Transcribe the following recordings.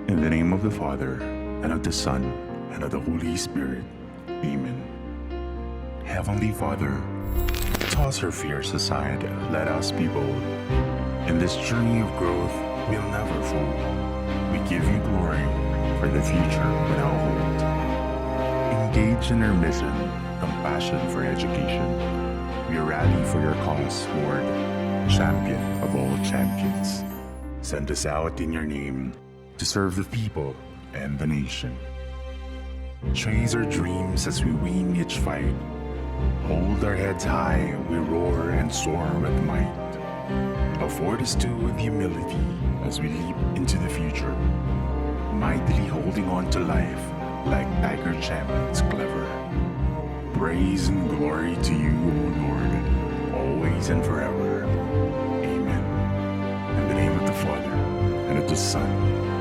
In the name of the Father, and of the Son, and of the Holy Spirit. Amen. Heavenly Father, toss our fears aside, let us be bold. In this journey of growth, we'll never fall. We give you glory for the future we now hold. Engage in our mission, compassion for education. We rally for your cause, Lord, champion of all champions. Send us out in your name to serve the people and the nation. Chase our dreams as we win each fight. Hold our heads high, we roar and soar with might. Afford us too with humility as we leap into the future, mightily holding on to life like tiger champions clever. Praise and glory to you, O Lord, always and forever. Amen. In the name of the Father, and of the Son,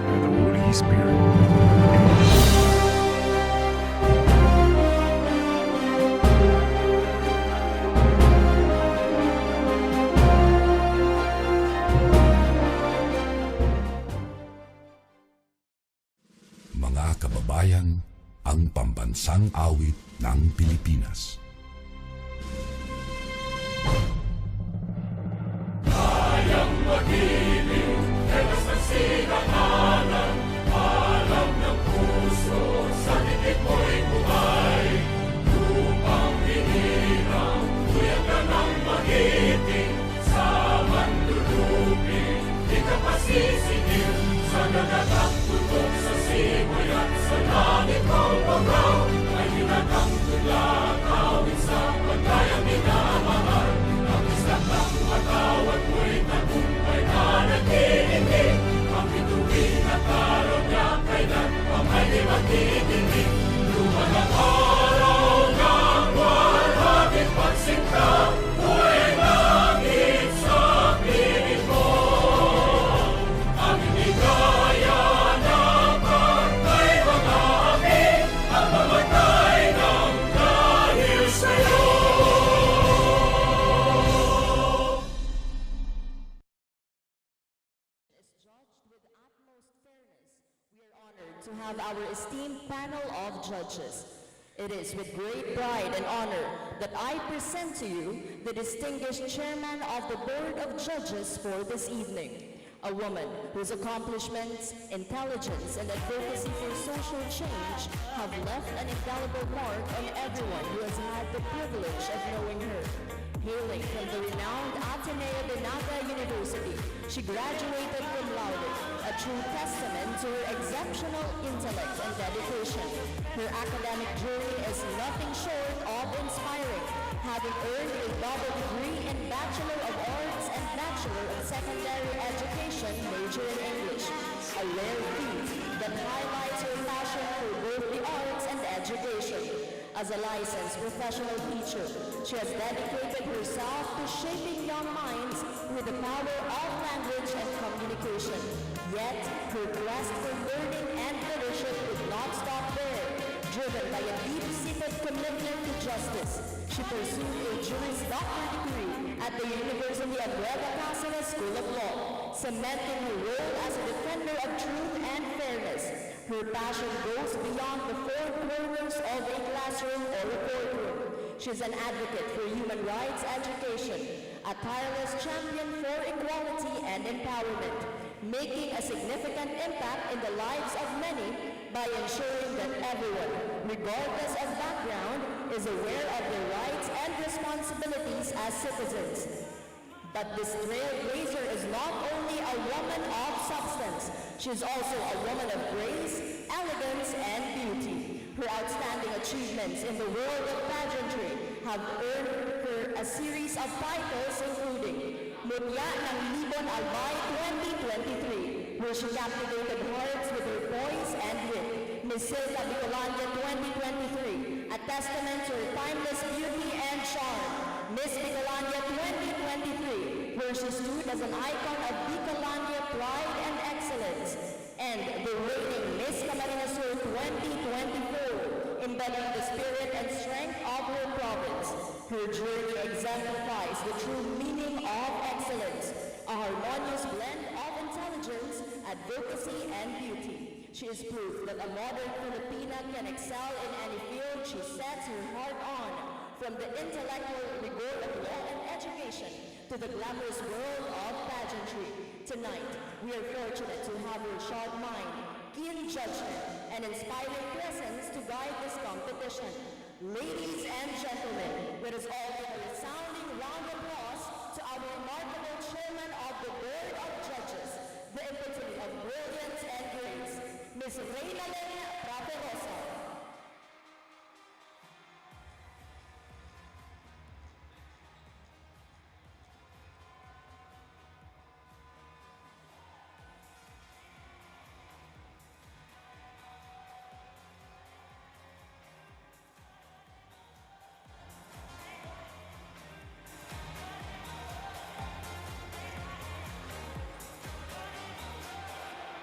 and of the Holy Spirit. Amen. Mga kababayan, ang pambansang awit ng Pilipinas. Kayang magiliw, telas ng sinakanan, alam ng puso, sa titik mo'y buhay. Lupang hinirang, tuyag ka ng magiting, sa manlulupin, di ka pasisingil, sa nagagang tutok sa simoy at sa langit mong pagaw, ay hinatang tulad, awit sa pagkayang minamahal. Ang isang ng matawad mo'y tagumpay na nag-iindig, ang bituin at araw niya kailan pang ay di magtitindig. Luman ang araw ng walhagin pagsinta, buhay langit sa piling mo. Ang inigaya ng pagkay mga aking, ang mamatay ng dahil sa'yo. To have our esteemed panel of judges. It is with great pride and honor that I present to you the distinguished chairman of the Board of Judges for this evening, a woman whose accomplishments, intelligence, and advocacy for social change have left an indelible mark on everyone who has had the privilege of knowing her. Hailing from the renowned Ateneo de Naga University, she graduated cum laude, a true testament to her exceptional intellect and dedication. Her academic journey is nothing short of inspiring, having earned a double degree in Bachelor of Arts and Bachelor of Secondary Education major in English, a rare feat that highlights her passion for both the arts and education. As a licensed professional teacher, she has dedicated herself to shaping young minds with the power of language and communication. Yet, her quest for learning and leadership did not stop there. Driven by a deep-seated commitment to justice, she pursued a Juris Doctor degree at the University of Nueva Cáceres School of Law, cementing her role as a defender of truth and fairness. Her passion goes beyond the four corners of a classroom or a courtroom. She's an advocate for human rights education, a tireless champion for equality and empowerment, making a significant impact in the lives of many by ensuring that everyone, regardless of background, is aware of their rights and responsibilities as citizens. But this trailblazer is not only a woman of substance, she is also a woman of grace, elegance, and beauty. Her outstanding achievements in the world of pageantry have earned her a series of titles including Mutya ng Libon Albay 2023, where she captivated hearts with her poise and wit. Miss Silva Bicolandia 2023, a testament to her timeless beauty and charm. Miss Bicolandia 2023, where she stood as an icon of Bicolandia pride and excellence. And the reigning Miss Camarines Sur 2024, embodying the spirit and strength of her province. Her journey exemplifies the true meaning of excellence, a harmonious blend of intelligence, advocacy, and beauty. She is proof that a modern Filipina can excel in any field she sets her heart on, from the intellectual rigor of law and education to the glamorous world of pageantry. Tonight, we are fortunate to have her sharp mind, keen judgment, and inspiring presence to guide this competition. Ladies and gentlemen, let us all give a resounding round of applause to our remarkable chairman of the Board of Judges, the epitome of brilliance and grace, Ms. Reynalyn Praverosa.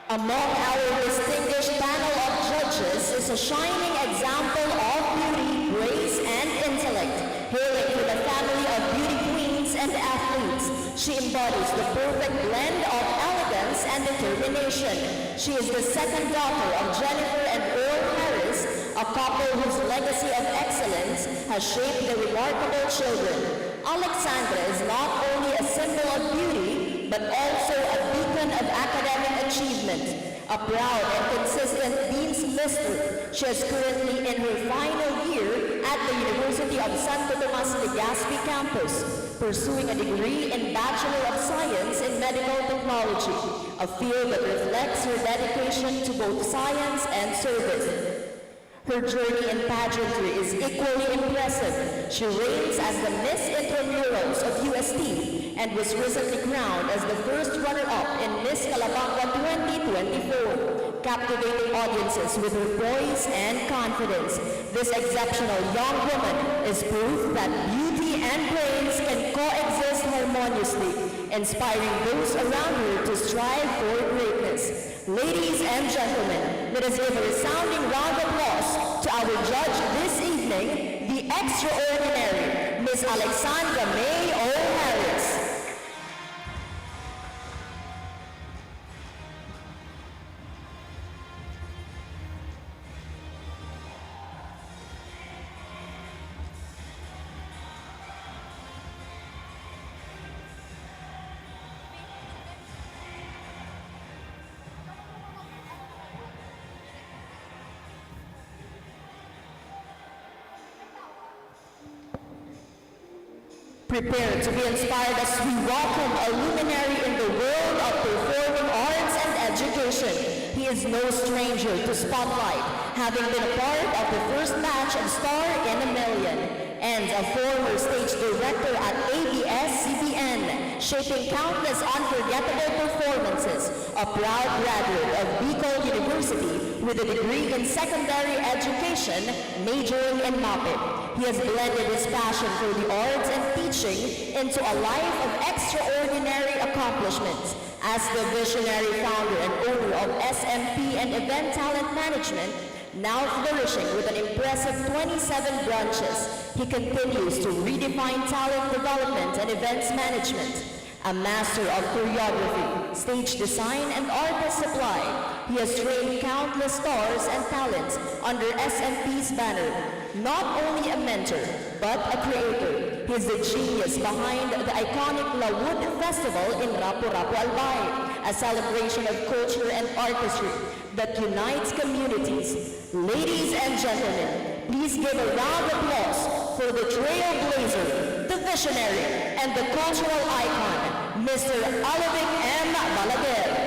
Among our distinguished panel of judges is a shining example of beauty, grace, and intellect. Hailing from a family of beauty queens and athletes, she embodies the perfect blend of elegance and determination. She is the second daughter of Jennifer and Earl Harris, a couple whose legacy of excellence has shaped their remarkable children. Alexandra is not only a symbol of beauty, but also a beacon of academic achievement. A proud and consistent Dean's Lister, she is currently in her final year at the University of Santo Tomas Legazpi campus, pursuing a degree in Bachelor of Science in Medical Technology, a field that reflects her dedication to both science and service. Her journey in pageantry is equally impressive. She reigns as the Miss Intramurals of UST and was recently crowned as the first runner-up in Miss Calabanga 2024, captivating audiences with her poise and confidence. This exceptional young woman is proof that beauty and brains can coexist harmoniously, inspiring those around her to strive for greatness. Ladies and gentlemen, let us give a resounding round of applause to our judge this evening, the extraordinary Miss Alexandra May O. Harris. Prepare to be inspired as we welcome a luminary in the world of performing arts and education. He is no stranger to spotlight, having been a part of the first batch of Star in a Million, and a former stage director at ABS-CBN, shaping countless unforgettable performances. A proud graduate of Bicol University with a degree in secondary education, majoring in MAPIT. He has blended his passion for the arts and teaching into a life of extraordinary accomplishments. As the visionary founder and owner of SMP and Events Management, now flourishing with an impressive 27 branches, he continues to redefine talent development and events management. A master of choreography, stage design, and artist supply, he has trained countless stars and talents under SMP's banner. Not only a mentor, but a creator. He is the genius behind the iconic La Wood Festival in Rapu-Rapu Albay, a celebration of culture and artistry that unites communities. Ladies and gentlemen, please give a round of applause for the trailblazer, the visionary, and the cultural icon, Mr. Alavic M. Balaguer.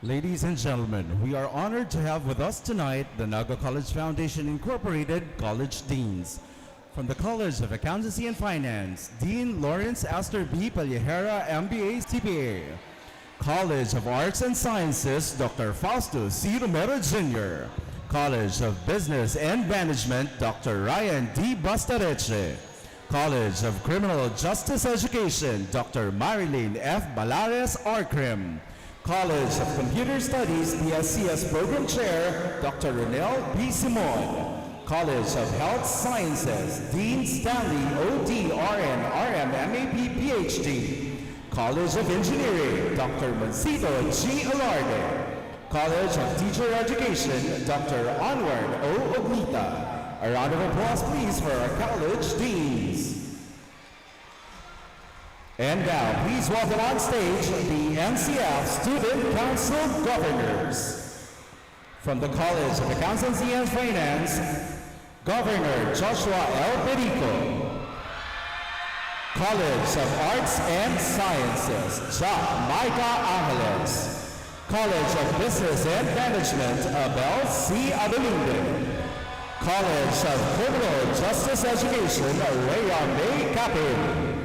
Ladies and gentlemen, we are honored to have with us tonight the Naga College Foundation Incorporated College Deans. From the College of Accountancy and Finance, Dean Lawrence Astor B. Paljehera, MBA, CPA. College of Arts and Sciences, Dr. Fausto C. Romero Jr. College of Business and Management, Dr. Ryan D. Bastareche. College of Criminal Justice Education, Dr. Marilyn F. Balares Arcrim. College of Computer Studies, PSCS Program Chair, Dr. Ronel B. Simon. College of Health Sciences, Dean Stanley O.D. RN, RM, MAP, PhD. College of Engineering, Dr. Mancito G. Alarde. College of Teacher Education, Dr. Onward O. Oglita. A round of applause, please, for our college deans. And now, please welcome on stage the NCF Student Council Governors. From the College of Accountancy and Finance, Governor Joshua L. Perico. College of Arts and Sciences, Jack Micah Angeles. College of Business and Management, Abel C. Adelinde. College of Criminal Justice Education, Rayon May Capin.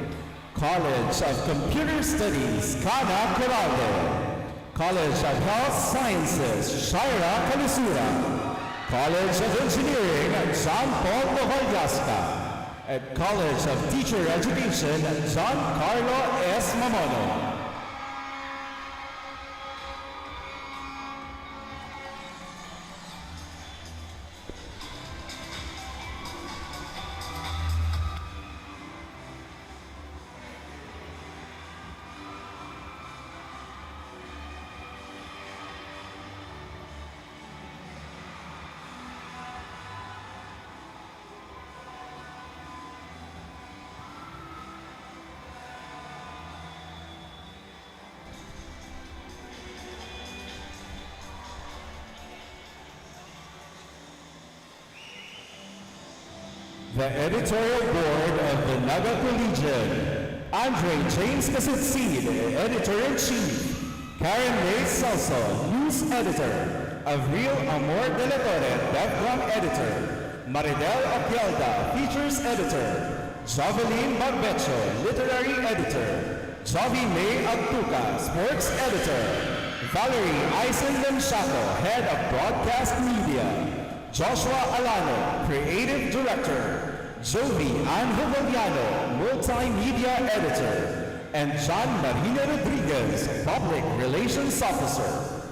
College of Computer Studies, Kana Coralde. College of Health Sciences, Shaira Kalisura. College of Engineering, John Paul Novalyaska. At College of Teacher Education, John Carlo S. Mamono. The editorial board of the Naga Collegian, Andre James Casutsid, editor-in-chief, Karen May Salso, news editor, Avril Amor de la Torre, background editor, Maridel Apialda, features editor, Jovelyn Magbecho, literary editor, Jovi May Agtuca, sports editor, Valerie Eisen Lemshaco, head of broadcast media, Joshua Alano, creative director, Jovi Anjovaliano, multimedia editor, and John Marina Rodriguez, public relations officer.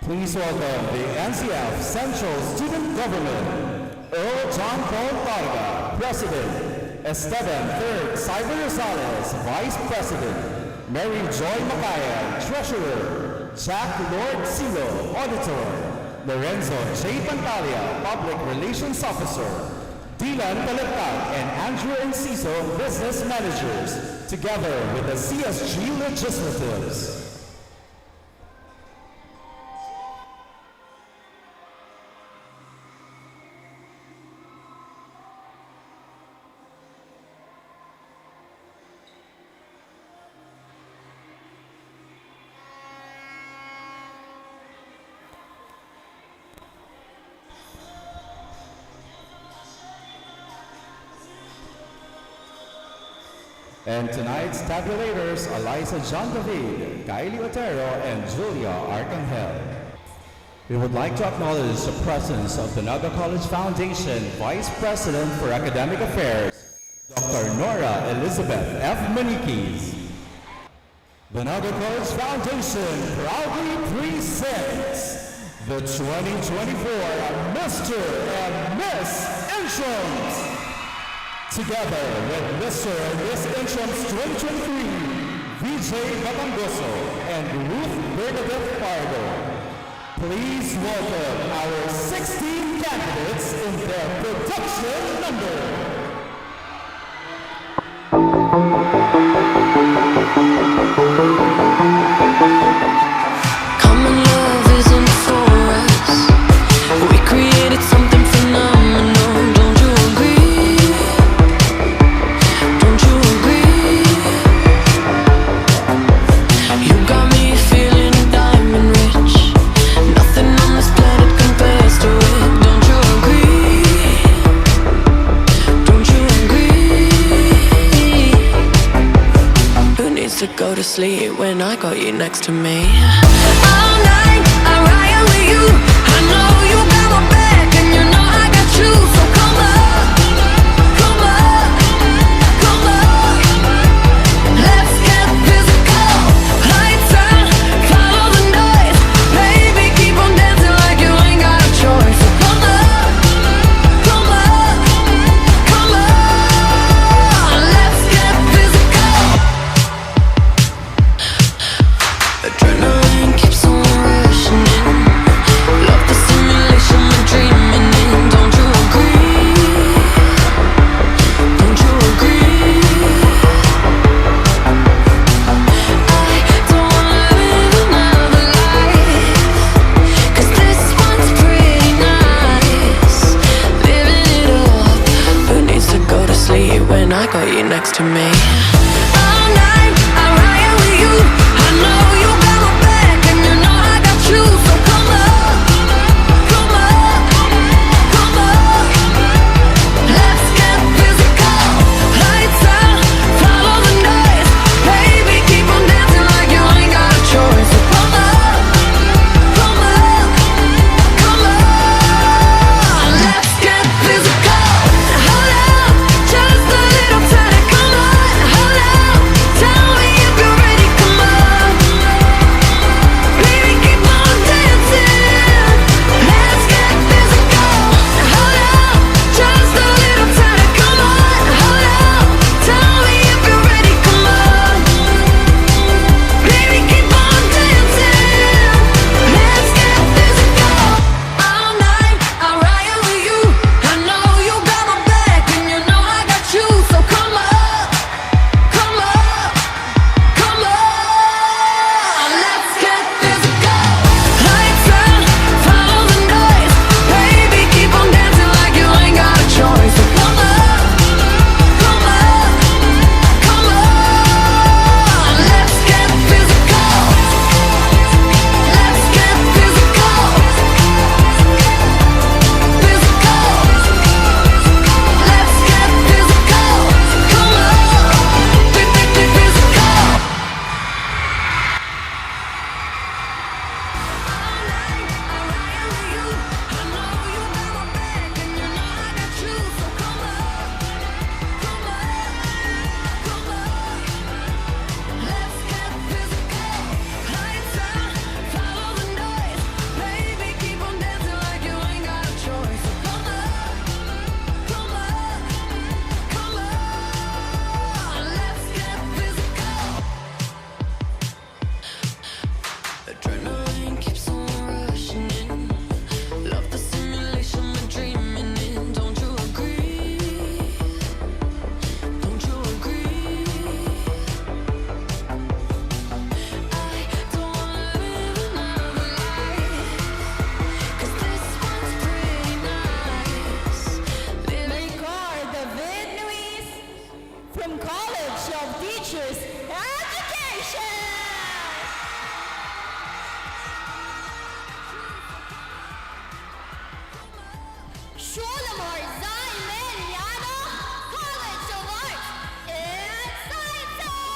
Please welcome the NCF-Central Student Government, Earl John Paul Targa, President, Esteban III Cyber Rosales, Vice President, Mary Joy Macayan, Treasurer, Jack Lord Silo, Auditor, Lorenzo J. Pantalia, Public Relations Officer, Dylan Talagtag and Andrew Enciso, Business Managers, together with the CSG Legislatives. And tonight's tabulators, Eliza John David, Kylie Otero, and Julia Arcangel. We would like to acknowledge the presence of the Naga College Foundation Vice President for Academic Affairs, Dr. Nora Elizabeth F. Manikis. The Naga College Foundation proudly presents the 2024 Mr. and Miss Intrams. Together with Mr. and Miss Intrams 2023, Vijay Batangoso and Ruth Bernadette Pardo. Please welcome our 16 candidates in their production number. Common love isn't for us. We created something phenomenal, don't you agree? next to me. All night, I ride with you. I know you got my back, and you know I got you. So come up, come up, come up. Let's get physical. Lights out, follow the noise. Baby, keep on dancing like you ain't got a choice. So come up, come up, come on. Let's get physical. Adrenaline keeps on rushing in. Love the simulation we're dreaming in. Don't you agree? Don't you agree? I don't wanna live another life, 'cause this one's pretty nice. Living it up. Who needs to go to sleep when I got you next to me? All night, I ride with you. I know you got my back, and you know I got you. So come up, come up, come up. Let's get physical. Lights out, follow the noise. Baby, keep on dancing like you ain't got a choice. So come up, come up, come on. Let's get physical. Hold up, just a little time. Come on, hold up. Tell me if you're ready. Come on, baby, keep on dancing. Let's get physical. Hold up, just a little time. Come on, hold up. Tell me if you're ready. Come on, baby, keep on dancing. Let's get physical. All night, I'll ride with you. I know you got my back, and you know I got you. So come up, come up, come on. Let's get physical. Lights out, follow the noise. Baby, keep on dancing like you ain't got a choice. So come up, come up, come on. Let's get physical. Let's get physical. Physical. Let's get physical. Come on. Physical. Adrenaline keeps on rushing in. Love the simulation we're dreaming in. Don't you agree? Don't you agree? I don't wanna live another life, 'cause this one's pretty nice. Record David Luis from College of Teachers Education. Shulamar Zaimeniano, College of Arts and Sciences.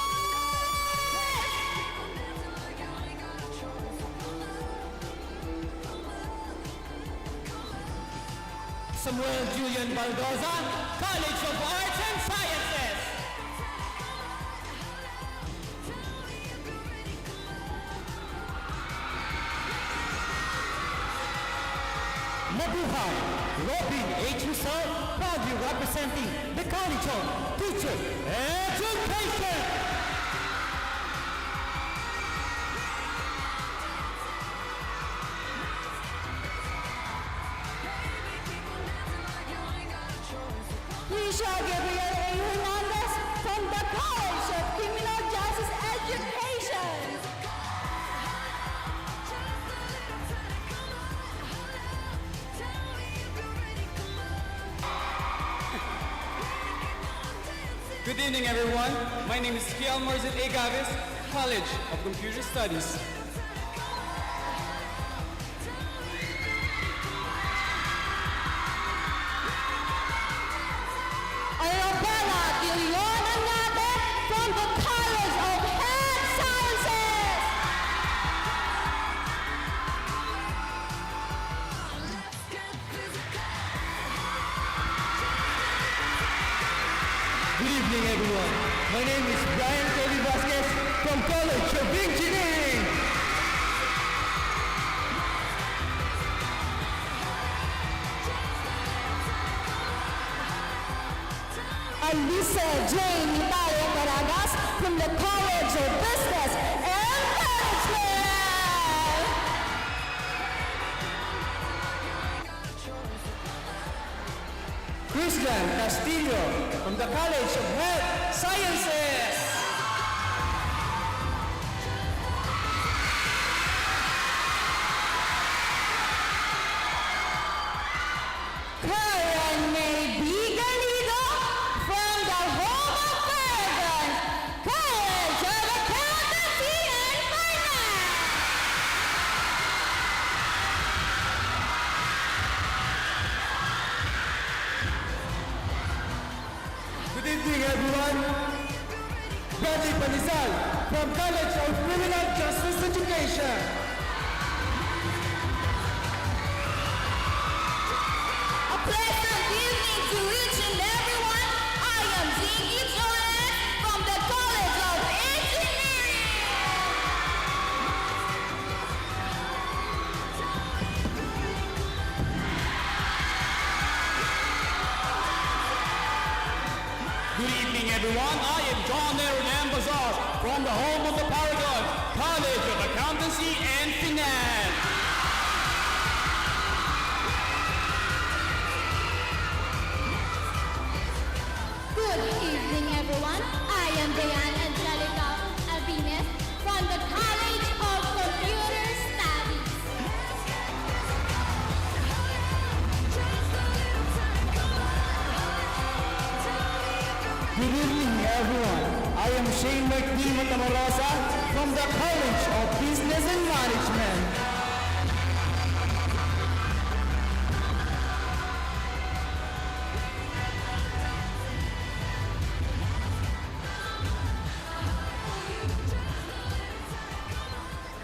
Samuel Julian Baldoza, College of Arts and Sciences. Mabuhay, Robin H. Rizal, proudly representing the College of Teachers Education. Risha Gabriel A. Hernandez from the College of Criminal Justice Education. Good evening, everyone. My name is Kiel Morzit A. Gavis, College of Computer Studies. Arabella De Leon Anate from the College of Health Sciences. College of Engineering. Alisa Jane Tayo Caragas from the College of Business and Management. Christian Castillo from the College of Health Sciences. Karen May B. Galido from the home of Oragon, College of Accountancy and Finance. Good evening, everyone. Bradley Palizal from College of Criminal Justice Education. A pleasant evening to each and everyone. I am Ziggy Torres from the College of Engineering. Good evening, everyone. I am John Aaron Bazar from the home of the Paragon, College of Accountancy and Finance. Good evening, everyone. I am Diane Angelica Avines from the College of Computer Studies. Good evening, everyone. I am Shane McNee Matamorosa from the College of Business and Management.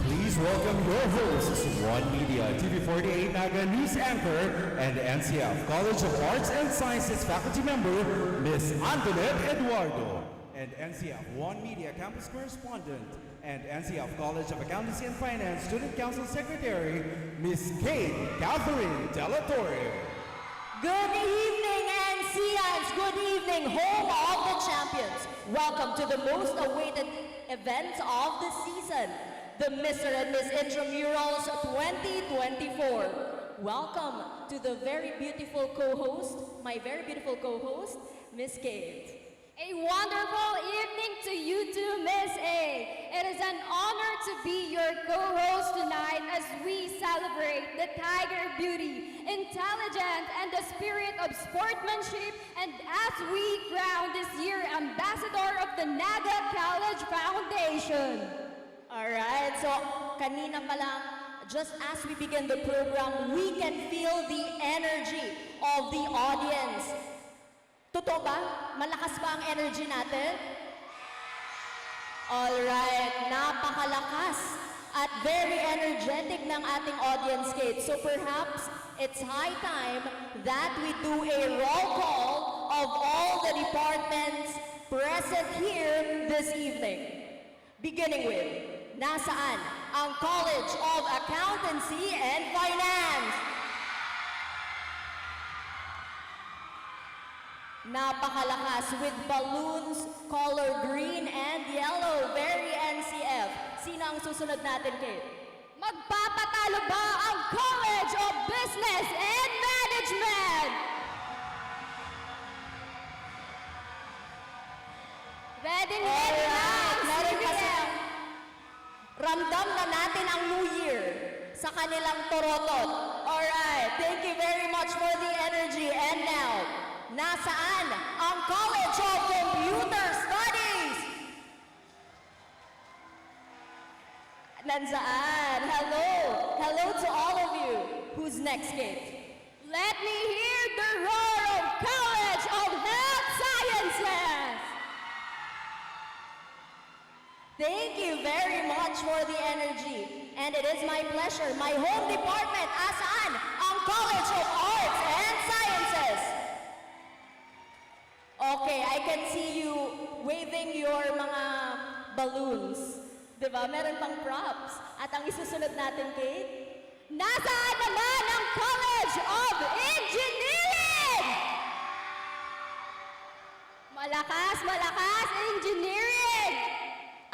Please welcome your hosts, One Media, TV48 Naga News Anchor, and NCF College of Arts and Sciences faculty member, Miss Antoinette Eduardo, and NCF One Media Campus Correspondent, and NCF College of Accountancy and Finance Student Council Secretary, Miss Kate Catherine Della Torre. Good evening, NCIs. Good evening, home of the champions. Welcome to the most awaited event of the season, the Mr. and Miss Intramurals 2024. Welcome to the very beautiful co-host, my very beautiful co-host, Miss Kate. A wonderful evening to you too, Miss A. It is an honor to be your co-host tonight as we celebrate the tiger beauty, intelligence, and the spirit of sportsmanship, and as we crown this year ambassador of the Naga College Foundation. Alright, so kanina pa lang, just as we begin the program, we can feel the energy of the audience. Totoo ba? Malakas ba ang energy natin? Alright, napakalakas at very energetic ng ating audience, Kate. So perhaps it's high time that we do a roll call of all the departments present here this evening. Beginning with, nasaan ang College of Accountancy and Finance? Napakalakas with balloons, color green and yellow. Very NCF. Sino ang susunod natin, Kate? Magpapatalo ba ang College of Business and Management? Ready na Alright, meron kasi CBM. ramdam na natin ang New Year sa kanilang torotot. Alright, thank you very much for the energy. And now, nasaan ang College of Computer Studies? Nansaan? Hello. Hello to all of you. Who's next, Kate? Let me hear the roar of College of Health Sciences. Thank you very much for the energy. And it is my pleasure, my home department, asaan ang College of Arts and Sciences? Okay, I can see you waving your mga balloons. Di ba? Meron pang props. At ang isusunod natin, Kate, Nasaan naman ang College of Engineering? Malakas, engineering!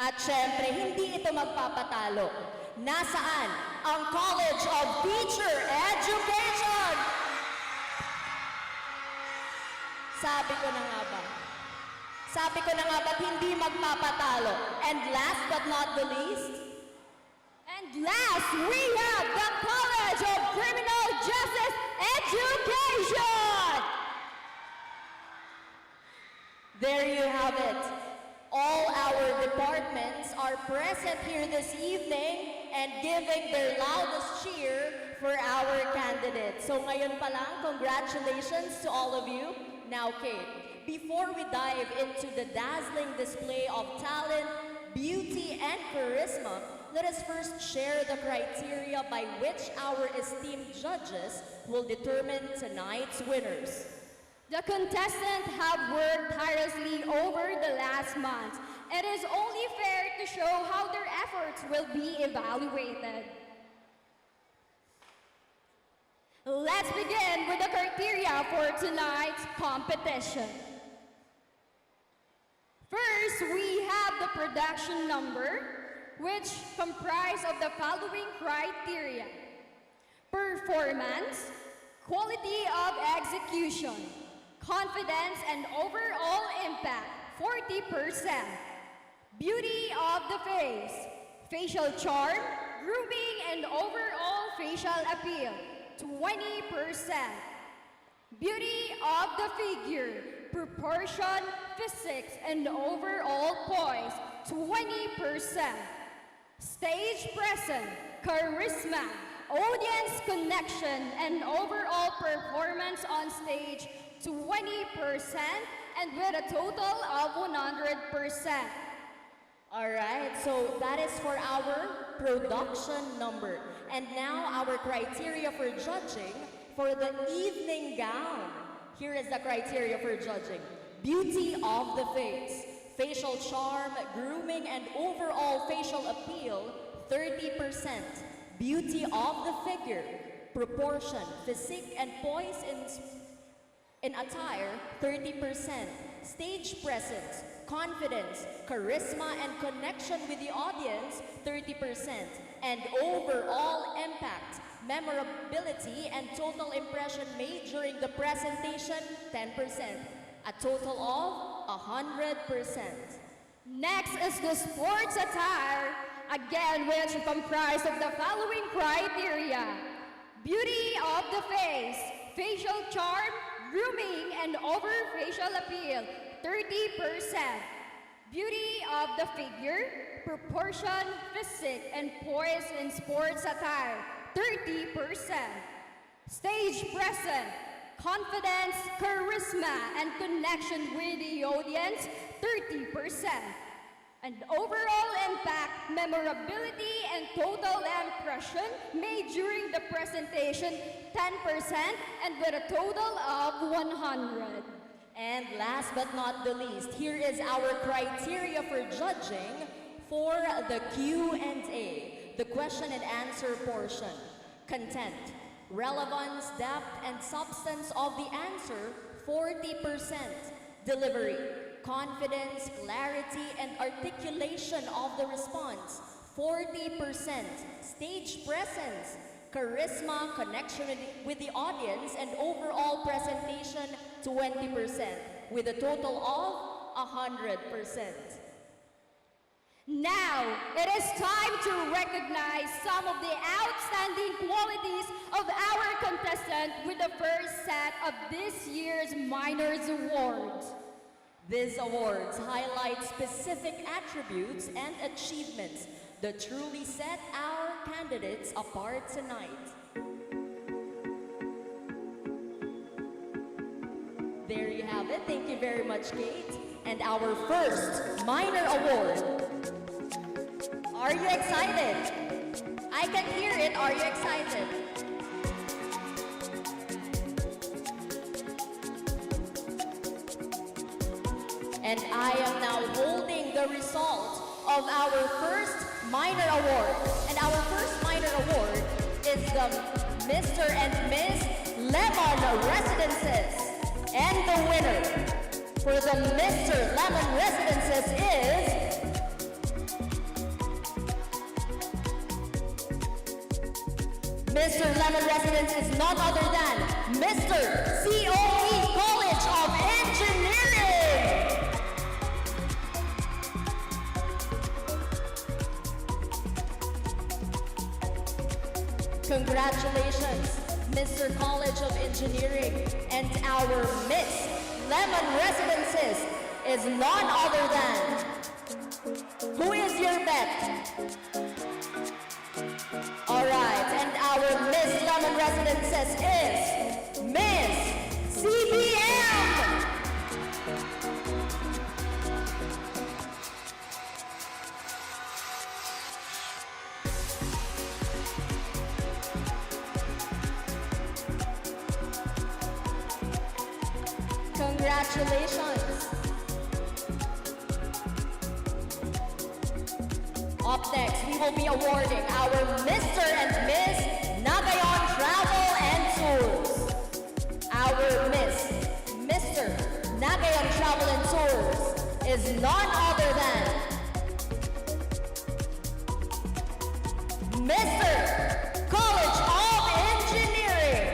at syempre, hindi ito magpapatalo. Nasaan ang College of Teacher Education? Sabi ko na nga ba't hindi magpapatalo? And last but not the least, And last, we have the College of Criminal Justice Education! there you have it. All our departments are present here this evening and giving their loudest cheer for our candidates. So ngayon pa lang, congratulations to all of you. Now, Kate, before we dive into the dazzling display of talent, beauty, and charisma, let us first share the criteria by which our esteemed judges will determine tonight's winners. The contestants have worked tirelessly over the last month. It is only fair to show how their efforts will be evaluated. Let's begin with the criteria for tonight's competition. First, we have the production number, which comprise of the following criteria: performance, quality of execution, confidence and overall impact, 40%. Beauty of the face, facial charm, grooming and overall facial appeal, 20%. Beauty of the figure, proportion, physics and overall poise, 20%. Stage presence, charisma, audience connection and overall performance on stage, 20%, and with a total of 100%. Alright, so that is for our production number. And now our criteria for judging for the evening gown. Here is the criteria for judging: beauty of the face, facial charm, grooming, and overall facial appeal, 30%. Beauty of the figure, proportion, physique, and poise in attire, 30%. Stage presence, confidence, charisma, and connection with the audience, 30%. And overall impact, memorability, and total impression made during the presentation, 10%. A total of 100%. Next is the sports attire, again which comprise of the following criteria: beauty of the face, facial charm, grooming and over facial appeal, 30%. Beauty of the figure, proportion, physique, and poise in sports attire, 30%. Stage presence, confidence, charisma, and connection with the audience, 30%. And overall impact, memorability, and total impression made during the presentation, 10%, and with a total of 100. And last but not the least, here is our criteria for judging for the Q&A, the question and answer portion. Content, relevance, depth, and substance of the answer, 40%. Delivery, confidence, clarity, and articulation of the response, 40%. Stage presence, charisma, connection with the audience, and overall presentation, 20%, with a total of 100%. Now, it is time to recognize some of the outstanding qualities of our contestant with the first set of this year's Minors Awards. These awards highlight specific attributes and achievements that truly set our candidates apart tonight. There you have it. Thank you very much, Kate. And our first minor award. Are you excited? I can hear it. Are you excited? And I am now holding the result of our first minor award. And our first minor award is the Mr. and Miss Lemon Residences. And the winner for the Mr. Lemon Residences is Mr. Lemon Residence is none other than Mr. COE College of Engineering. Congratulations, Mr. College of Engineering. And our Miss Lemon Residences is none other than, who is your bet? Alright, and our Miss Lemon Residences is Miss CBM! Congratulations! Up next, we will be awarding our Mr. and Miss Nagayon Travel and Tours. Our Mr. Nagayon Travel and Tours is none other than Mr. College of Engineering.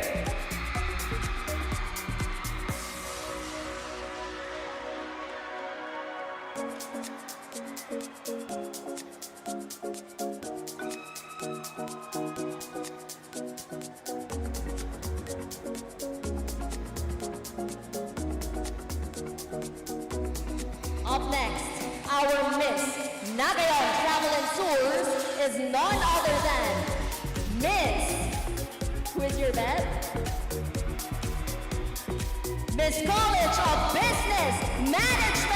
Up next, our Miss Nagayon Travel and Tours is none other than Miss, who is your bet? Miss College of Business Management.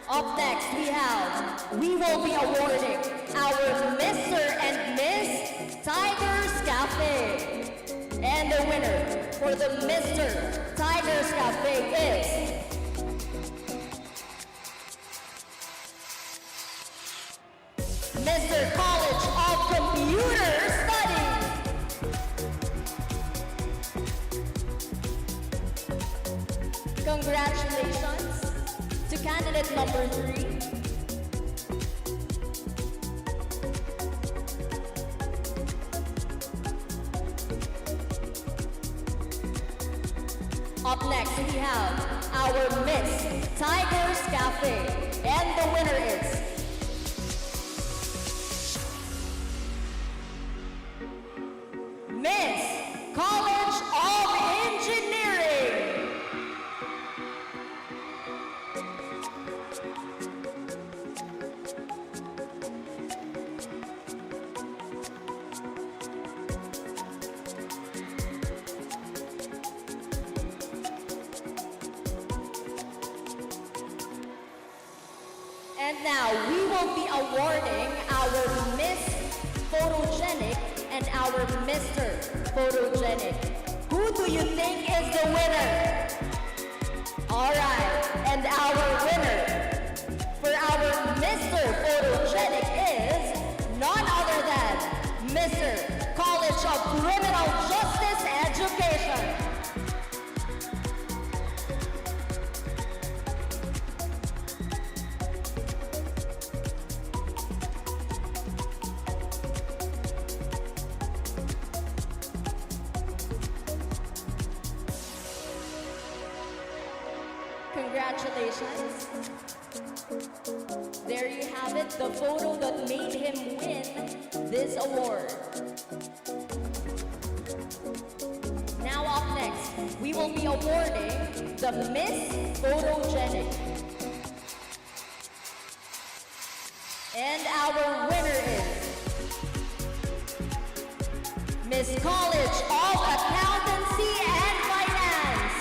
Up next, we will be awarding our Mr. and Miss Tiger's Cafe. And the winner for the Mr. Tiger's Cafe is Mr. College of Computer Studies. Congratulations to candidate number 3. Up next, we have our Miss Tiger's Cafe, and the winner is Miss College of Engineering. And now we will be awarding our Miss Photogenic and our Mr. Photogenic. Who do you think is the winner? Alright, and our winner for our Mr. Photogenic is none other than Mr. College of Criminal Justice Education. Congratulations. There you have it, the photo that made him win this award. Now up next, we will be awarding the Miss Photogenic. And our winner is Miss College of Accountancy and Finance.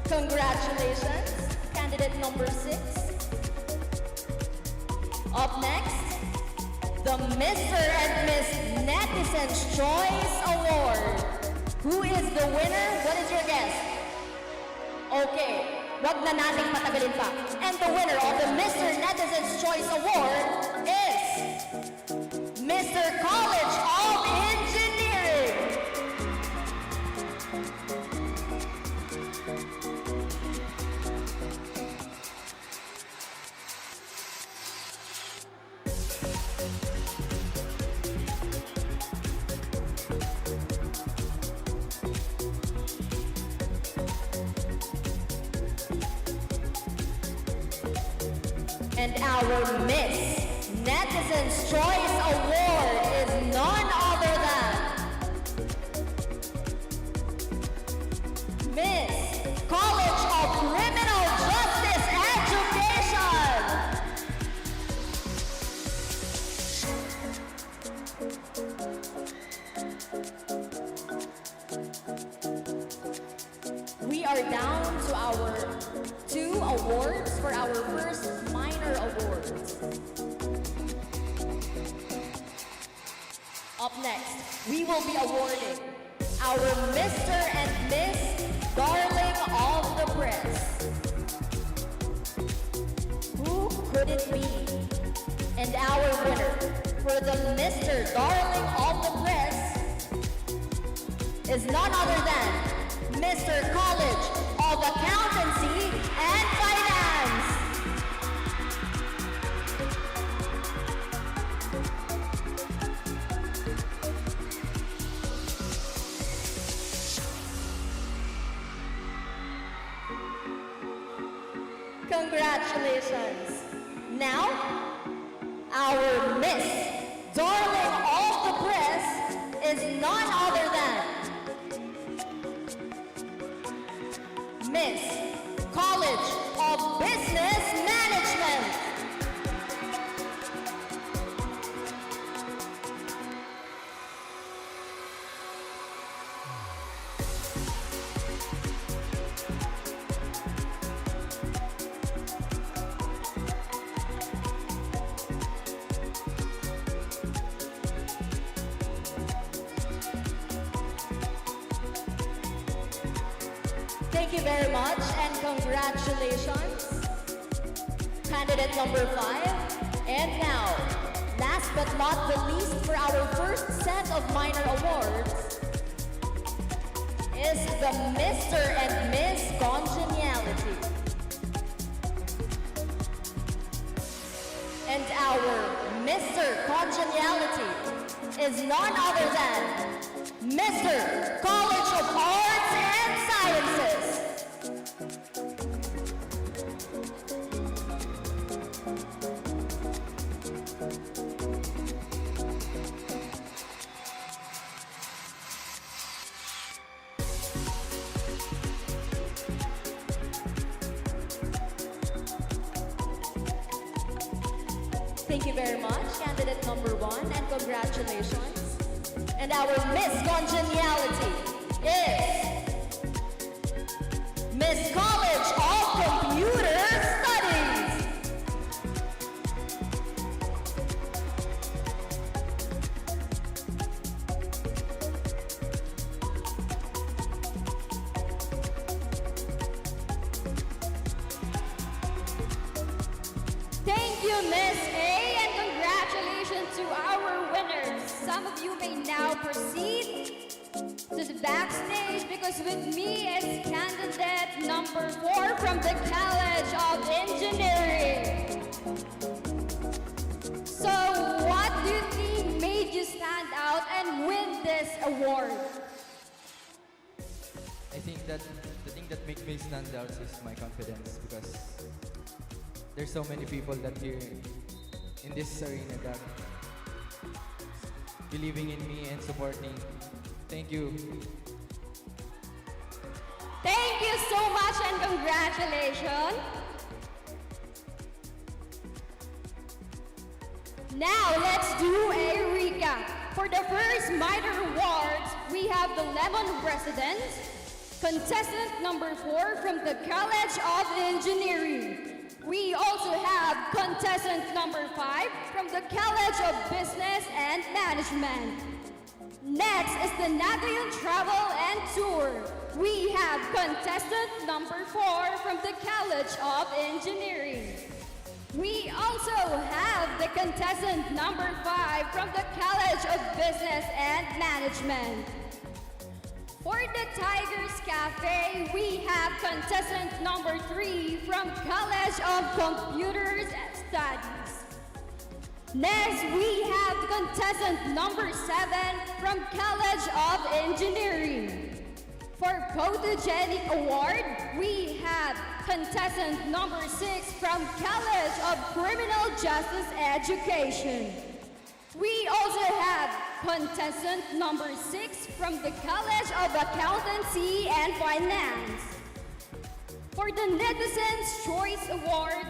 Congratulations, candidate number 6. Up next, the Mr. and Miss Netizens Choice Award. Who is the winner? What is your guess? Okay, wag na nating patagalin pa. And the winner of the Mr. Netizens Choice Award is Mr. College of Engineering. And our Miss Netizens Choice Award is none other than Miss College of Criminal Justice Education. We are down to our 2 awards for our first minor awards. Up next, we will be awarding our Mr. and Miss Darling of the Press. Who could it be? And our winner for the Mr. Darling of the Press is none other than Mr. College of Accountancy and Finance. Congratulations. Now, our Miss Darling of the Press is none other than Miss College of Business Management. Thank you very much and congratulations, candidate number 5. And now, last but not the least for our first set of minor awards is the Mr. and Miss Congeniality. And our Mr. Congeniality is none other than Mr. College of Arts and Sciences. Thank you very much, candidate number 1, and congratulations. And our Miss Congeniality is Miss College of Computer Studies. Thank you, Miss A, and congratulations to our winners. Some of you may now proceed to the backstage because with me is candidate number 4 from the College of Engineering. So, what do you think made you stand out and win this award? I think that the thing that makes me stand out is my confidence because there's so many people that here in this arena that believing in me and supporting. Thank you. Thank you so much and congratulations. Now let's do a recap. For the first minor awards, we have the Lemon Resident, Contestant number 4 from the College of Engineering. We also have contestant number 5 from the College of Business and Management. Next is the Nagayon Travel and Tour. We have contestant number 4 from the College of Engineering. We also have the contestant number 5 from the College of Business and Management. For the Tigers Cafe, we have contestant number 3 from College of Computers Studies. Next, we have contestant number 7 from College of Engineering. For Photogenic Award, we have contestant number 6 from College of Criminal Justice Education. We also have contestant number 6 from the College of Accountancy and Finance. For the Netizens Choice Award,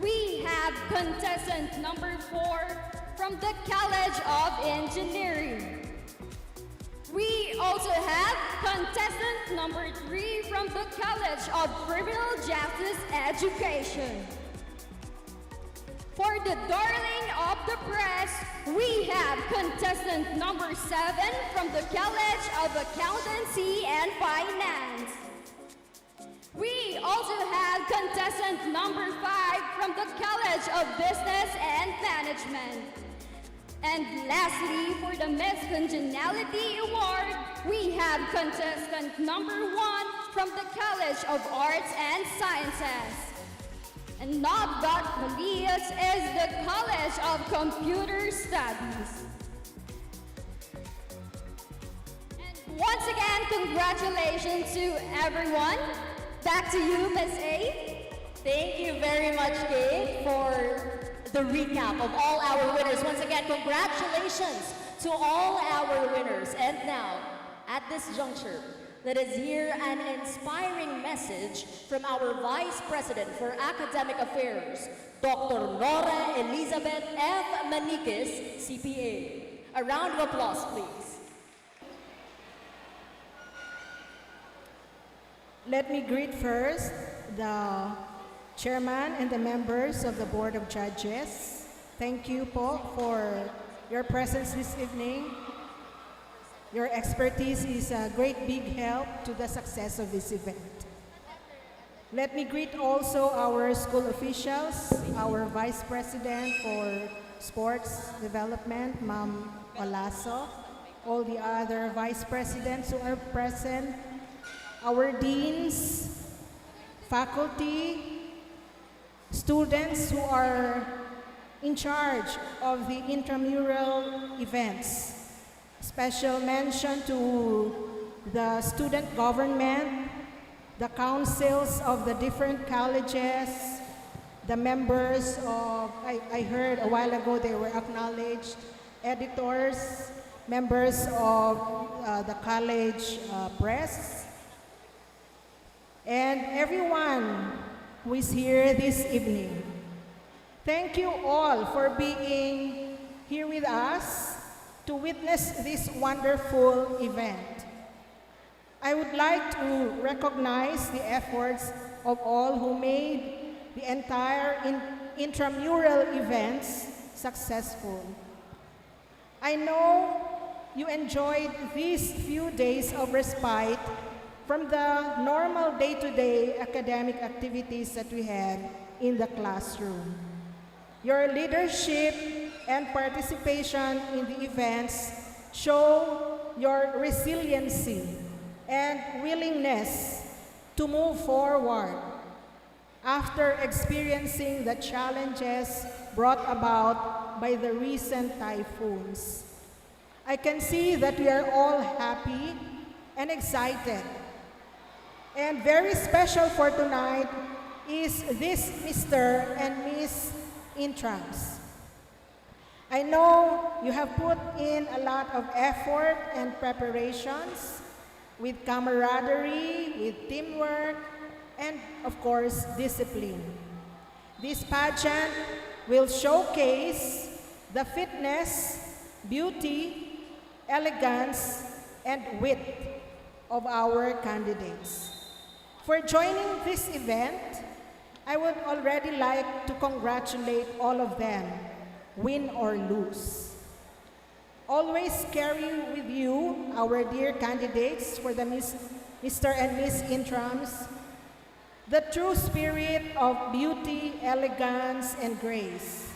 we have contestant number 4 from the College of Engineering. We also have contestant number 3 from the College of Criminal Justice Education. For the Darling of the Press, we have contestant number 7 from the College of Accountancy and Finance. We also have contestant number 5 from the College of Business and Management. And lastly, for the Miss Congeniality Award, we have contestant number 1 from the College of Arts and Sciences. And not but the least is the College of Computer Studies. And once again, congratulations to everyone. Back to you, Ms. A. Thank you very much, Kate, for the recap of all our winners. Once again, congratulations to all our winners. And now, at this juncture, let us hear an inspiring message from our Vice President for Academic Affairs, Dr. Nora Elizabeth F. Maniquez, CPA. A round of applause, please. Let me greet first the Chairman and the members of the Board of Judges. Thank you po for your presence this evening. Your expertise is a great big help to the success of this event. Let me greet also our school officials, our Vice President for Sports Development, Ma'am Olaso, all the other Vice Presidents who are present, our deans, faculty, students who are in charge of the intramural events. Special mention to the student government, the councils of the different colleges, the members of, I heard a while ago they were acknowledged, editors, members of the college press, and everyone who is here this evening. Thank you all for being here with us to witness this wonderful event. I would like to recognize the efforts of all who made the entire intramural events successful. I know you enjoyed these few days of respite from the normal day-to-day academic activities that we have in the classroom. Your leadership and participation in the events show your resiliency and willingness to move forward after experiencing the challenges brought about by the recent typhoons. I can see that we are all happy and excited. And very special for tonight is this Mr. and Miss Intrams. I know you have put in a lot of effort and preparations with camaraderie, with teamwork, and of course, discipline. This pageant will showcase the fitness, beauty, elegance, and wit of our candidates. For joining this event, I would already like to congratulate all of them, win or lose. Always carry with you, our dear candidates for the Mr. and Miss Intrams, the true spirit of beauty, elegance, and grace.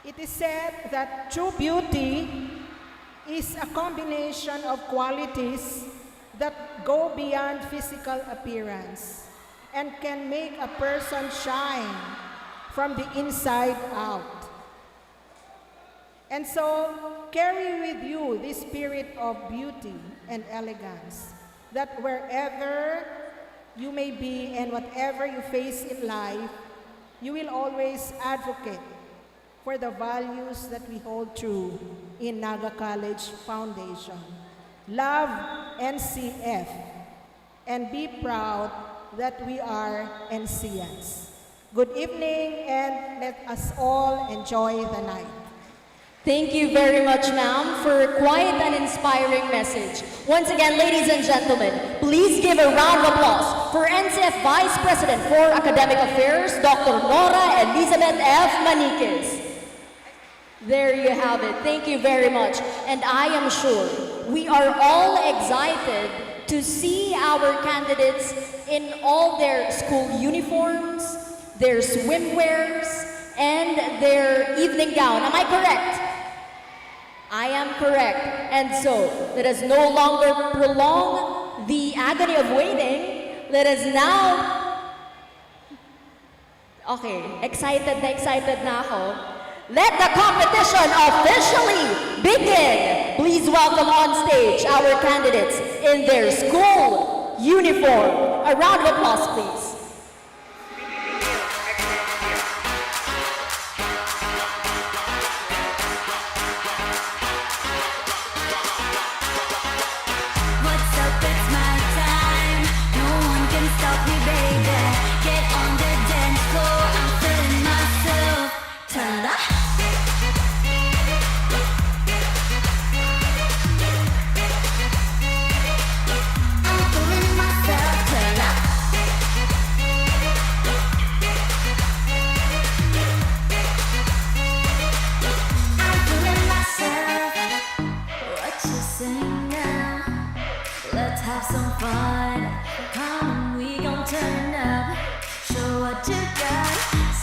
It is said that true beauty is a combination of qualities that go beyond physical appearance and can make a person shine from the inside out. And so, carry with you this spirit of beauty and elegance, that wherever you may be and whatever you face in life, you will always advocate for the values that we hold true in Naga College Foundation. Love NCF and be proud that we are NCians. Good evening, and let us all enjoy the night. Thank you very much, ma'am, for a quiet and inspiring message. Once again, ladies and gentlemen, please give a round of applause for NCF Vice President for Academic Affairs, Dr. Nora Elizabeth F. Maniquez. There you have it. Thank you very much. And I am sure we are all excited to see our candidates in all their school uniforms, their swimwears, and their evening gown. Am I correct? I am correct. And so, let us no longer prolong the agony of waiting. Let us now... Okay, excited na ako. Let the competition officially begin. Please welcome on stage our candidates in their school uniform. A round of applause, please. What's up, it's my time. No one can stop me, baby. Get on the dance floor, I'm feeling myself. Turn up. I'm feeling myself. Turn up. I'm feeling myself. What you sing now? Let's have some fun. Come on, we gon' turn up. Show what you got.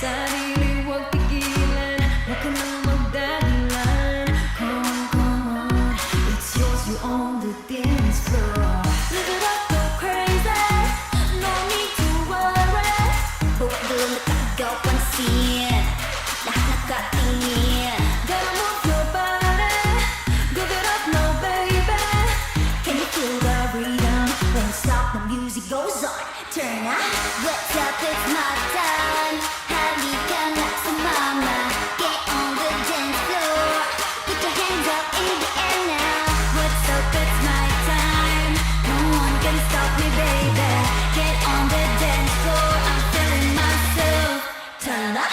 Sarili huwag pigilan. Huwag ka nang magdahilan. Come on, it's yours, you own the dance floor. Live it up, go crazy. No need to worry. Huwag doon nakagaw pansin. Lahat nakatingin. Gotta move your body. Give it up now, baby. Can you feel the rhythm? Don't stop, the music goes on. Turn up. What's up, it's my time. Halika na sumama. Get on the dance floor. Put your hands up in the air now. What's up, it's my time. No one can stop me, baby. Get on the dance floor. I'm feeling myself. Turn up.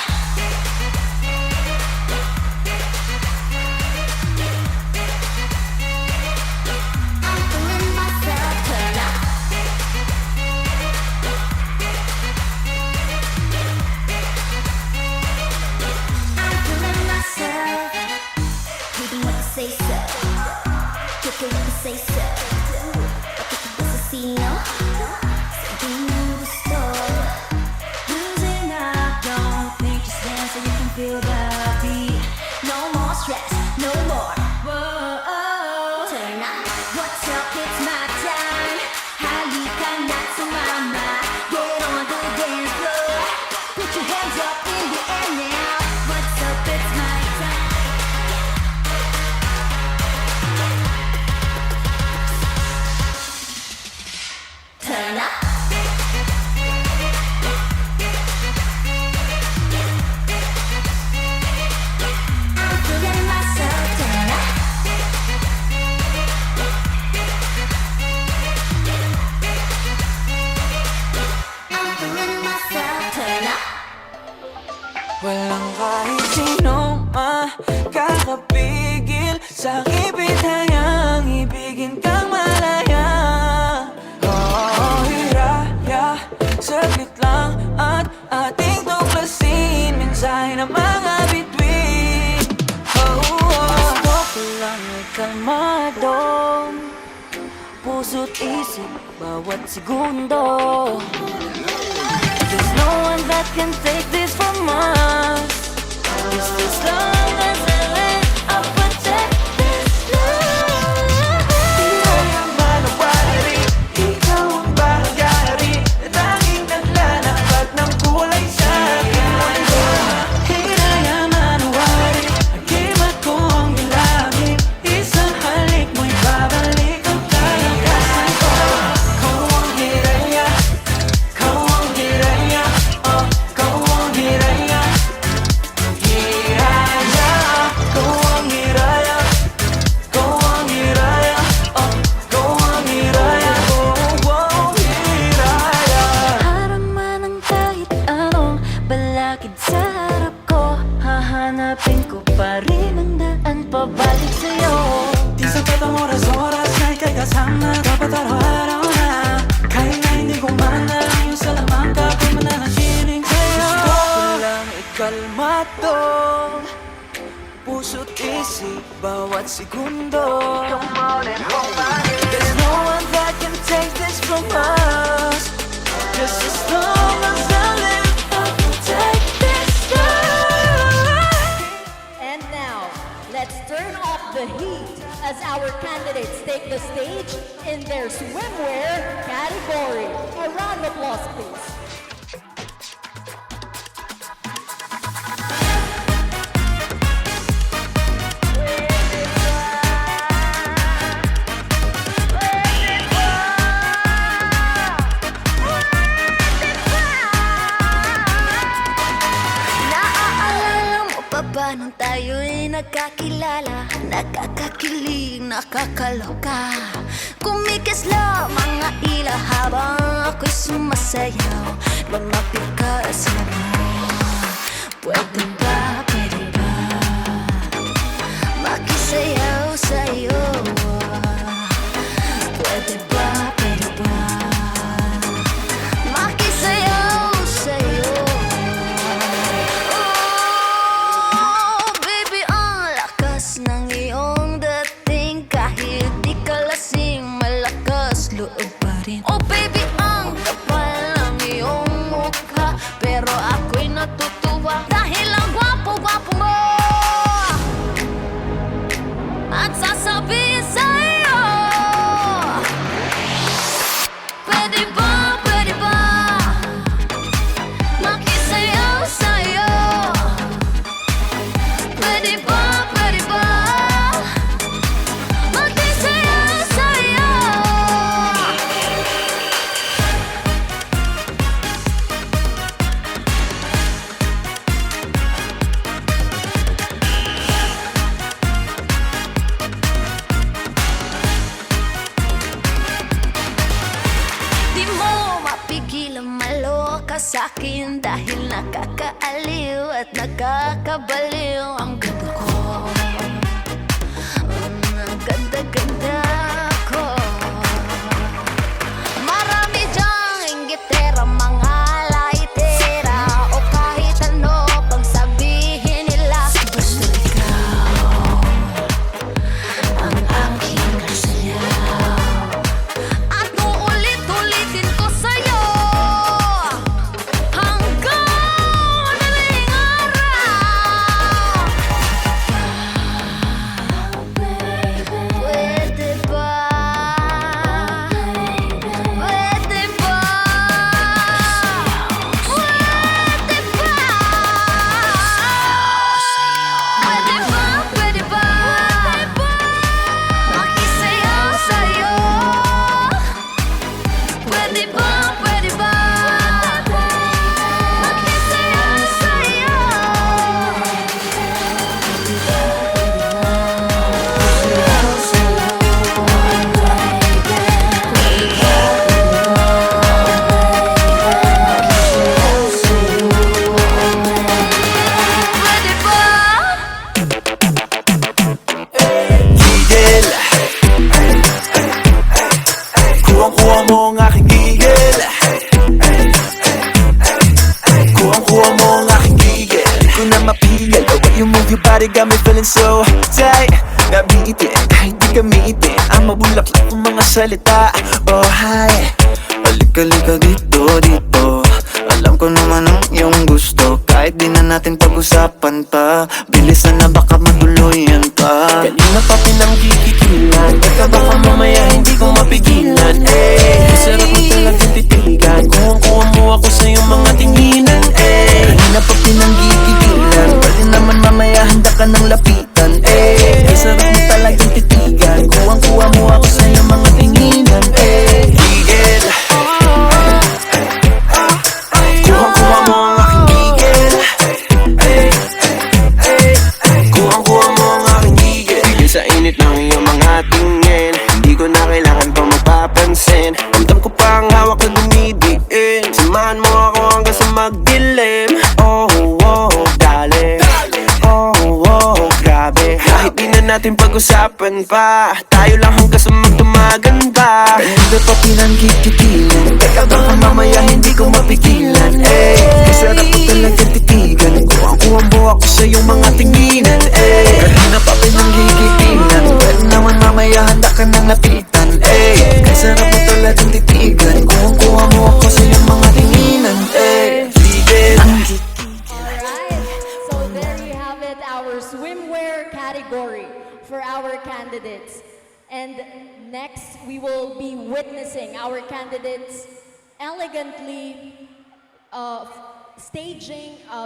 I'm feeling myself. Turn up. I'm feeling myself. Reading what you say so. Kicking what you say so. What's the scene? Something in the store. Losing up, don't think, just dance so you can feel the beat. No more stress, no more. Whoa, turn up. What's up? It's my time. Halika na sumama. Get on the dance floor. Put your hands up in the air now. What's up? It's my time. Turn up. I'm feeling myself. Turn up. I'm feeling myself. Turn up. Walang kahit sino makakapigil sa ibig hanggang ibigin kang malaya. saglit lang at ating tuklasin mensahe ng mga bituin. Gusto ko lang ay kalmado, puso't isip bawat segundo. There's no one that can take this from us. Just as long as I let I protect this love. Ikaw ang manawari, ikaw ang bahagyari, tanging naglalakad ng kulay sa aking mundo. Hiraya manawari, agimat ko ang bilangin, isang halik mo'y babalik ang kalakasan ko. Kau ang hiraya, kau ang hiraya, oh, kau ang hiraya. Hiraya, kau ang hiraya, kau ang hiraya, oh, kau ang hiraya, oh, oh, hiraya. Haraman ang kahit anong balakid sa harap ko, hahanapin ko pa rin ang daan pabalik sa'yo. Di sapat ang oras-oras na ika'y kasama, dapat araw-araw na. Kahit na hindi ko manang yung salamang ka, kung mananatiling sa'yo. Gusto ko lang ikalmado, puso't isip bawat segundo. There's no one that can take this from us. Just as long as I live, I'll protect this love. And now, let's turn off the heat as our candidates take the stage in their swimwear category. A round of applause, please. Naaalala mo pa ba nung tayo'y nagkakilala? Nakakakilig, nakakaloka, kumikisla mga ila habang ako'y sumasayaw. Lumapit ka sa mo, pwede ba, makisayaw sa'yo? Pwede ba, makisayaw sa'yo? Oh, baby, ang lakas ng iyong dating, kahit di ka lasing, malakas loob pa rin. Oh, baby, ang kapal ng iyong mukha, pero ako'y natutuwa dahil ang gwapo-gwapo mo. At sasabihin sa'yo, pwede ba, makisayaw sa'yo? Pwede ba, makisayaw sa'yo? Di mo mapigil ang maloka sa'kin dahil nakakaaliw at nakakabaliw ang ganda ko. Ang ganda-ganda ko. Marami dyang inggitera, mga laitera, o kahit ano pang sabihin nila, basta ikaw ang aking kasayaw. At uulit-ulitin ko sa'yo hanggang madaling araw. got me feeling so tight. Nabitin, kahit di gamitin ang mabulaklak ng mga salita. Oh hi, halika dito, dito. Alam ko naman ang iyong gusto, kahit di na natin pag-usapan pa. Bilisan na baka matuluyan pa. Kanina pa pinanggigigilan, teka baka mamaya hindi ko mapigilan. Sarap mo talagang titigan, kuha mo ako sa iyong mga tinginan. Kanina pa pinanggigigilan, pwede naman mamaya handa ka ng lapitan. Sarap mo talagang titigan, kuha mo ako sa iyong mga tinginan. Tigil, kuha mo ang aking gigil. Kuha mo ang aking gigil. Tigil sa init ng iyong mga tingin, hindi ko na kailangan pang mapapansin. Ramdam ko pa ang hawak na dumidiin. Samahan mo ako hanggang sa magdilim. Oh, dali. Oh, grabe. Kahit di na natin pag-usapan pa, tayo lang hanggang sa magtumagan pa. Kanina pa pinanggigitilan, teka baka mamaya hindi ko mapigilan. Sarap ko talagang titigan, kuha mo ako sa iyong mga tinginan. Kanina pa pinanggigitilan, pwede naman mamaya handa ka ng lapitan. Sarap mo talagang titigan, kuha mo ako sa iyong mga tinginan. Tigil. Alright, so there you have it, our swimwear category for our candidates. And next, we will be witnessing our candidates elegantly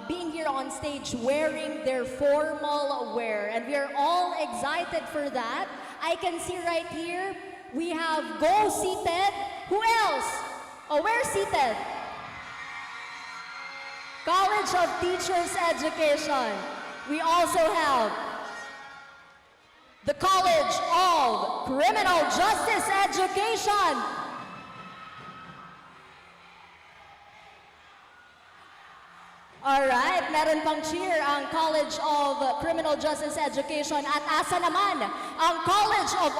being here on stage wearing their formal wear. And we are all excited for that. I can see right here, we have Go Seated. Who else? Oh, where's Seated? College of Teachers Education. We also have the College of Criminal Justice Education. Alright, meron pang cheer ang College of Criminal Justice Education. At asa naman ang College of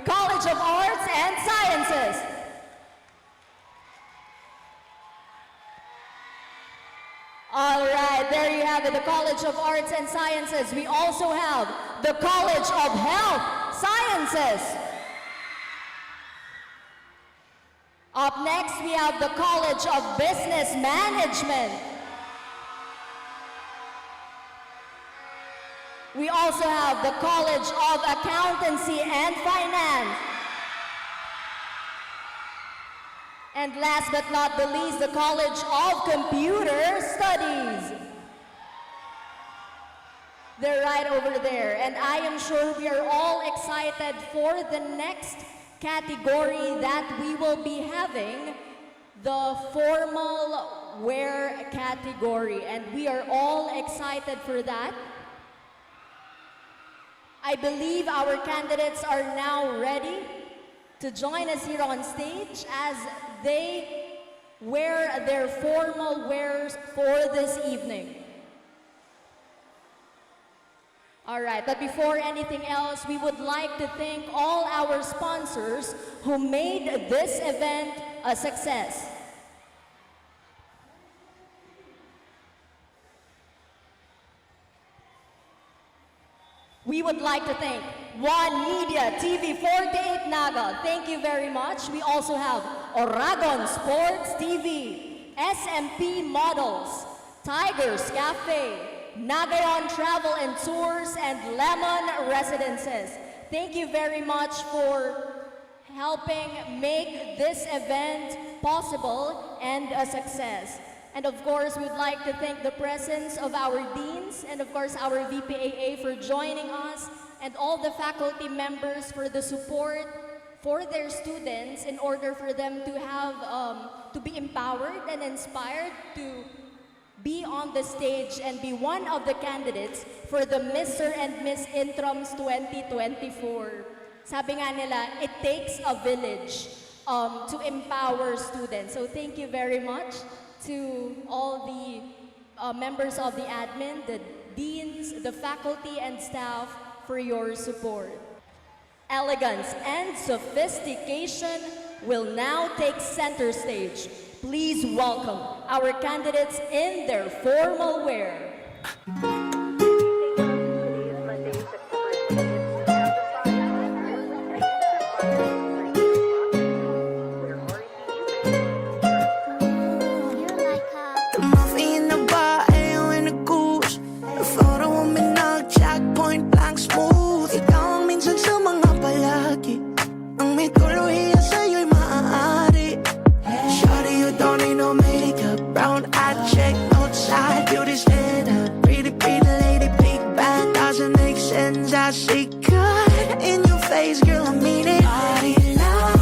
College of Arts and Sciences. Alright, there you have it, the College of Arts and Sciences. We also have the College of Health Sciences. Up next, we have the College of Business Management. We also have the College of Accountancy and Finance. And last but not the least, the College of Computer Studies. They're right over there. And I am sure we are all excited for the next category that we will be having, the formal wear category. And we are all excited for that. I believe our candidates are now ready to join us here on stage as they wear their formal wares for this evening. All right, but before anything else, we would like to thank all our sponsors who made this event a success. We would like to thank One Media TV 48 Naga. Thank you very much. We also have Oragon Sports TV, SMP Models, Tigers Cafe, Nagayon Travel and Tours, and Lemon Residences. Thank you very much for helping make this event possible and a success. And of course, we'd like to thank the presence of our deans and of course our VPAA for joining us, and all the faculty members for the support for their students in order for them to have to be empowered and inspired to be on the stage and be one of the candidates for the Mr. and Miss Intrams 2024. Sabi nga nila, it takes a village to empower students. So thank you very much to all the members of the admin, the deans, the faculty and staff for your support. Elegance and sophistication will now take center stage. Please welcome our candidates in their formal wear. no makeup, brown eye check, outside, beauty standard. Pretty, pretty lady, big bang, doesn't make sense. I see good in your face, girl, I mean it. Body love.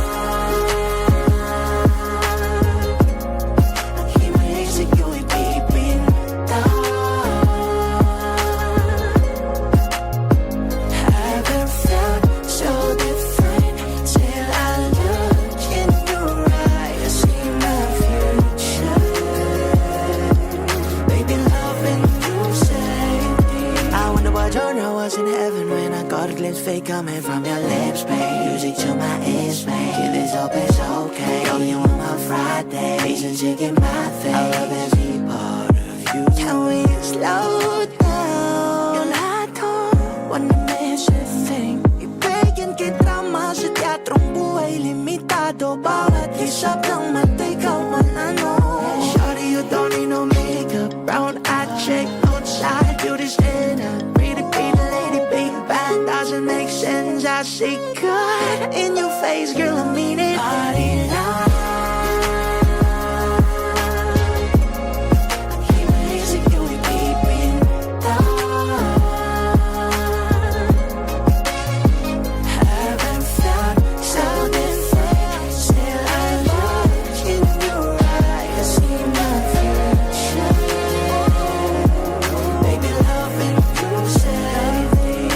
Himalayan ko ipipinta. Haven't felt so different till I look in your eyes, see my future. Baby, loving you saved me. I wonder what genre was in heaven when I got a glimpse fake coming from your lips, babe. Music to my ears, babe. Give this up, it's okay. Only on my Friday, Asian chicken my thing. I love every part of you. Can we slow down? Yung lahat ko, wanna miss a thing. Ibigyan kita mas sa teatrong buhay limitado. Bawat isap ng mata, ikaw man ano. Shawty, you don't need no makeup, brown eye check, outside, beauty standard. Pretty, pretty lady, big bang, doesn't make sense. I see good in your face, girl, I mean it. Body love. Himalayan ko ipipinta. Haven't felt so different till I look in your eyes, see my future. Baby, loving you saved me.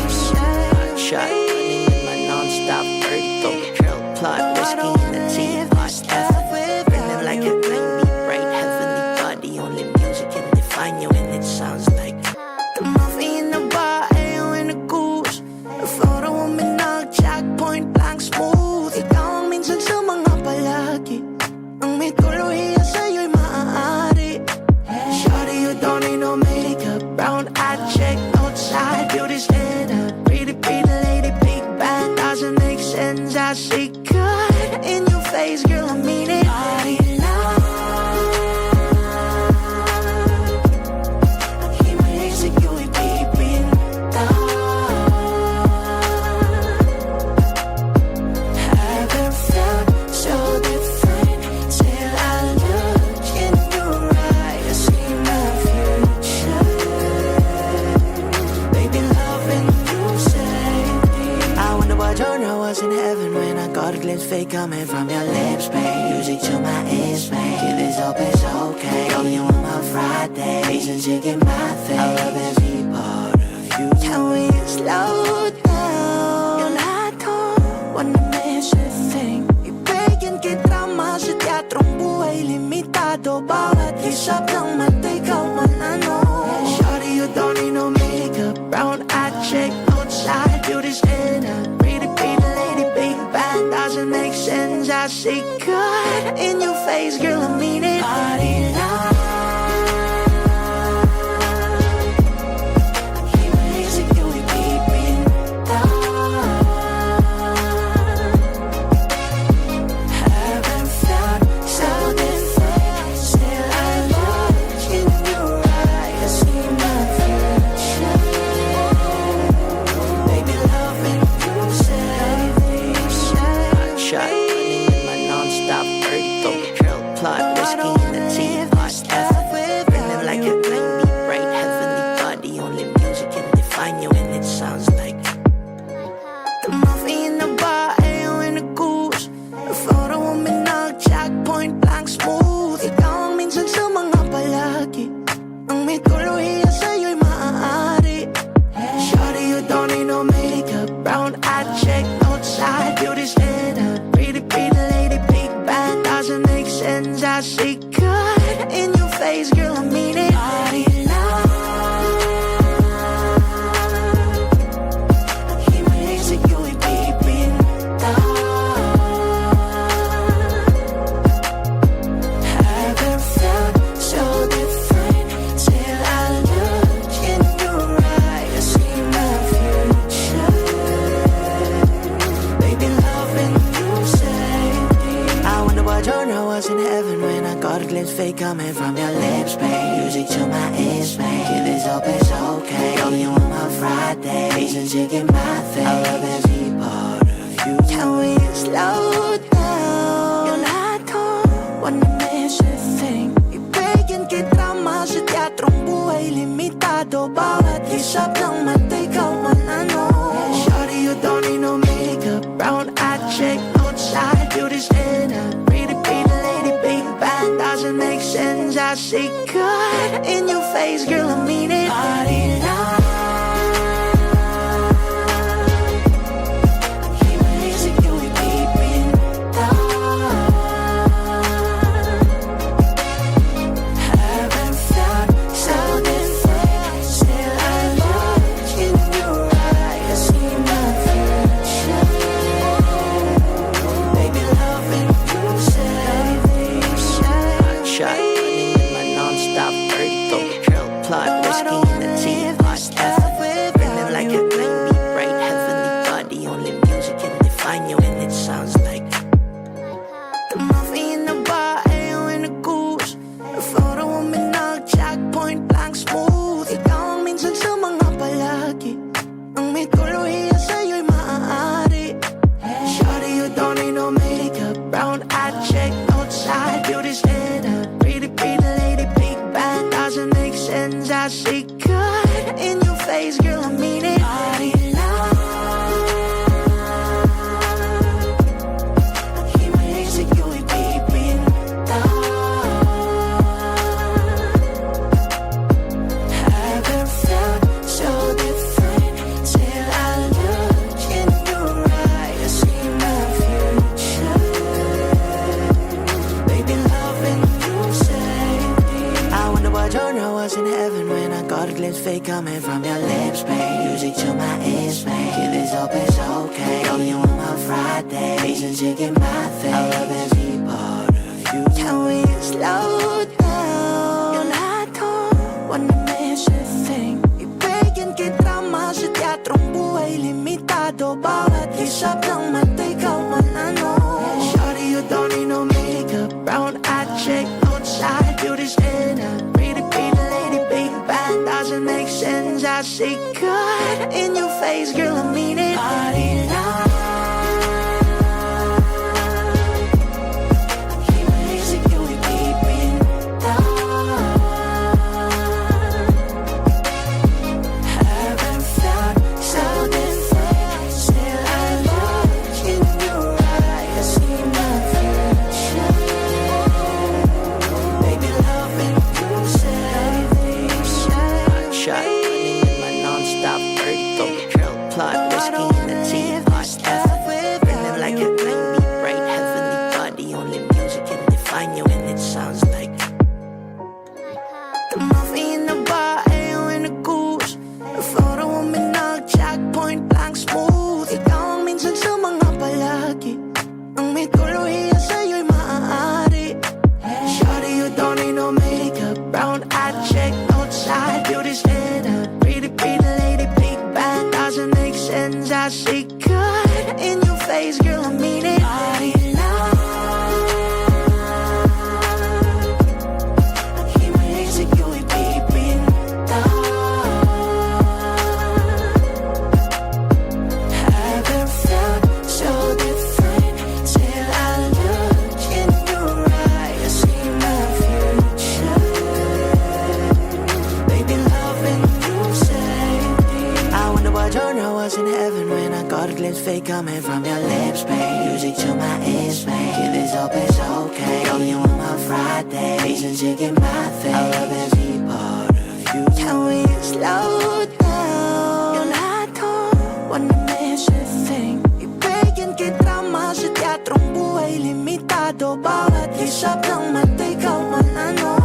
Shot, running with my non-stop vertical trail plot, whiskey in the tea, lost effort. Burning like a flame, deep, bright, heavenly body. Only music can define you, and it sounds like the movie in the bar, ayo in the goose. The photo of me nag-jack, point blank smooth. Ikaw ang minsan sa mga palagi, ang may tuluhiya sa'yo'y maaari. Shawty, you don't need no makeup, brown eye check, outside, beauty standard. Pretty, pretty lady, big bang, doesn't make sense. I see good in your face, girl, I mean it. Body love. Himalayan ko ipipinta. Haven't felt so different till I look in your eyes, see my future. Baby, loving you saved me. I wonder what genre was in heaven when I got a glimpse fake coming from your lips, babe. Music to my ears, babe. Give this up, it's okay. Only on my Friday, Asian chicken my thing. I love every part of you. Can we slow down? Yung lahat ko, wanna miss a thing. Ibigyan kita mas sa teatrong buhay limitado. Bawat isap ng mata, ikaw man ano. Shawty, you don't need no makeup, brown eye check, outside, beauty standard. Pretty, pretty lady, big bang, doesn't make sense. I see good in your face, girl, I mean it. Body love. Himalayan ko ipipinta. Haven't felt so different till I look in your eyes, see my future. Baby, loving you saved me. Shot, running with my non-stop vertical trail plot, whiskey in the tea, lost effort. Burning like a flame, deep, bright, heavenly body. Only music can define you, and it sounds like the movie in the bar, ayo in the goose. The photo of me nag-jack, point blank smooth. Ikaw ang minsan sa mga palagi, ang may tuluhiya sa'yo'y maaari. Shawty, you don't need no makeup, brown eye check, outside, beauty standard. Pretty, pretty lady, big bang, doesn't make sense. I see good in your face, girl, I mean it. Body love. Himalayan ko ipipinta. Haven't felt so different till I look in your eyes, see my future. Baby, loving you saved me. I wonder what genre was in heaven when I got a glimpse fake coming from your lips, babe. Music to my ears, babe. Give this up, it's okay. Only on my Friday, Asian chicken my thing. I love every part of you. Can we slow down? Yung lahat ko, wanna miss a thing. sikat. In your face, girl, I mean it. Party now. Coming from your lips, babe. Music to my ears, babe. Give this up, it's okay. Girl, you on my Friday. Fish and chicken, my thing. I love every part of you. Can we slow down? Yung lahat ko, wanna miss a thing. Ibigyan kita mas sa teatrong buhay limitado. Bawat isap ng mata, ikaw man ano. Shawty, you don't need no makeup. Brown-eyed chick, outside, beauty's in a pretty lady, big band. Doesn't make sense, I say God in your face, girl, I mean it. Party now. Coming from your lips, babe. Music to my ears, babe. Give this up, it's okay. Girl, you on my Friday. Fish and chicken, my thing. I love every part of you. Can we slow down? Yung lahat ko, wanna miss a thing. Ibigyan kita mas sa teatrong buhay limitado. Bawat isap ng mata, ikaw man ano.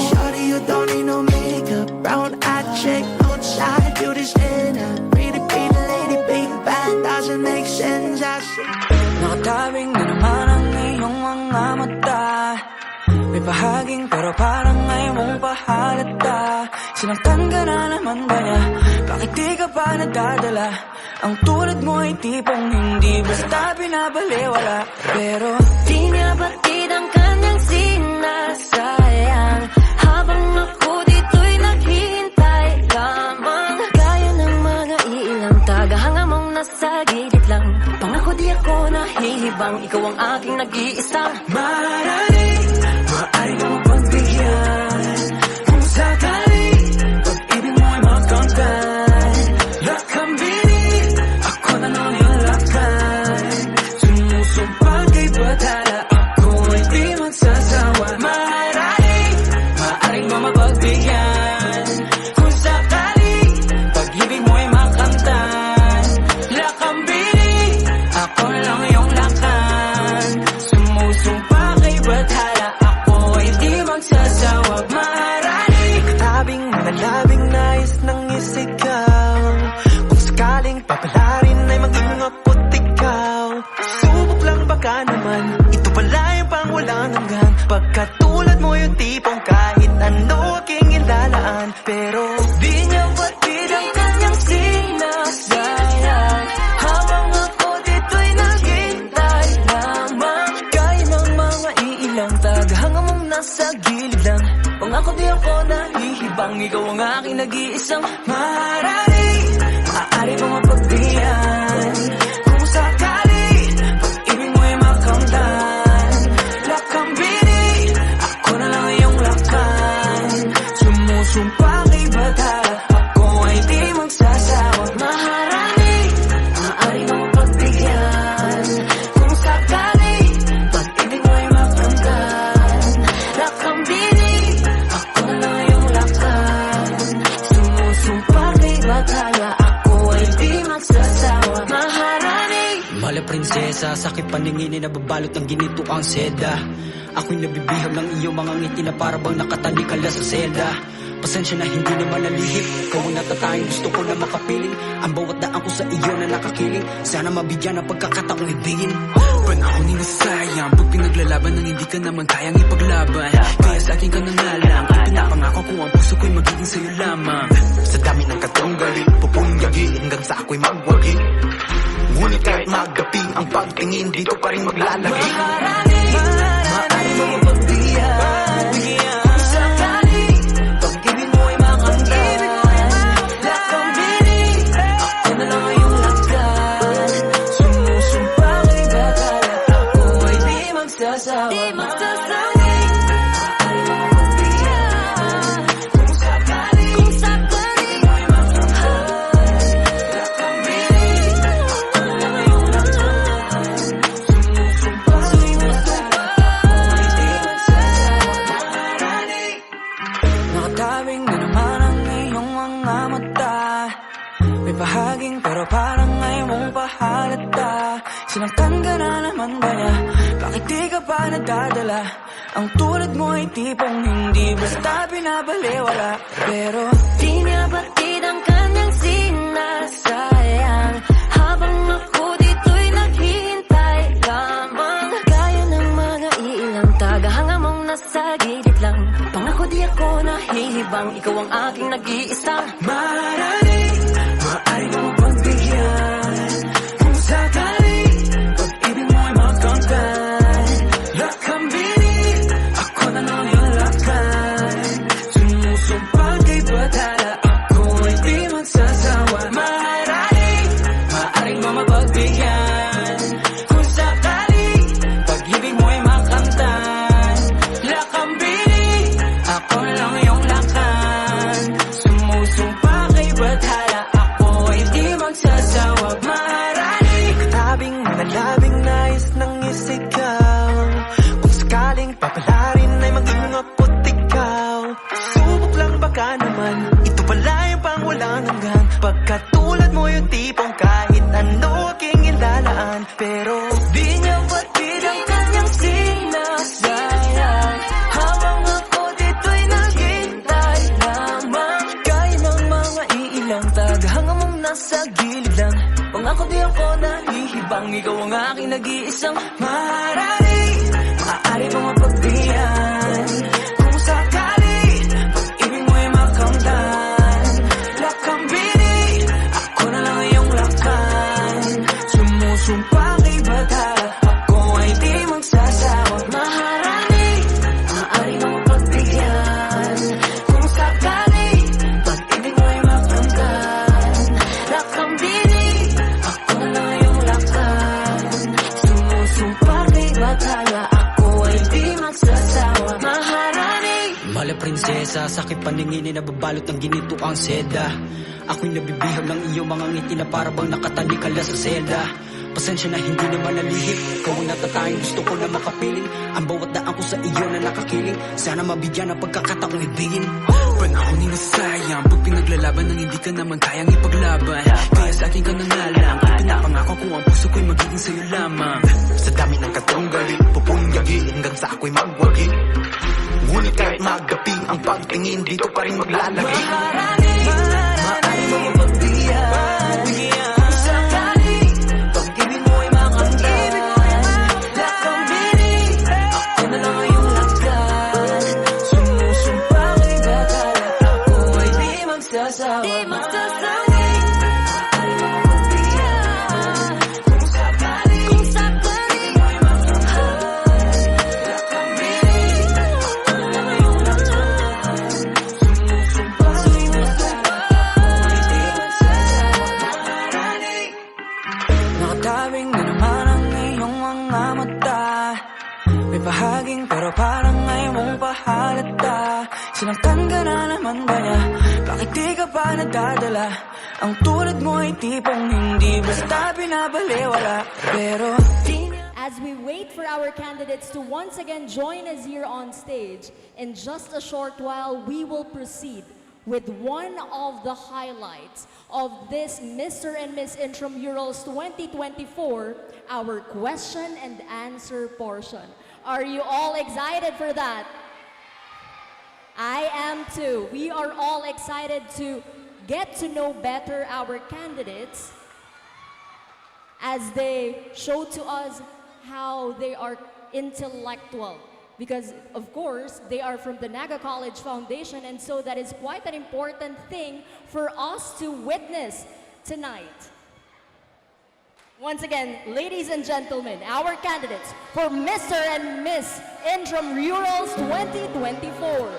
Shawty, you don't need no makeup. Brown-eyed chick, outside, beauty's in a pretty lady, big band. Doesn't make sense, I see. Nakatabing na naman ang iyong mga mata. May bahaging pero parang ngayon mong pahalata. Sinaktan ka na naman ba niya? Bakit di ka pa nadadala? Ang tulad mo ay tipong hindi basta binabaliwala. Pero di niya batid ang kanyang sinasayang. Habang ako dito'y naghihintay lamang. Gaya ng mga ilang tagahanga mong nasa gilid lang. Pangako di ako nahihibang. Ikaw ang aking nag-iisang maaari mo pagbigyan. Kung sakali pag-ibig mo ay magkangkan. Lakambinin ako na nung yung lakad. Sumusumpang kay batala. Ako ay di magsasawa. Maaari magsasawa maharani. Tabing mga labing nais ng isigaw. Kung sakaling papalarin ay maging ako't ikaw. Subok lang baka naman, ito pala yung pang walang hanggan. Pagkatulad mo yung tipong kahit ano aking ilalaan. Pero di niya batid ang kanyang sinasayang, habang ako dito'y naghintay lamang. Gaya ng mga iilang tagahanga mong nasa gilid lang. Pangako di ako nahihibang, ikaw ang aking nag-iisang maharani. Maaari bang mapagbihan kung sakali pag-ibig mo'y makamtan. Lakambini, ako na lang iyong lakan. Sumusumpa kay bata, ako ay di magsasawa maharani. Maaari bang mapagbigyan kung sakali pag-ibig mo'y makamtan. Lakambini, ako na lang iyong lakan. Sumusumpa kay bata, ako ay di magsasawa maharani. Mala prinsesa, sakit paningin na babalot ng ginito ang seda. Ako'y nabibihag ng iyong mga ngiti na parabang nakatalikala sa selda. Pasensya na hindi naman nalihip, ikaw ang natatayang gusto ko na makapiling. Ang bawat daan ko sa iyo na nakakiling, sana mabigyan ng pagkakataong ibigin. Panahon ni nasayang, pag pinaglalaban ng hindi ka naman kayang ipaglaban. Kaya sa akin ka nangalang, pinapangako ko ang puso ko'y magiging sa'yo lamang. sa dami ng katunggali, pupunggagi hanggang sa ako'y magwagi. Ngunit kahit maggapi ang pagtingin, dito pa rin maglalagi. Maharani, maaari mo mapagbigyan kung sakali pag-ibig mo'y makamtan. Lakambini, ako na lang iyong lakan. Sumusumpa kay bakal, ako ay di magsasawa. Maaari mo mapagbigyan kung sakali pag-ibig mo'y makamtan. Lakambini, ako na lang iyong lakan. Sumusumpa kay bakal, ako ay di magsasawa. Maharani, nakatabing na naman ang iyong mga mata. May bahaging pero parang ayaw mong pahalata. Sinaktan ka na naman ba niya? Bakit di ka pa nadadala? Ang tulad mo ay tipong hindi basta binabaliwala. Pero di niya batid ang kanyang sinasayang, habang ako dito'y naghihintay lamang. Gaya ng mga iilang tagahanga mong nasa gilid lang. Pangako di ako nahihibang, ikaw ang aking nag-iisang maharani. Maaari mo mapagbigyan kung sakali pag-ibig mo'y makamtan. Lakambini, ako na lang iyong lakan. Sumusumpa kay batala, ako ay di magsasawa. Maharani, maaari mo mapagbigyan kung sakali pag-ibig mo'y makamtan. Lakambini, ako na lang iyong lakan. Sumusumpa kay batala, ako ay di magsasawa. Maharani, Tabing mga labing nais ng isigaw. Kung sakaling papalarin ay maging ako't ikaw. Subok lang baka naman, ito pala yung pang walang hanggan. Pagkatulad mo yung tipong kahit ano aking ilalaan. Pero di niya batid ang kanyang sinasayang, habang ako dito'y naghintay lamang. Gaya ng mga iilang tagahanga mong nasa gilid lang. Pangako di ako nahihibang, ikaw ang aking nag-iisang maharani. Maaari bang mapagbigyan kung sakali pag-ibig mo'y makamtan. Lakambini, ako na lang iyong lakan. Sumusumpa kay batala, ako ay di magsasawa. Maharani, maaari bang mapagbigyan kung sakali pag-ibig mo'y makamtan. Lakambini, ako na lang iyong lakan. Sumusumpa kay batala, ako ay di magsasawa. Maharani, mala prinsesa, sakit paningin na babalot ng ginito ang seda. Ako'y nabibihag ng iyong mga ngiti na parabang nakatalikala sa selda. Pasensya na hindi naman nalihip, ikaw ang natatayang gusto ko na makapiling. Ang bawat daan ko sa iyo na nakakiling, sana mabigyan ng pagkakataong ibigin. Panahon ni nasayang, pag pinaglalaban ng hindi ka naman kayang ipaglaban. Kaya sa akin ka nangalang, pinapangako ko ang puso ko'y magiging sa'yo lamang. sa dami ng katunggali, pupunggagi hanggang sa ako'y magwagi. Ngunit kahit magapi ang pagtingin, dito pa rin maglalagi. Maari mo mapagbigyan, kung sakali pag-ibig mo ay makanggan. Lakambini, ako na lang ang iyong lakas. Sumusumpa kay bakal at ako ay di magsasawa. Nakatabing na naman ang iyong mga mata. May bahaging pero parang ayaw mong pahalata. Sinaktan ka na naman ba niya? Bakit di ka pa nadadala? Ang tulad mo ay tipong hindi basta binabaliwala. Pero di niya. As we wait for our candidates to once again join us here on stage, in just a short while, we will proceed with one of the highlights of this Mr. and Miss Intramurals 2024, our question and answer portion. Are you all excited for that? I am too. We are all excited to get to know better our candidates as they show to us how they are intellectual. Because, of course, they are from the Naga College Foundation, and so that is quite an important thing for us to witness tonight. Once again, ladies and gentlemen, our candidates for Mr. and Miss Intramurals 2024.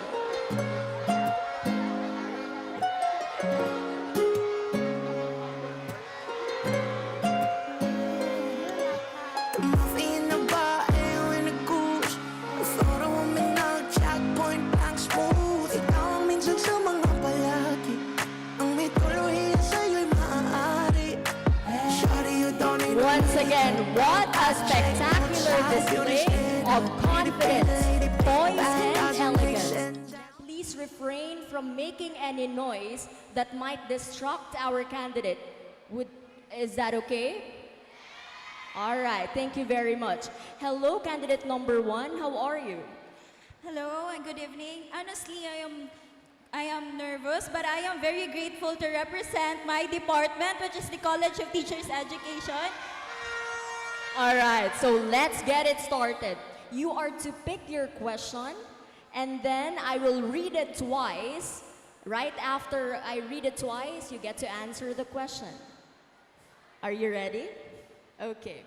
Once again, what a spectacular display of confidence, poise, and elegance. Please refrain from making any noise that might distract our candidate. Is that okay? All right, thank you very much. Hello, candidate number 1, how are you? Hello and good evening. Honestly, I am nervous, but I am very grateful to represent my department, which is the College of Teachers Education. All right, so let's get it started. You are to pick your question, and then I will read it twice. Right after I read it twice, you get to answer the question. Are you ready? Okay.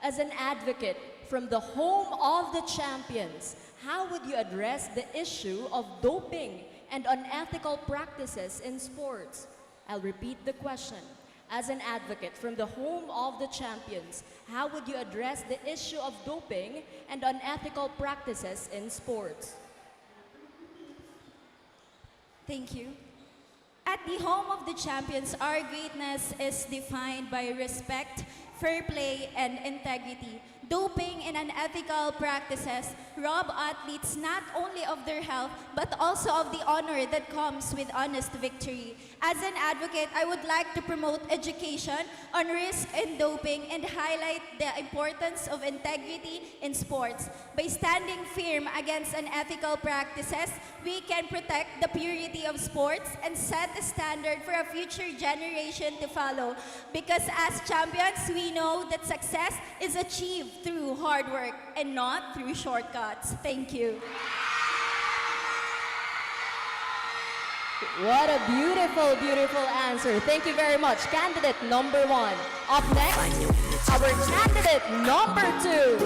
As an advocate from the home of the champions, how would you address the issue of doping and unethical practices in sports? I'll repeat the question. As an advocate from the home of the champions, how would you address the issue of doping and unethical practices in sports? Thank you. At the home of the champions, our greatness is defined by respect, fair play, and integrity. Doping and unethical practices rob athletes not only of their health, but also of the honor that comes with honest victory. As an advocate, I would like to promote education on risk in doping and highlight the importance of integrity in sports. By standing firm against unethical practices, we can protect the purity of sports and set a standard for a future generation to follow. Because as champions, we know that success is achieved through hard work and not through shortcuts. Thank you. What a beautiful, beautiful answer. Thank you very much. Candidate number 1. Up next, our candidate number 2.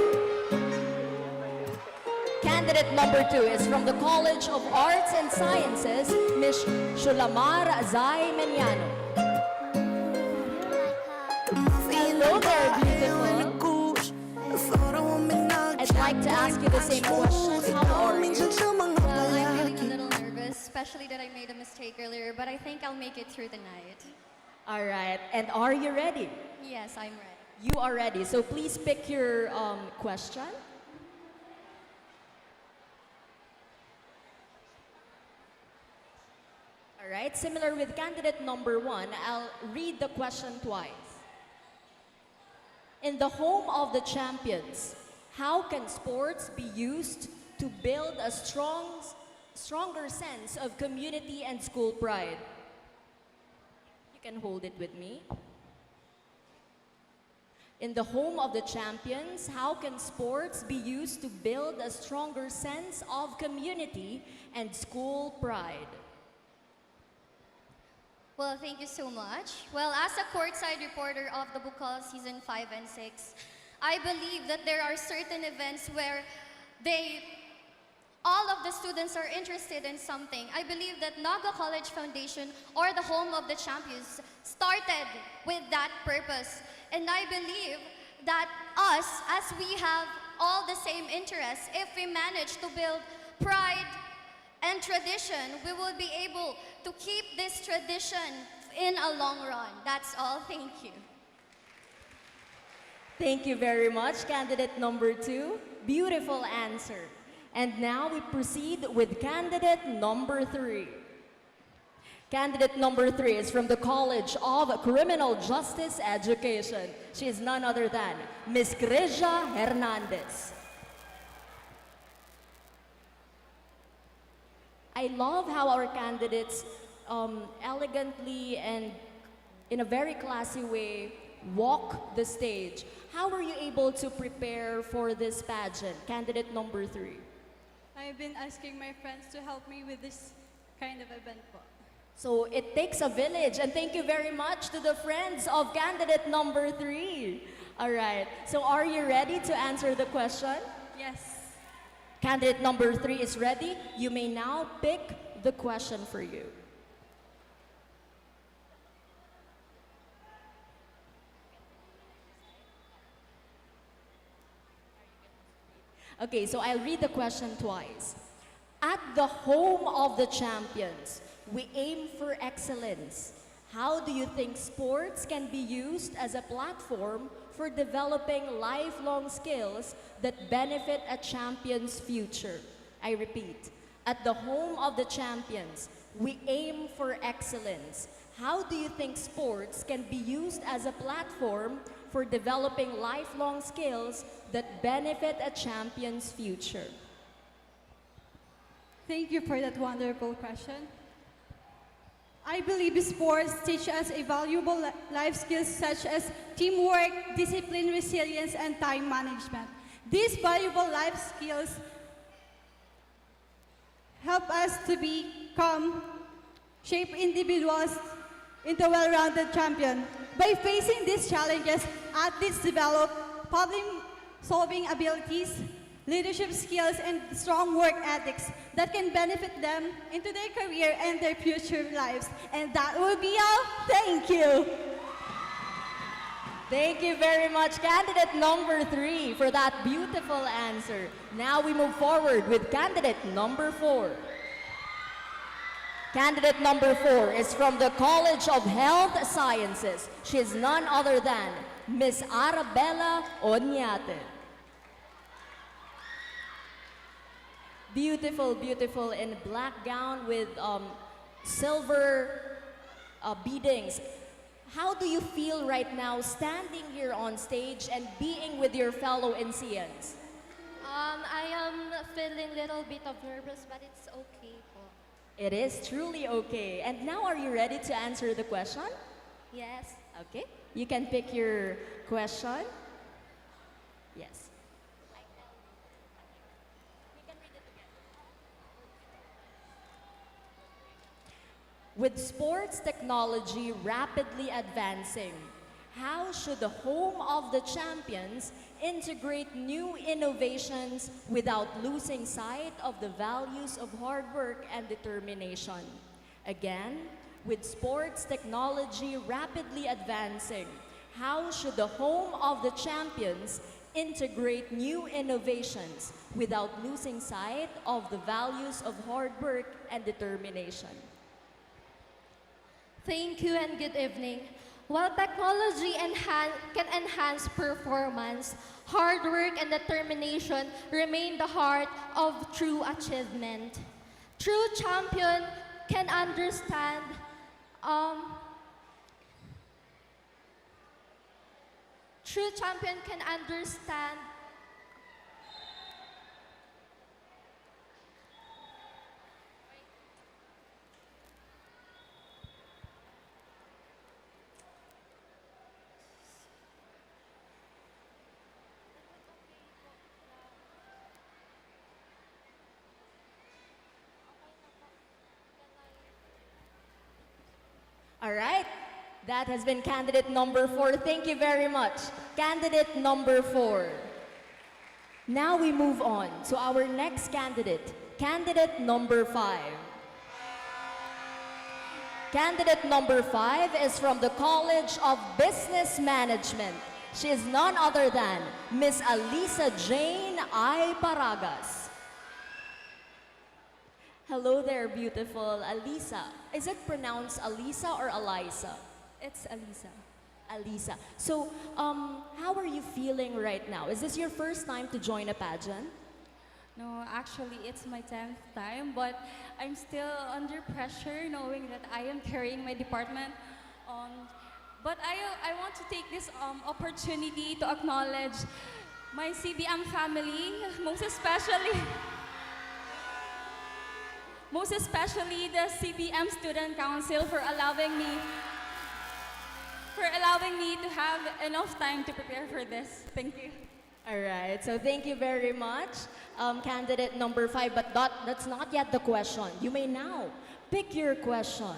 Candidate number 2 is from the College of Arts and Sciences, Ms. Shulamar Zay Meniano. Hello there, beautiful. I'd like to ask you the same question. How are you? Well, I'm feeling a little nervous, especially that I made a mistake earlier, but I think I'll make it through the night. All right. And are you ready? Yes, I'm ready. You are ready. So please pick your question. All right. Similar with candidate number 1, I'll read the question twice. In the home of the champions, how can sports be used to build a stronger sense of community and school pride? You can hold it with me. In the home of the champions, how can sports be used to build a stronger sense of community and school pride? Well, thank you so much. Well, as a courtside reporter of the Bukal Season 5 and 6, I believe that there are certain events where all of the students are interested in something. I believe that Naga College Foundation, or the home of the champions, started with that purpose. And I believe that us, as we have all the same interests, if we manage to build pride and tradition, we will be able to keep this tradition in a long run. That's all. Thank you. Thank you very much, candidate number 2. Beautiful answer. And now we proceed with candidate number 3. Candidate number 3 is from the College of Criminal Justice Education. She is none other than Ms. Grecia Hernandez. I love how our candidates elegantly and in a very classy way walk the stage. How were you able to prepare for this pageant? Candidate number 3. I've been asking my friends to help me with this kind of event po. So it takes a village, and thank you very much to the friends of candidate number 3. All right, so are you ready to answer the question? Yes. Candidate number 3 is ready. You may now pick the question for you. Okay, so I'll read the question twice. At the home of the champions, we aim for excellence. How do you think sports can be used as a platform for developing lifelong skills that benefit a champion's future? I repeat, at the home of the champions, we aim for excellence. How do you think sports can be used as a platform for developing lifelong skills that benefit a champion's future? Thank you for that wonderful question. I believe sports teach us a valuable life skills such as teamwork, discipline, resilience, and time management. These valuable life skills help us to become shape individuals into well-rounded champion. By facing these challenges, athletes develop problem-solving abilities, leadership skills, and strong work ethics that can benefit them into their career and their future lives. And that will be all. Thank you. Thank you very much, candidate number 3, for that beautiful answer. Now we move forward with candidate number 4. Candidate number 4 is from the College of Health Sciences. She is none other than Miss Arabella Onyate. Beautiful, beautiful in black gown with silver beadings. How do you feel right now standing here on stage and being with your fellow NCNs? I am feeling a little bit of nervous, but it's okay po. It is truly okay. And now are you ready to answer the question? Yes. Okay. You can pick your question. Yes. With sports technology rapidly advancing, how should the home of the champions integrate new innovations without losing sight of the values of hard work and determination? Again, with sports technology rapidly advancing, how should the home of the champions integrate new innovations without losing sight of the values of hard work and determination? Thank you and good evening. While technology can enhance performance, hard work and determination remain the heart of true achievement. True champion can understand All right. That has been candidate number 4. Thank you very much. Candidate number 4. Now we move on to our next candidate, candidate number 5. Candidate number 5 is from the College of Business Management. She is none other than Miss Alisa Jane I. Paragas. Hello there, beautiful Alisa. Is it pronounced Alisa or Alisa? It's Alisa. Alisa. So, how are you feeling right now? Is this your first time to join a pageant? No, actually, it's my 10th time, but I'm still under pressure knowing that I am carrying my department. But I want to take this opportunity to acknowledge my CBM family, most especially the CBM Student Council for allowing me to have enough time to prepare for this. Thank you. All right, so thank you very much, candidate number 5, but that's not yet the question. You may now pick your question.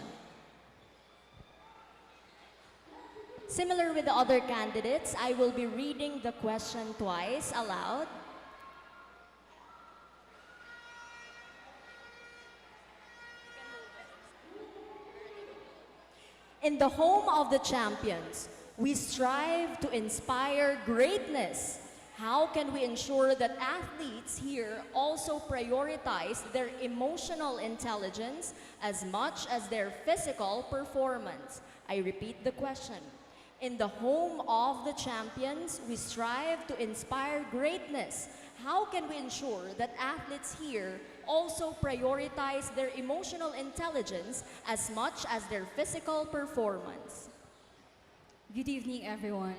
Similar with the other candidates, I will be reading the question twice aloud. In the home of the champions, we strive to inspire greatness. How can we ensure that athletes here also prioritize their emotional intelligence as much as their physical performance? I repeat the question. In the home of the champions, we strive to inspire greatness. How can we ensure that athletes here also prioritize their emotional intelligence as much as their physical performance? Good evening, everyone.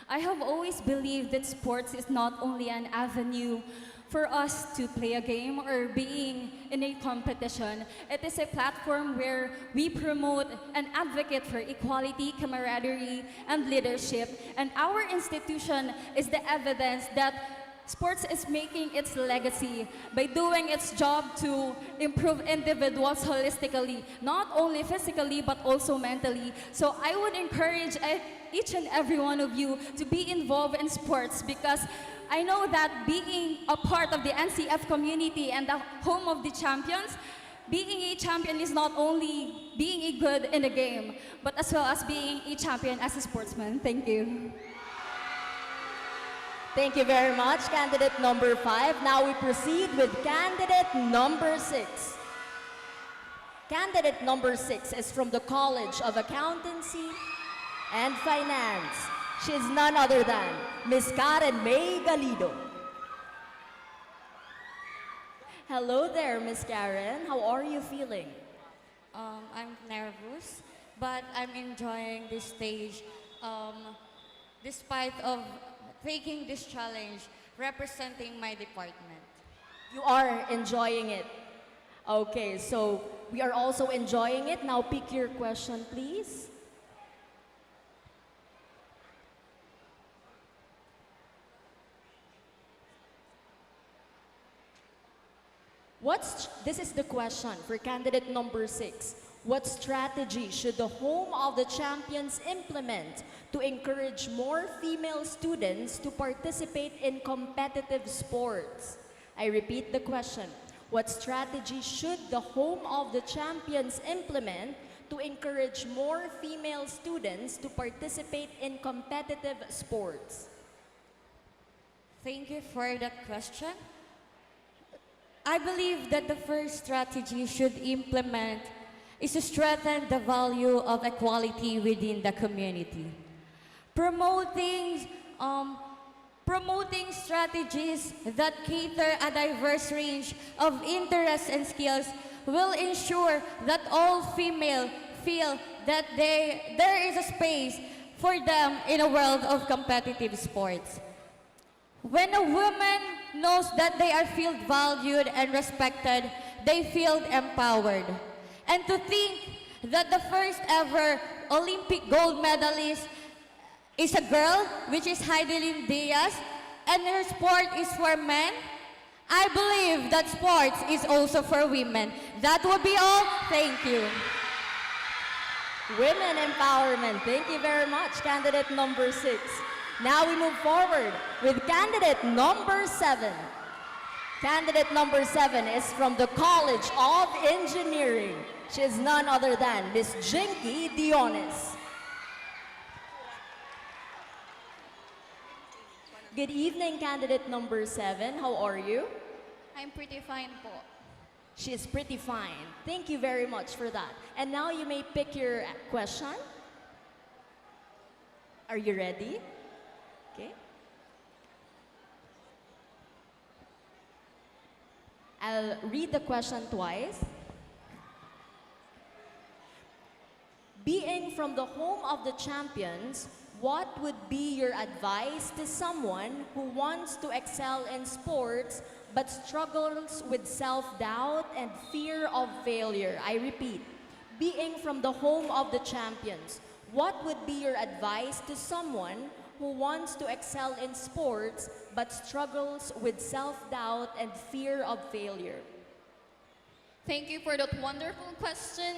I have always believed that sports is not only an avenue for us to play a game or being in a competition. It is a platform where we promote and advocate for equality, camaraderie, and leadership. And our institution is the evidence that sports is making its legacy by doing its job to improve individuals holistically, not only physically but also mentally. So I would encourage each and every one of you to be involved in sports, because I know that being a part of the NCF community and the home of the champions, being a champion is not only being a good in the game, but as well as being a champion as a sportsman. Thank you. Thank you very much, candidate number 5. Now we proceed with candidate number 6. Candidate number 6 is from the College of Accountancy and Finance. She is none other than Miss Karen May Galido. Hello there, Miss Karen. How are you feeling? I'm nervous, but I'm enjoying this stage despite of taking this challenge representing my department. You are enjoying it. Okay, so we are also enjoying it. Now pick your question, please. This is the question for candidate number 6. What strategy should the home of the champions implement to encourage more female students to participate in competitive sports? I repeat the question. What strategy should the home of the champions implement to encourage more female students to participate in competitive sports? Thank you for that question. I believe that the first strategy should implement is to strengthen the value of equality within the community. Promoting strategies that cater a diverse range of interests and skills will ensure that all females feel that there is a space for them in a world of competitive sports. When a woman knows that they are feel valued and respected, they feel empowered. And to think that the first ever Olympic gold medalist is a girl, which is Heidelin Diaz, and her sport is for men, I believe that sports is also for women. That would be all. Thank you. Women empowerment. Thank you very much, candidate number 6. Now we move forward with candidate number 7. Candidate number 7 is from the College of Engineering. She is none other than Miss Jinky Dionis. Good evening, candidate number 7. How are you? I'm pretty fine po. She is pretty fine. Thank you very much for that. And now you may pick your question. Are you ready? Okay. I'll read the question twice. Being from the home of the champions, what would be your advice to someone who wants to excel in sports but struggles with self-doubt and fear of failure? I repeat, being from the home of the champions, what would be your advice to someone who wants to excel in sports but struggles with self-doubt and fear of failure? Thank you for that wonderful question.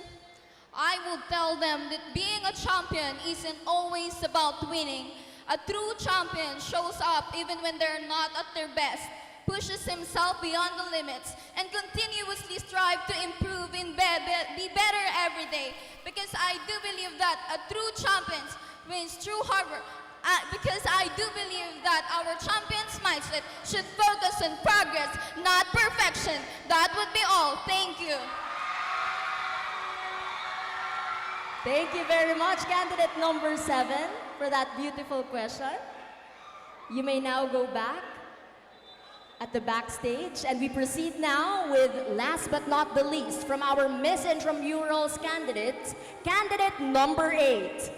I will tell them that being a champion isn't always about winning. A true champion shows up even when they're not at their best, pushes himself beyond the limits, and continuously strive to improve and be better every day. Because I do believe that a true champion wins through hard work. Because I do believe that our champion's mindset should focus on progress, not perfection. That would be all. Thank you. Thank you very much, candidate number 7, for that beautiful question. You may now go back at the backstage, and we proceed now with, last but not the least, from our Miss Intramurals candidates, candidate number 8.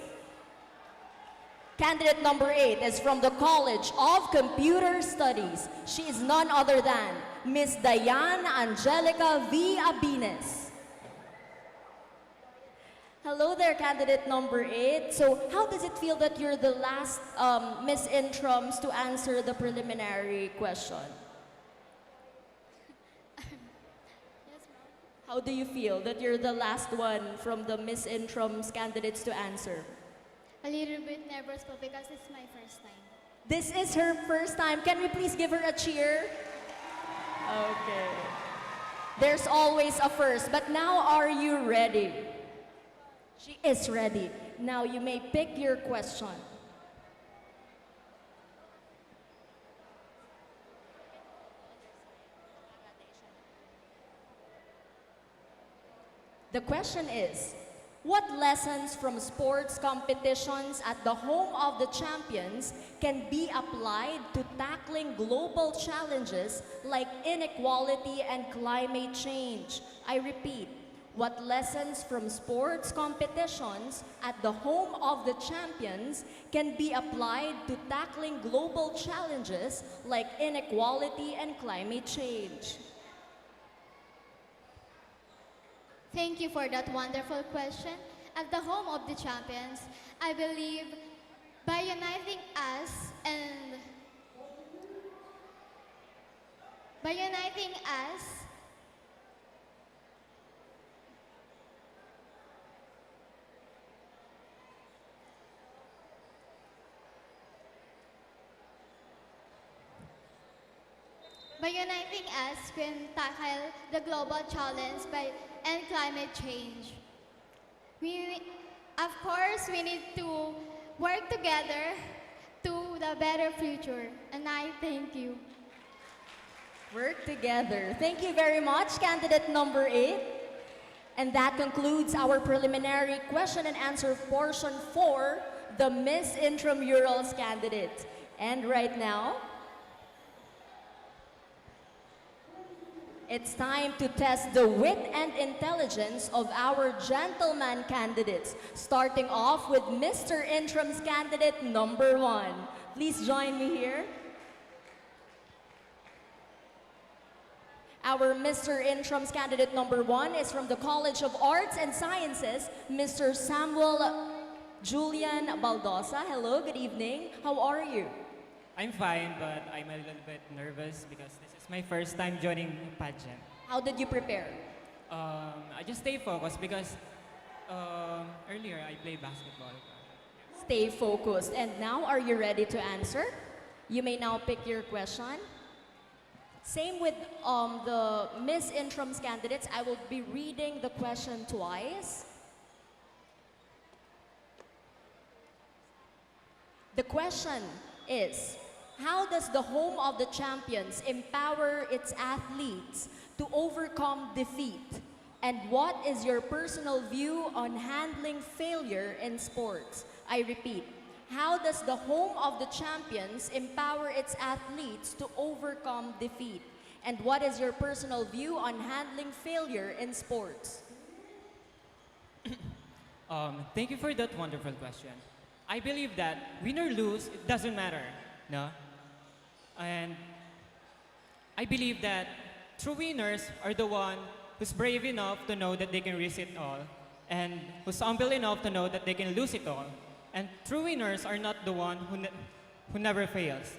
Candidate number 8 is from the College of Computer Studies. She is none other than Miss Diane Angelica V. Abines. Hello there, candidate number 8. So how does it feel that you're the last Miss Intrams to answer the preliminary question? How do you feel that you're the last one from the Miss Intrams candidates to answer? A little bit nervous po because it's my first time. This is her first time. Can we please give her a cheer? Okay. There's always a first, but now are you ready? She is ready. Now you may pick your question. The question is, what lessons from sports competitions at the home of the champions can be applied to tackling global challenges like inequality and climate change? I repeat, what lessons from sports competitions at the home of the champions can be applied to tackling global challenges like inequality and climate change? Thank you for that wonderful question. At the home of the champions, I believe by uniting us we can tackle the global challenge and climate change. Of course, we need to work together to the better future. And I thank you. Work together. Thank you very much, candidate number 8. And that concludes our preliminary question and answer portion for the Miss Intramurals candidate. And right now, it's time to test the wit and intelligence of our gentleman candidates, starting off with Mr. Intrams candidate number 1. Please join me here. Our Mr. Intrams candidate number 1 is from the College of Arts and Sciences, Mr. Samuel Julian Baldosa. Hello, good evening. How are you? I'm fine, but I'm a little bit nervous because this is my first time joining pageant. How did you prepare? I just stay focused because Earlier, I played basketball. Stay focused. And now, are you ready to answer? You may now pick your question. Same with the Miss Intrams candidates. I will be reading the question twice. The question is, how does the home of the champions empower its athletes to overcome defeat? And what is your personal view on handling failure in sports? I repeat, how does the home of the champions empower its athletes to overcome defeat? And what is your personal view on handling failure in sports? Thank you for that wonderful question. I believe that win or lose, it doesn't matter, no? And I believe that true winners are the one who's brave enough to know that they can risk it all, and who's humble enough to know that they can lose it all. And true winners are not the one who never fails,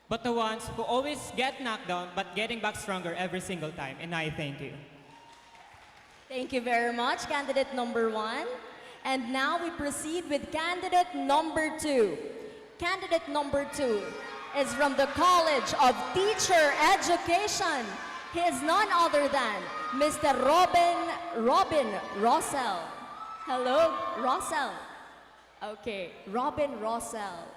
but the ones who always get knocked down but getting back stronger every single time. And I thank you. Thank you very much, candidate number 1. And now we proceed with candidate number 2. Candidate number 2 is from the College of Teacher Education. He is none other than Mr. Robin Rossell. Hello, Rossell. Okay, Robin Rossell.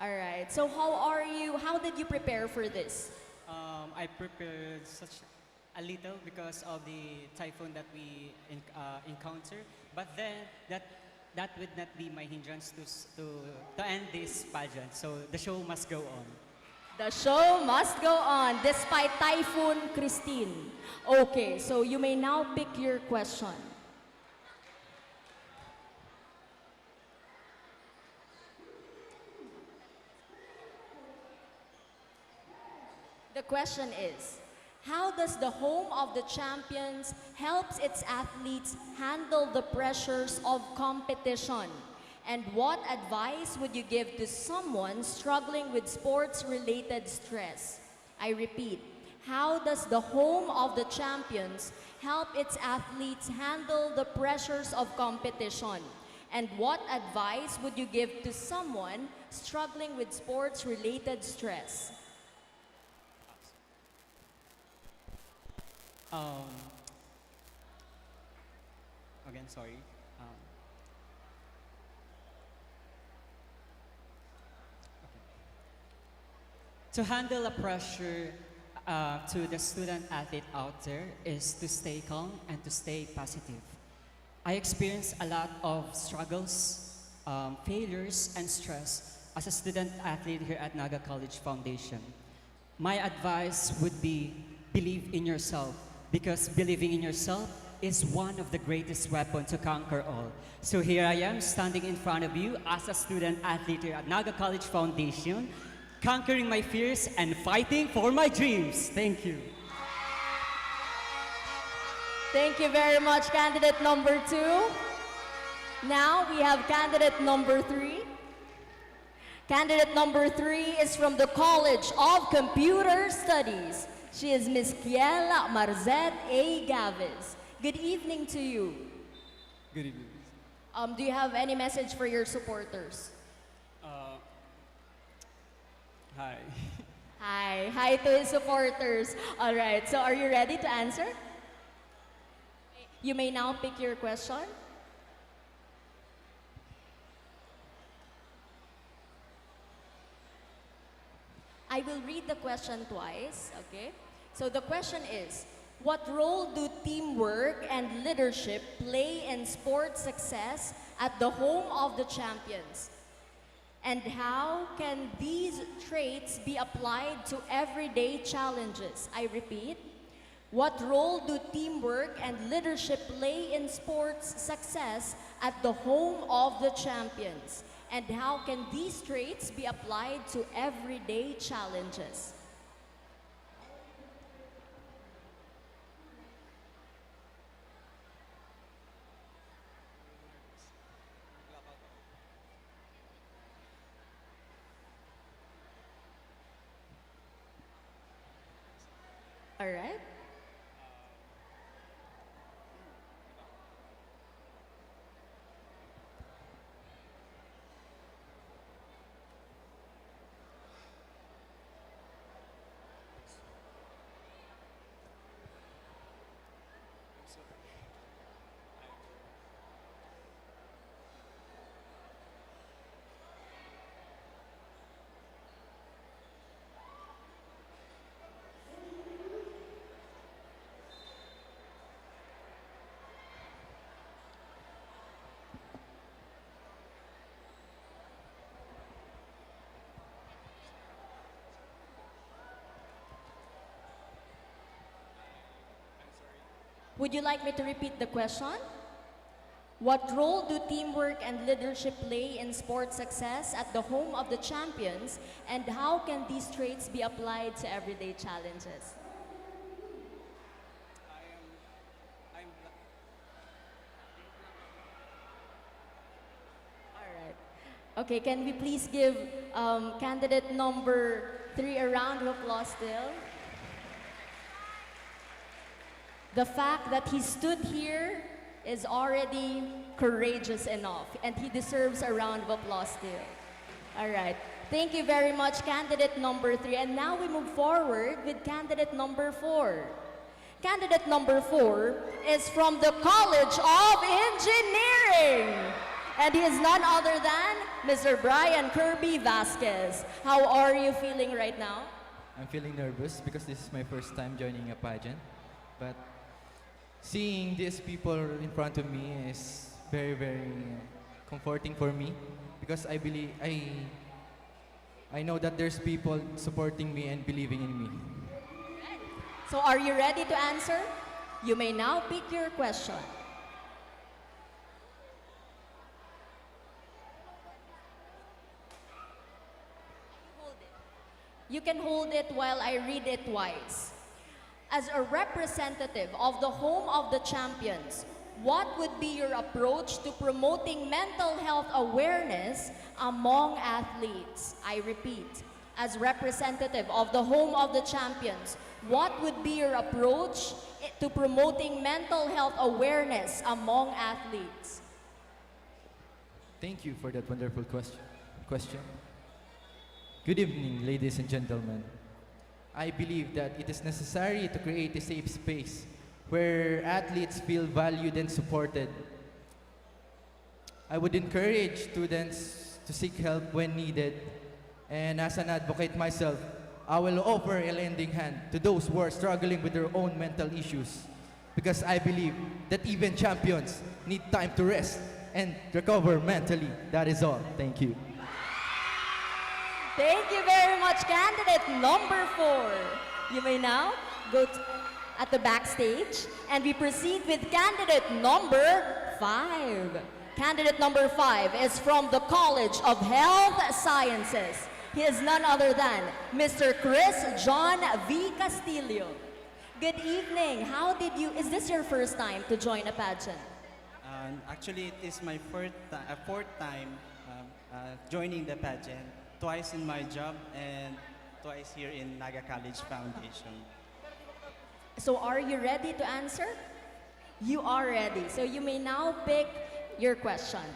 All right, so how are you? How did you prepare for this? I prepared such a little because of the typhoon that we encounter, but then that would not be my hindrance to end this pageant. So the show must go on. The show must go on despite Typhoon Christine. Okay, so you may now pick your question. The question is, how does the home of the champions helps its athletes handle the pressures of competition? And what advice would you give to someone struggling with sports-related stress? I repeat, how does the home of the champions help its athletes handle the pressures of competition? And what advice would you give to someone struggling with sports-related stress? Again, sorry. To handle a pressure to the student athlete out there is to stay calm and to stay positive. I experienced a lot of struggles, failures, and stress as a student athlete here at Naga College Foundation. My advice would be believe in yourself, because believing in yourself is one of the greatest weapons to conquer all. So here I am standing in front of you as a student athlete here at Naga College Foundation, conquering my fears and fighting for my dreams. Thank you. Thank you very much, candidate number 2. Now we have candidate number 3. Candidate number 3 is from the College of Computer Studies. She is Ms. Kiela Marzet A. Gavis. Good evening to you. Good evening. Do you have any message for your supporters? Hi. Hi. Hi to his supporters. All right, so are you ready to answer? You may now pick your question. I will read the question twice, okay? So the question is, what role do teamwork and leadership play in sports success at the home of the champions? And how can these traits be applied to everyday challenges? I repeat, what role do teamwork and leadership play in sports success at the home of the champions? And how can these traits be applied to everyday challenges? All right. Would you like me to repeat the question? What role do teamwork and leadership play in sports success at the home of the champions, and how can these traits be applied to everyday challenges? All right. Okay, can we please give candidate number 3 a round of applause still? The fact that he stood here is already courageous enough, and he deserves a round of applause still. All right. Thank you very much, candidate number 3. And now we move forward with candidate number 4. Candidate number 4 is from the College of Engineering, and he is none other than Mr. Brian Kirby Vasquez. How are you feeling right now? I'm feeling nervous because this is my first time joining a pageant, but seeing these people in front of me is very, very comforting for me because I believe I know that there's people supporting me and believing in me. So are you ready to answer? You may now pick your question. You can hold it while I read it twice. As a representative of the home of the champions, what would be your approach to promoting mental health awareness among athletes? I repeat, as representative of the home of the champions, what would be your approach to promoting mental health awareness among athletes? Thank you for that wonderful question. Good evening, ladies and gentlemen. I believe that it is necessary to create a safe space where athletes feel valued and supported. I would encourage students to seek help when needed, and as an advocate myself, I will offer a lending hand to those who are struggling with their own mental issues, because I believe that even champions need time to rest and recover mentally. That is all. Thank you. Thank you very much, candidate number 4. You may now go at the backstage, and we proceed with candidate number 5. Candidate number 5 is from the College of Health Sciences. He is none other than Mr. Chris John V. Castillo. Good evening. Is this your first time to join a pageant? Actually, it is my fourth time joining the pageant. Twice in my job and twice here in Naga College Foundation. So are you ready to answer? You are ready. So you may now pick your question.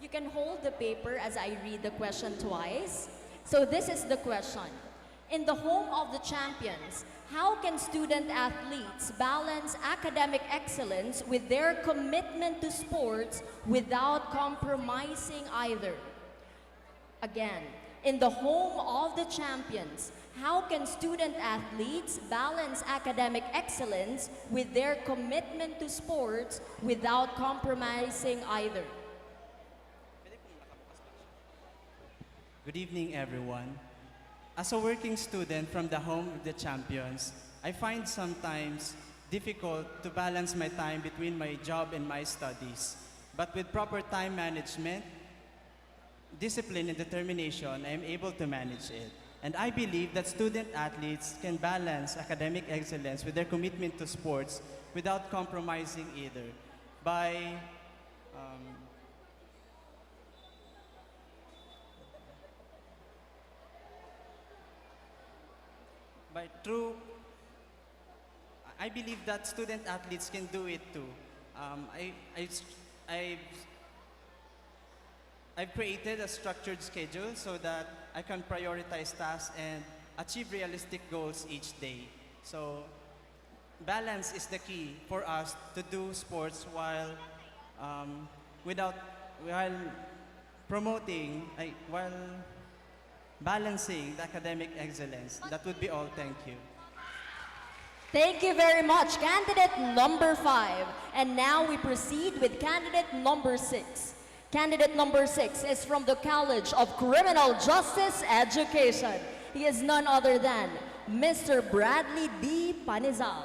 You can hold the paper as I read the question twice. So this is the question. In the home of the champions, how can student athletes balance academic excellence with their commitment to sports without compromising either? Again, in the home of the champions, how can student athletes balance academic excellence with their commitment to sports without compromising either? Good evening, everyone. As a working student from the home of the champions, I find sometimes difficult to balance my time between my job and my studies. But with proper time management, discipline and determination, I am able to manage it. And I believe that student athletes can balance academic excellence with their commitment to sports without compromising either. I believe that student athletes can do it too. I've created a structured schedule so that I can prioritize tasks and achieve realistic goals each day. So balance is the key for us to do sports while balancing the academic excellence. That would be all. Thank you. Thank you very much, candidate number 5. And now we proceed with candidate number 6. Candidate number 6 is from the College of Criminal Justice Education. He is none other than Mr. Bradley D. Panizal.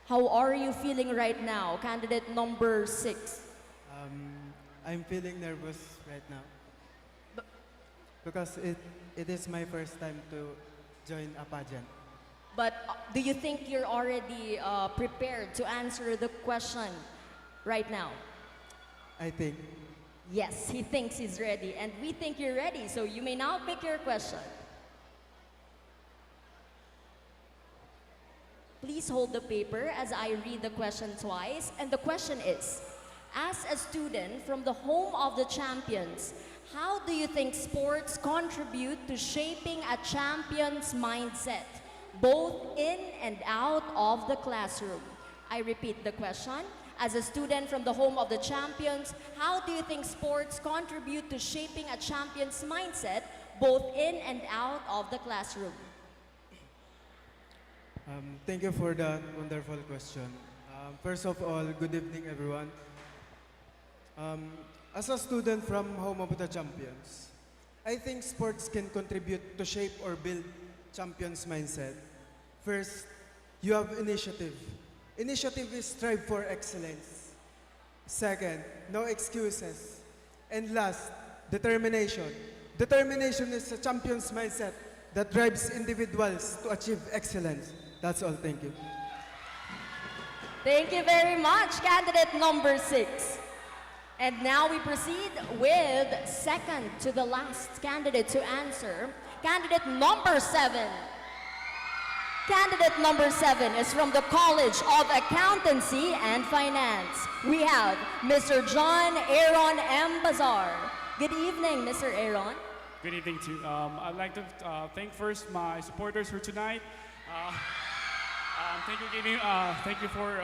How are you feeling right now, candidate number 6? I'm feeling nervous right now because it is my first time to join a pageant. But do you think you're already prepared to answer the question right now? I think. Yes, he thinks he's ready, and we think you're ready, so you may now pick your question. Please hold the paper as I read the question twice, and the question is, as a student from the home of the champions, how do you think sports contribute to shaping a champion's mindset, both in and out of the classroom? I repeat the question. As a student from the home of the champions, how do you think sports contribute to shaping a champion's mindset, both in and out of the classroom? Thank you for that wonderful question. First of all, good evening, everyone. As a student from home of the champions, I think sports can contribute to shape or build champions' mindset. First, you have initiative. Initiative is strive for excellence. Second, no excuses. And last, determination. Determination is a champion's mindset that drives individuals to achieve excellence. That's all. Thank you. Thank you very much, candidate number 6. And now we proceed with second to the last candidate to answer, candidate number 7. Candidate number 7 is from the College of Accountancy and Finance. We have Mr. John Aaron M. Bazar. Good evening, Mr. Aaron. Good evening to I'd like to thank first my supporters for tonight. Thank you for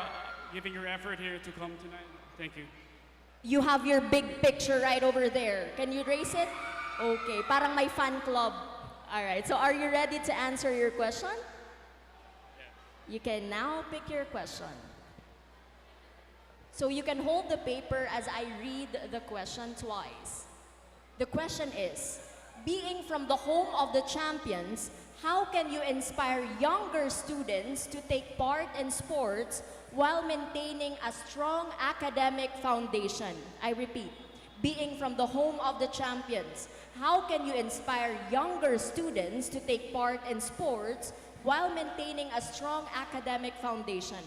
giving your effort here to come tonight. Thank you. You have your big picture right over there. Can you raise it? Okay, parang may fan club. All right, so are you ready to answer your question? You can now pick your question. So you can hold the paper as I read the question twice. The question is, being from the home of the champions, how can you inspire younger students to take part in sports while maintaining a strong academic foundation? I repeat, being from the home of the champions, how can you inspire younger students to take part in sports while maintaining a strong academic foundation?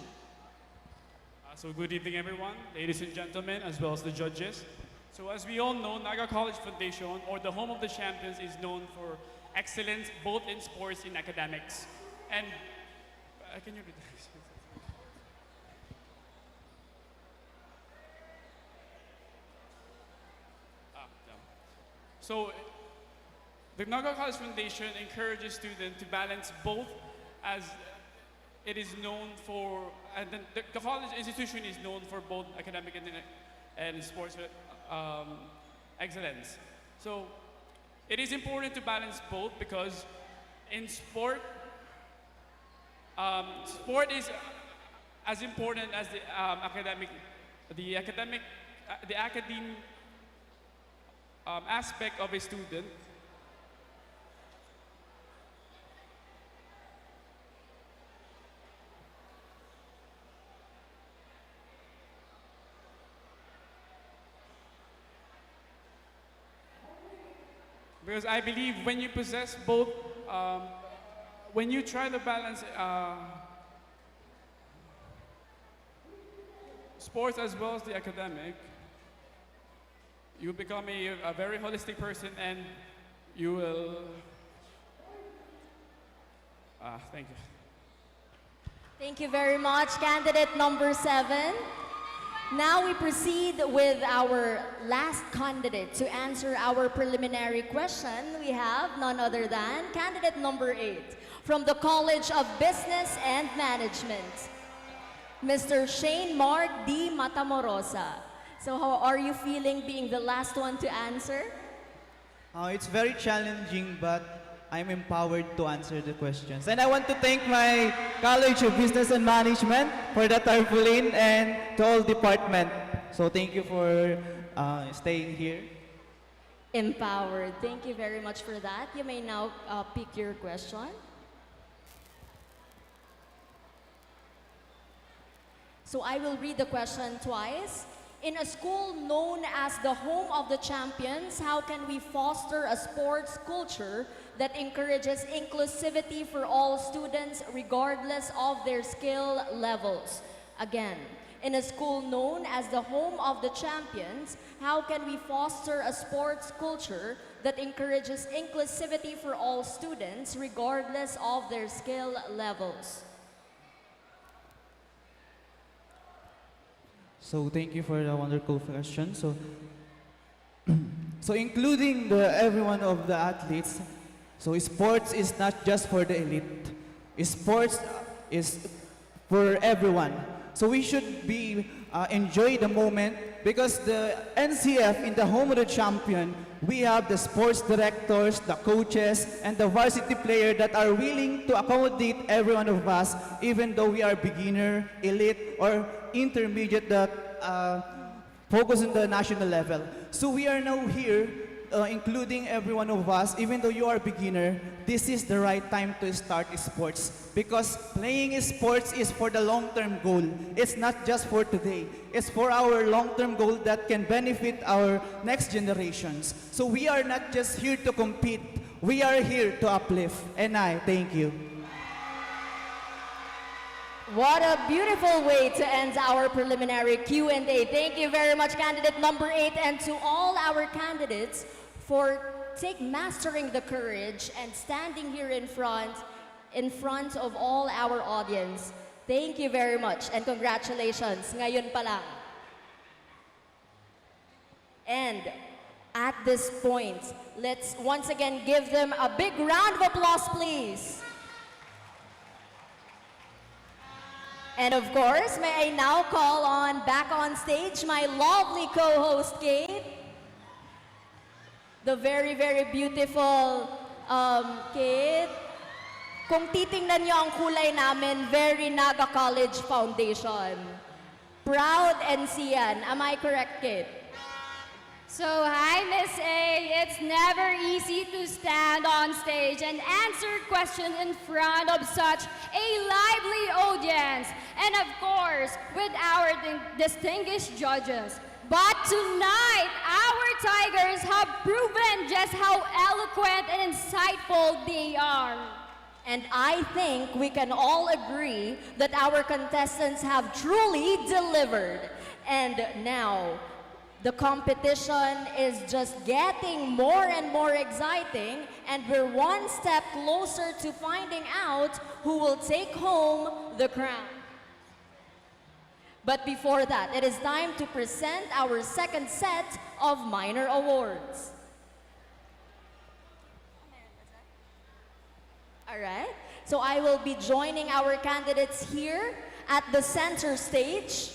So good evening, everyone, ladies and gentlemen, as well as the judges. So as we all know, Naga College Foundation, or the home of the champions, is known for excellence both in sports and academics. And can you read this? So the Naga College Foundation encourages students to balance both, as it is known for, and the college institution is known for both academic and sports excellence. So it is important to balance both because in sport, sport is as important as the academic aspect of a student. Because I believe when you possess both, when you try to balance sports as well as the academic, you become a very holistic person, and you will, thank you. Thank you very much, candidate number 7. Now we proceed with our last candidate to answer our preliminary question. We have none other than candidate number 8 from the College of Business and Management, Mr. Shane Mark D. Matamorosa. So how are you feeling being the last one to answer? It's very challenging, but I'm empowered to answer the questions. And I want to thank my College of Business and Management for the tarpaulin and to all department. So thank you for staying here. Empowered. Thank you very much for that. You may now pick your question. So I will read the question twice. In a school known as the home of the champions, how can we foster a sports culture that encourages inclusivity for all students regardless of their skill levels? Again, in a school known as the home of the champions, how can we foster a sports culture that encourages inclusivity for all students regardless of their skill levels? So thank you for the wonderful question. So, including every one of the athletes, so sports is not just for the elite. Sports is for everyone. So we should be enjoy the moment because the NCF in the home of the champion, we have the sports directors, the coaches, and the varsity player that are willing to accommodate every one of us, even though we are beginner, elite, or intermediate that focus on the national level. So we are now here, including every one of us, even though you are beginner, this is the right time to start sports. Because playing sports is for the long-term goal. It's not just for today. It's for our long-term goal that can benefit our next generations. So we are not just here to compete. We are here to uplift. And I thank you. What a beautiful way to end our preliminary Q&A. Thank you very much, candidate number 8, and to all our candidates for mastering the courage and standing here in front of all our audience. Thank you very much and congratulations. Ngayon pa lang. And at this point, let's once again give them a big round of applause, please. And of course, may I now call back on stage my lovely co-host, Kate. The very, very beautiful Kate. Kung titingnan niyo ang kulay namin, very Naga College Foundation. Proud NCN. Am I correct, Kate? So, hi, Miss A. It's never easy to stand on stage and answer questions in front of such a lively audience. And of course, with our distinguished judges. But tonight, our Tigers have proven just how eloquent and insightful they are. And I think we can all agree that our contestants have truly delivered. And now, the competition is just getting more and more exciting, and we're one step closer to finding out who will take home the crown. But before that, it is time to present our second set of minor awards. All right, so I will be joining our candidates here at the center stage.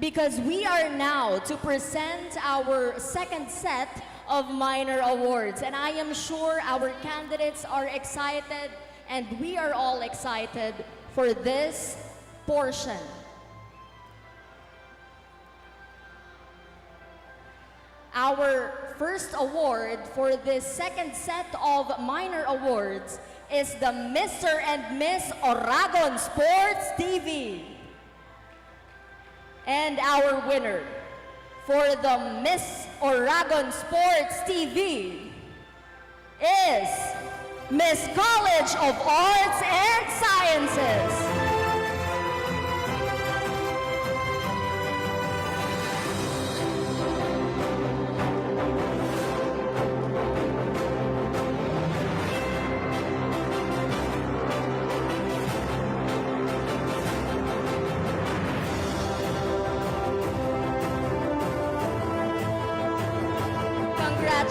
Because we are now to present our second set of minor awards. And I am sure our candidates are excited, and we are all excited for this portion. Our first award for this second set of minor awards is the Mr. and Miss Oragon Sports TV. And our winner for the Miss Oragon Sports TV is Miss College of Arts and Sciences.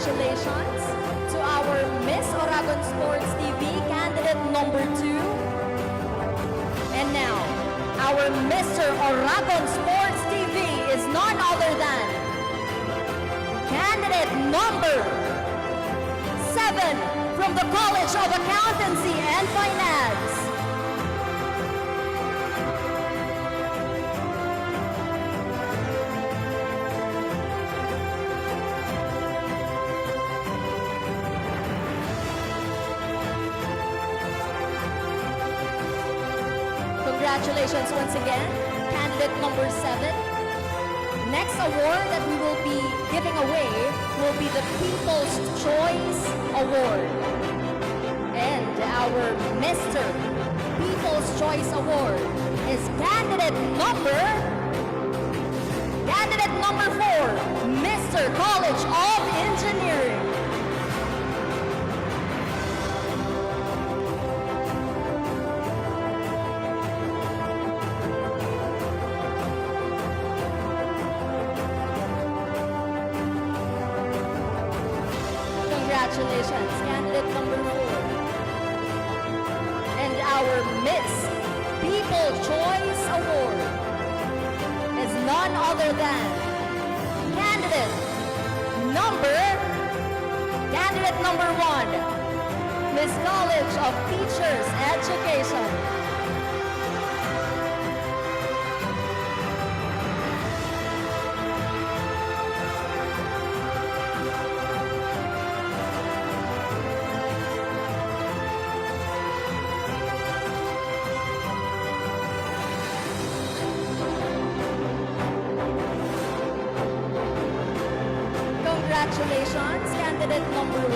Congratulations to our Miss Oragon Sports TV candidate number 2. And now, our Mr. Oragon Sports TV is none other than candidate number 7 from the College of Accountancy and Finance. Congratulations once again, candidate number 7. Next award that we will be giving away will be the People's Choice Award. And our Mr. People's Choice Award is candidate number 4, Mr. College of Engineering. Congratulations, candidate number 4. And our Miss People Choice Award is none other than candidate number 1, Miss College of Teachers Education. Congratulations, candidate number 1.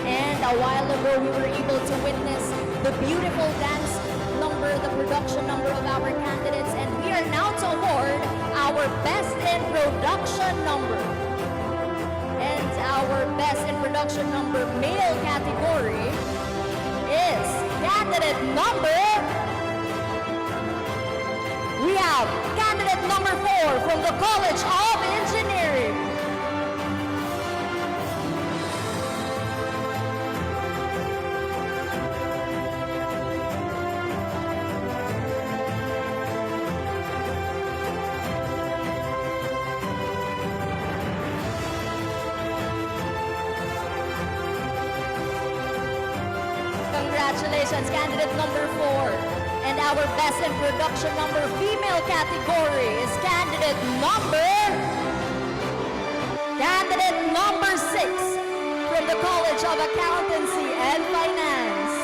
And a while ago, we were able to witness the beautiful dance number, the production number of our candidates, and we are now to award our Best in Production number. And our Best in Production number male category is candidate number... We have candidate number 4 from the College of Engineering. Congratulations, candidate number 4. And our Best in Production number female category is candidate number 6 from the College of Accountancy and Finance.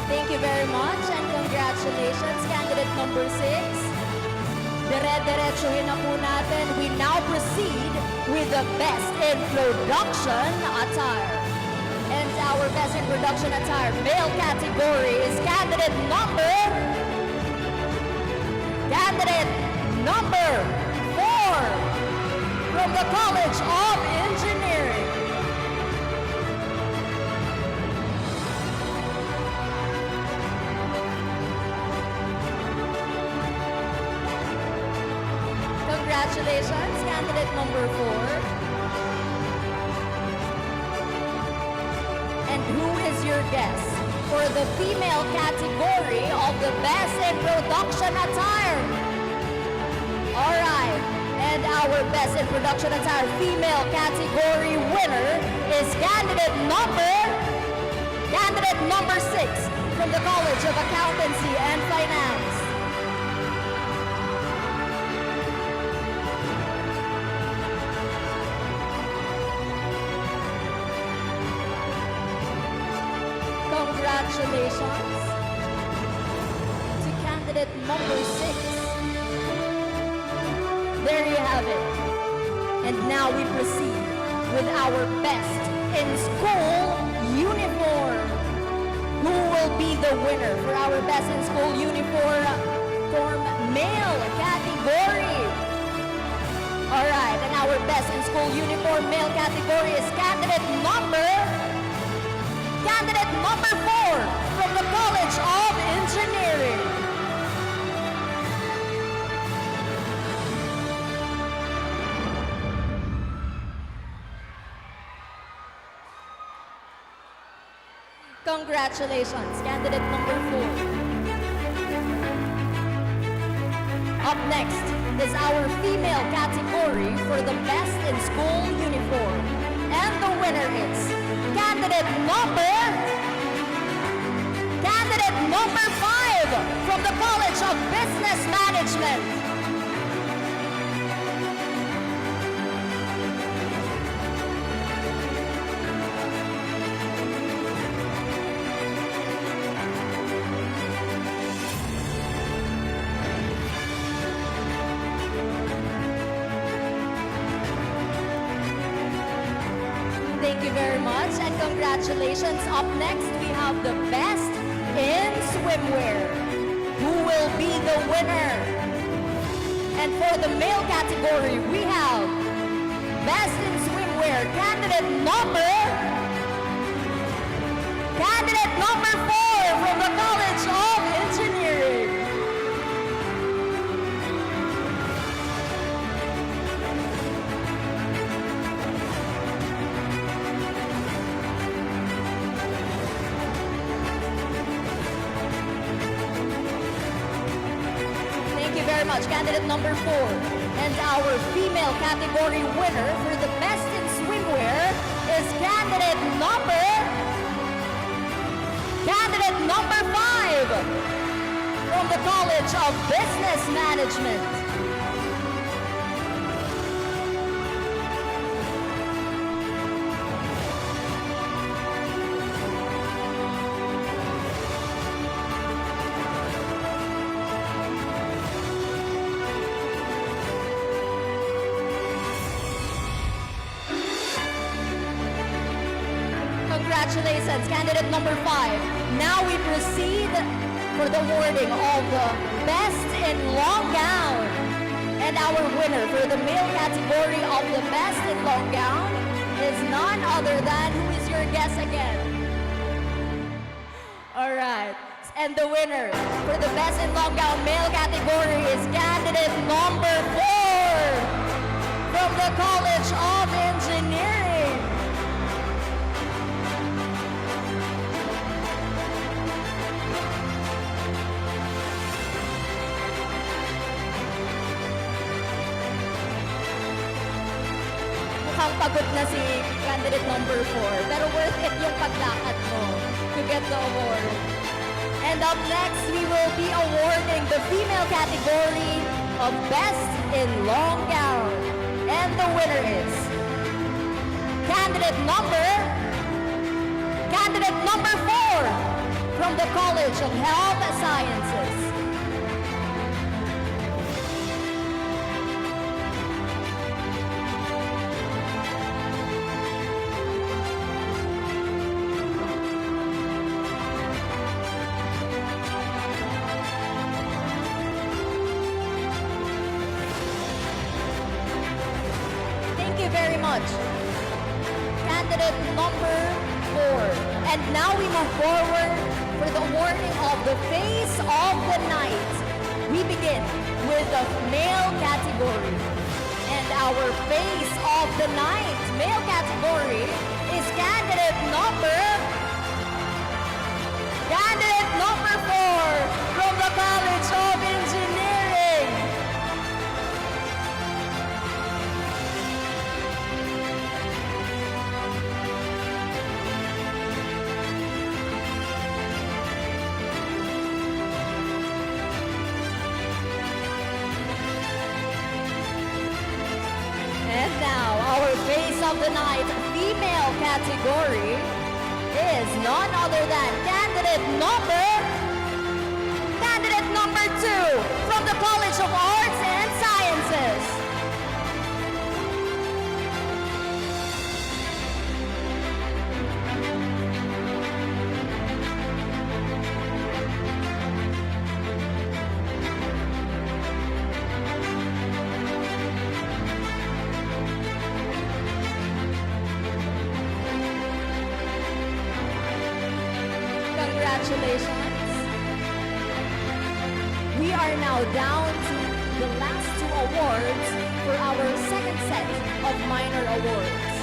Thank you very much and congratulations, candidate number 6. Dire-diretsuhin na po natin. We now proceed with the Best in Production attire. And our Best in Production attire male category is candidate number 4 from the College of Engineering. Congratulations, candidate number 4. And who is your guest for the female category of the Best in Production attire? Alright, and our Best in Production attire female category winner is candidate number 6 from the College of Accountancy and Finance. Congratulations to candidate number 6. There you have it. And now we proceed with our Best in School uniform. Who will be the winner for our Best in School uniform male category? Alright, and our Best in School uniform male category is candidate number 4 from the College of Engineering. Congratulations, candidate number 4. Up next is our female category for the Best in School uniform. And the winner is candidate number 5 from the College of Business Management. Thank you very much and congratulations. Up next, we have the best in swimwear. Who will be the winner? And for the male category, we have best in swimwear candidate number 4 from the College of Engineering. Thank you very much, candidate number 4. And our female category winner for the best in swimwear is candidate number 5 from the College of Business Management. Congratulations, candidate number 5. Now we proceed for the awarding of the best in long gown. And our winner for the male category of the best in long gown is none other than, who is your guess again? All right. And the winner for the best in long gown male category is candidate number 4 from the College of Engineering. Mukhang pagod na si candidate number 4, pero worth it yung paglakad mo to get the award. And up next, we will be awarding the female category of Best in Long Gown. And the winner is candidate number 4 from the College of Health Sciences. Very much. Candidate number 4. And now we move forward for the awarding of the Face of the Night. We begin with the male category. And our Face of the Night male category is candidate number 4 from the College of Engineering. And now, our Face of the Night female category is none other than candidate number 2 from the College of Arts and Sciences. Congratulations. We are now down to the last 2 awards for our second set of minor awards.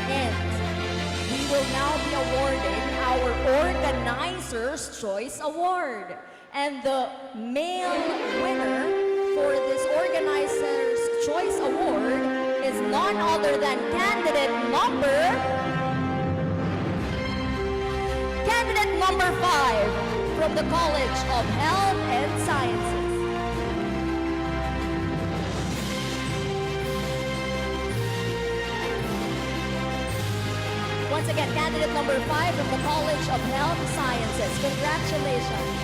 And we will now be awarding our Organizer's Choice Award. And the male winner for this Organizer's Choice Award is none other than candidate number 5 from the College of Health and Sciences. Once again, candidate number 5 from the College of Health Sciences. Congratulations.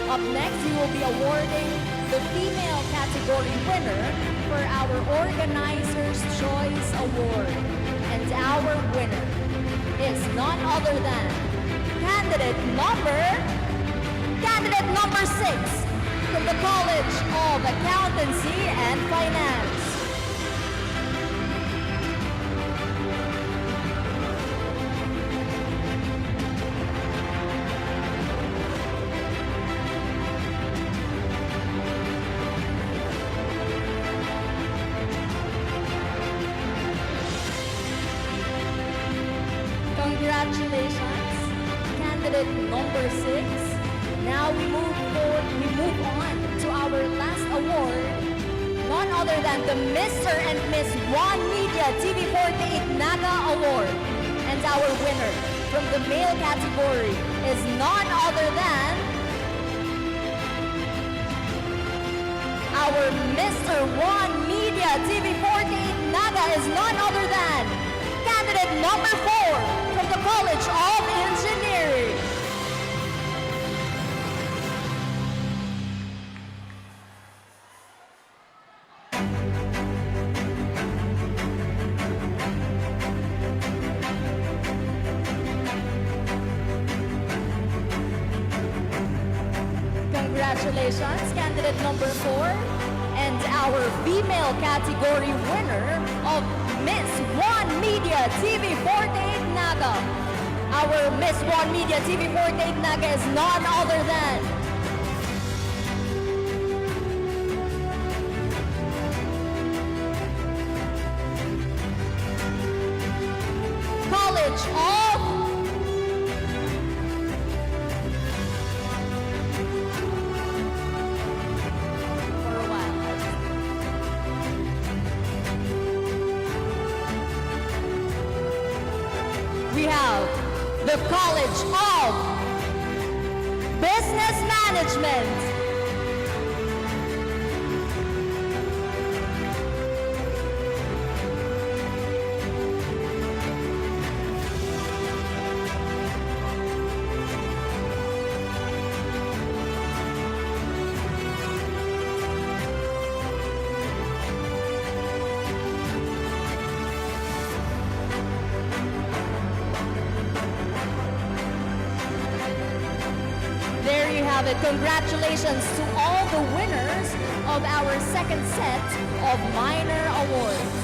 Up next, we will be awarding the female category winner for our Organizer's Choice Award. And our winner is none other than candidate number 6 from the College of Accountancy and Finance. Congratulations, candidate number 6. Now we move on to our last award, none other than the Mr. and Miss One Media TV48 Naga Award. And our winner from the male category is none other than our Mr. One Media TV48 Naga is none other than candidate number 4 from the College of Engineering. Congratulations, candidate number 4, and our female category winner of Miss One Media TV48 Naga. Our Miss One Media TV48 Naga is none other than College of we have the College of Business Management. There you have it. Congratulations to all the winners of our second set of minor awards.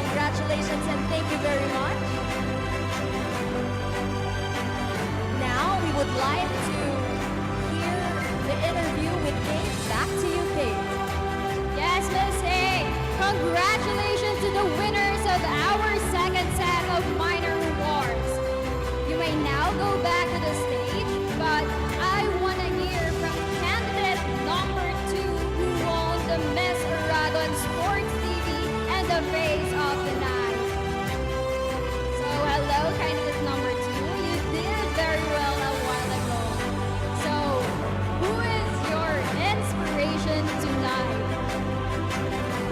Congratulations and thank you very much. Now we would like to hear the interview with Kate. Back to you, Kate. Yes, Miss A. Congratulations to the winners of our second set of minor awards. You may now go back to the stage, but I want to hear from candidate number 2 who won the Miss Oragon Sports TV and the Face of the Night. So hello, candidate number 2. You did very well a while ago. So who is your inspiration tonight?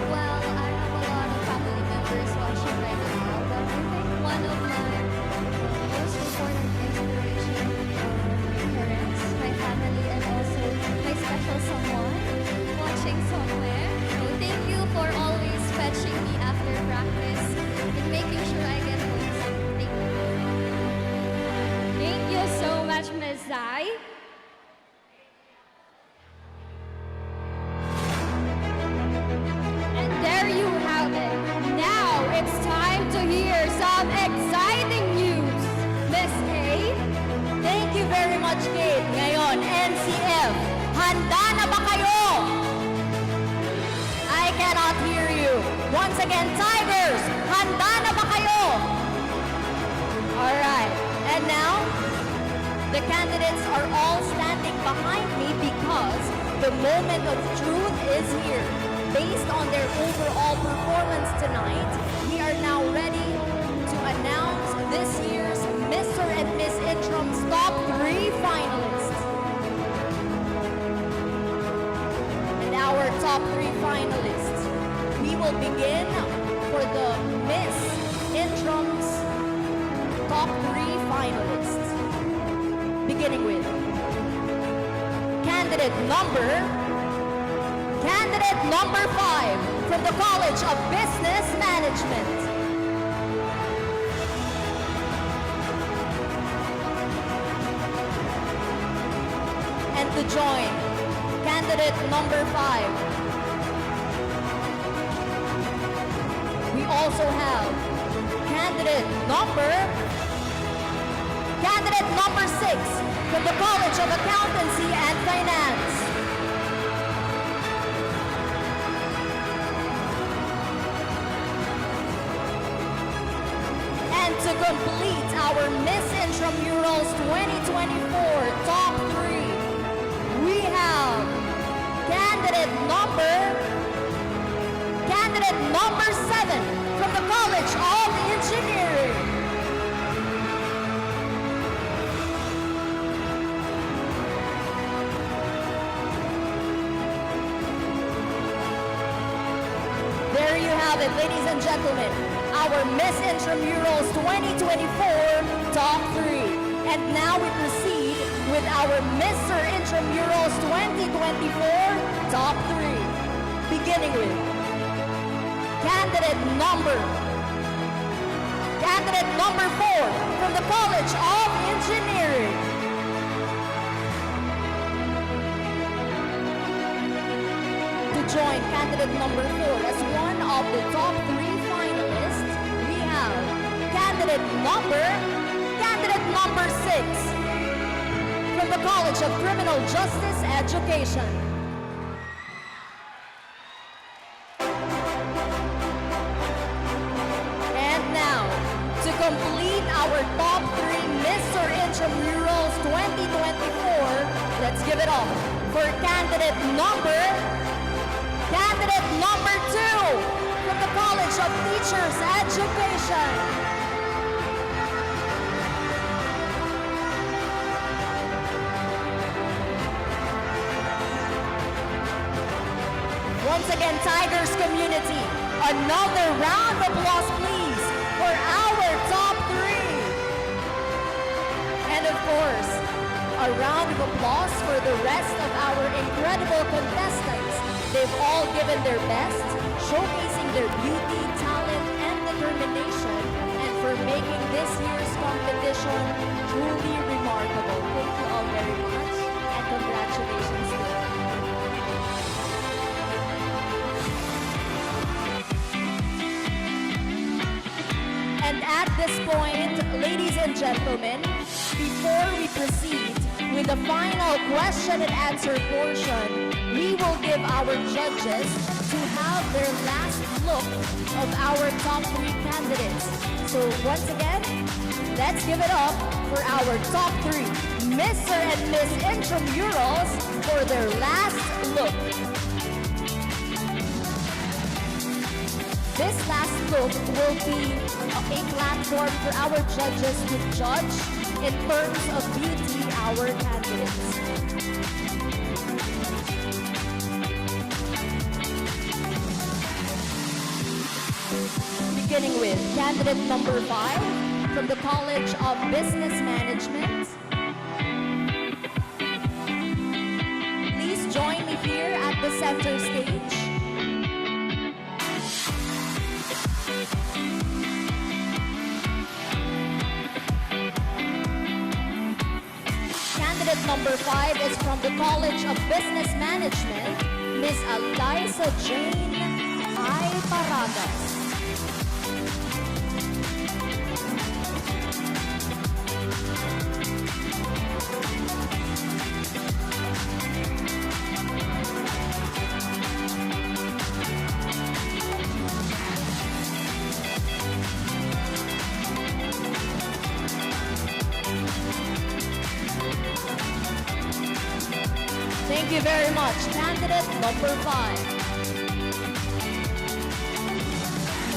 Well, I have a lot of family members watching right now, but I think one of my most important inspiration are my parents, my family, and also my special someone watching somewhere. So thank you for always fetching me after practice and making sure I get home. So thank you. Thank you so much, Ms. Zai. And there you have it. Now it's time to hear some exciting news. Miss A? Thank you very much, Kate. Ngayon, NCF, handa na ba kayo? I cannot hear you. Once again, Tigers, handa na ba kayo? Alright, and now, the candidates are all standing behind me because the moment of truth is here. Based on their overall performance tonight, we are now ready to announce this year's Mr. and Miss Intrams top 3 finalists. And our top 3 finalists, we will begin for the Miss Intrams top 3 finalists. Beginning with candidate number 5 from the College of Business Management. And to join candidate number 5, we also have candidate number 6 from the College of Accountancy and Finance. And to complete our Miss Intramurals 2024 top 3, we have candidate number 7 from the College of Engineering. There you have it, ladies and gentlemen, our Miss Intramurals 2024 top 3. And now we proceed with our Mr. Intramurals 2024 top 3. Beginning with candidate number 4 from the College of Engineering. To join candidate number 4 as one of the top 3 finalists, we have candidate number 6 from the College of Criminal Justice Education. And now, to complete our top 3 Mr. Intramurals 2024, let's give it up for candidate number 2 from the College of Teachers Education. Once again, Tigers community, another round of applause please for our top 3. And of course, a round of applause for the rest of our incredible contestants. They've all given their best, showcasing their beauty, talent, and determination, and for making this year's competition truly remarkable. Thank you all very much, and congratulations to them. And at this point, ladies and gentlemen, before we proceed with the final question and answer portion, we will give our judges to have their last look of our top 3 candidates. So once again, let's give it up for our top 3 Mr. and Miss Intramurals for their last look. This last look will be a platform for our judges to judge in terms of beauty our candidates. Beginning with candidate number 5 from the College of Business Management. Please join me here at the center stage. Candidate number 5 is from the College of Business Management, Ms. Eliza Jane I. Paragas. Thank you very much. Candidate number 5.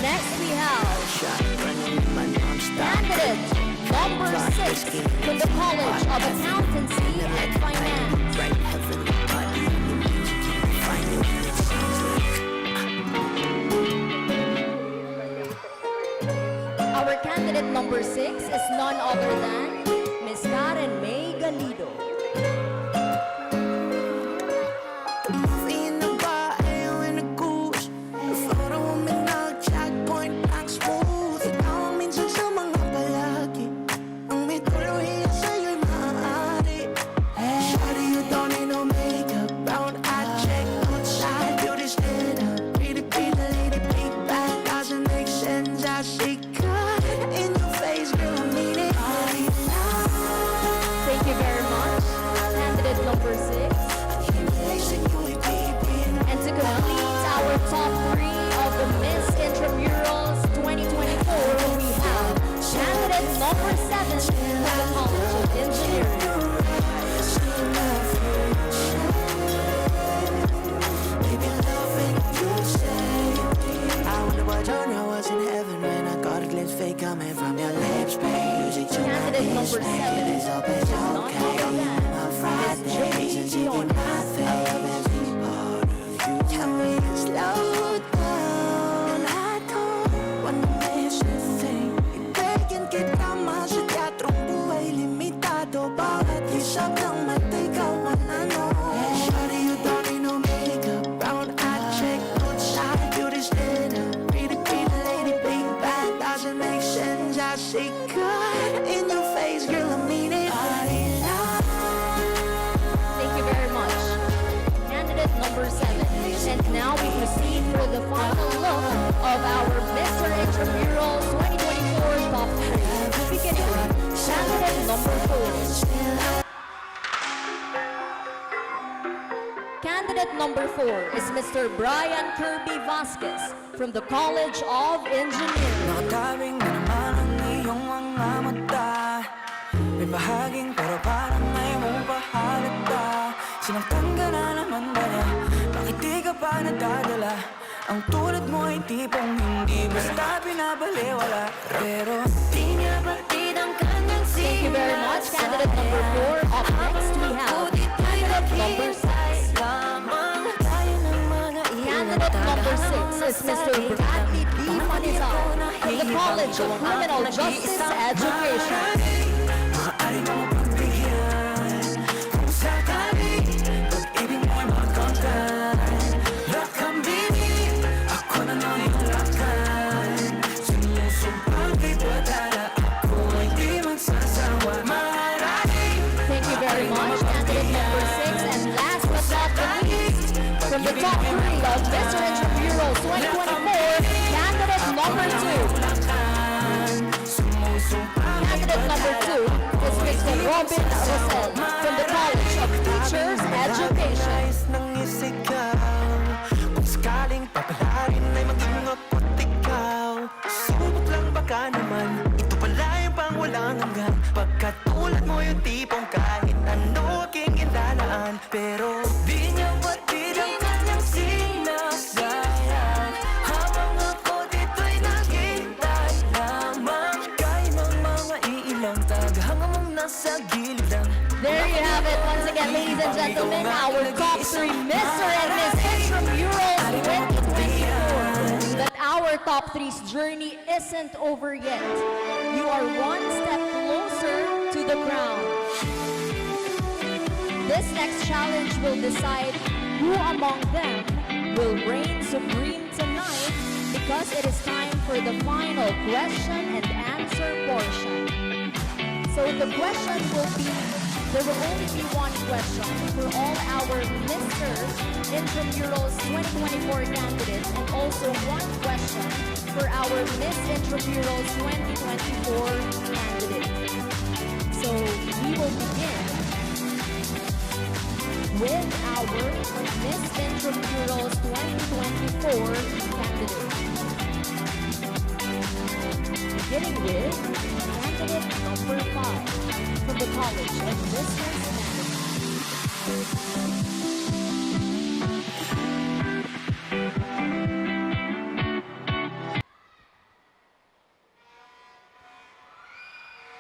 Next we have candidate number 6 from the College of Accountancy and Finance. Our candidate number 6 is none other than Ms. Karen May Galido. number 7 is none other than Miss Jane Leon. Tell me to slow down. I don't wanna miss a thing. Ibigin kita mas sa teatrong buhay limitado. Bawat isang ng mata ikaw ang ano. Shawty, you don't need no makeup. Brown eye chick, good side, beauty standard. Pretty, pretty lady, big bad, doesn't make sense. I see good in your face, girl, I mean it. Thank you very much. Candidate number 7. And now we proceed for the final look of our Mr. Intramurals 2024 Top 3. Beginning with candidate number 4. Candidate number 4 is Mr. Brian Kirby Vasquez from the College of Engineering. Nakatawing na naman ang iyong mga mata. May bahaging pero parang ayaw mong pahalata. Sinaktan ka na naman ba niya? Bakit di ka pa nadadala? Ang tulad mo ay tipong hindi basta binabaliwala. Pero di niya batid ang kanyang sinas. Thank you very much, candidate number 4. Up next we have candidate number 6. Candidate number 6 is Mr. Bradley D. Manizal from the College of Criminal Justice Education. Maaari mong pagbigyan kung sakali pag-ibig mo'y magkangkan. Lakambini, ako na lang yung lakan. Sinusumpang kay Padala, ako ay di magsasawa. Maraming Thank you very much, candidate number 6. And last but not the least, from the top 3 of Mr. Intramurals 2024, candidate number 2. Candidate number 2 is Mr. Robin Rosel from the College of Teachers Education. nais ng isigaw. Kung sakaling papalarin ay maging ako't ikaw. Subok lang baka naman, ito pala yung pang walang hanggan. Pagkat tulad mo yung tipong kahit ano aking indalaan. Pero di niya batid ang kanyang sinasayang. Habang ako dito'y naghintay lamang. Kaya ng mga iilang taghanga mong nasa gilid lang. There you have it once again, ladies and gentlemen, our top 3 Mr. and Miss Intramurals 2024. But our top 3's journey isn't over yet. You are one step closer to the crown. This next challenge will decide who among them will reign supreme tonight, because it is time for the final question and answer portion. So the question will be, there will only be one question for all our Mr. Intramurals 2024 candidates, and also one question for our Miss Intramurals 2024 candidate. So we will begin with our Miss Intramurals 2024 candidate. Beginning with candidate number 5 from the College of Business Management.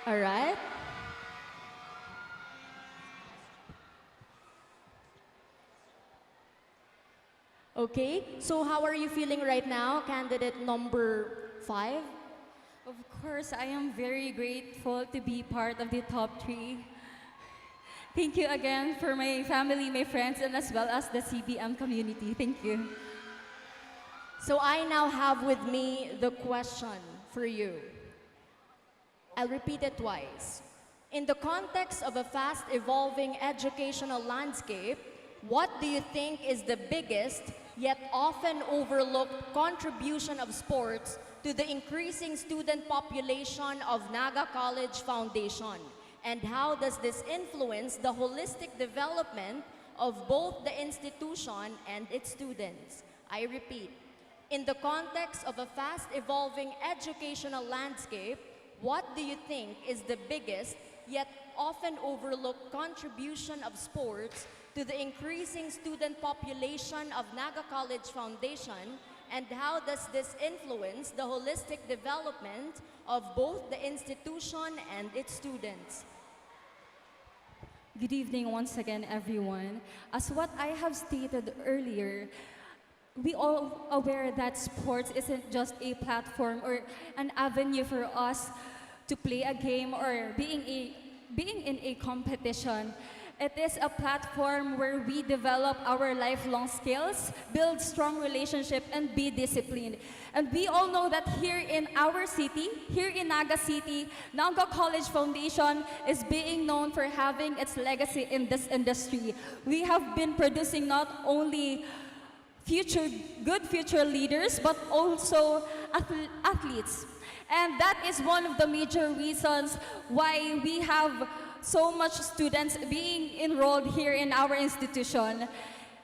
All right. Okay, so how are you feeling right now, candidate number 5? Of course, I am very grateful to be part of the top 3. Thank you again for my family, my friends, and as well as the CBM community. Thank you. So I now have with me the question for you. I'll repeat it twice. In the context of a fast-evolving educational landscape, what do you think is the biggest yet often overlooked contribution of sports to the increasing student population of Naga College Foundation? And how does this influence the holistic development of both the institution and its students? I repeat, in the context of a fast-evolving educational landscape, what do you think is the biggest yet often overlooked contribution of sports to the increasing student population of Naga College Foundation? and how does this influence the holistic development of both the institution and its students? Good evening once again, everyone. As what I have stated earlier, we all aware that sports isn't just a platform or an avenue for us to play a game or being in a competition. It is a platform where we develop our lifelong skills, build strong relationships, and be disciplined. And we all know that here in our city, here in Naga City, Naga College Foundation is being known for having its legacy in this industry. We have been producing not only good future leaders, but also athletes. And that is one of the major reasons why we have so much students being enrolled here in our institution.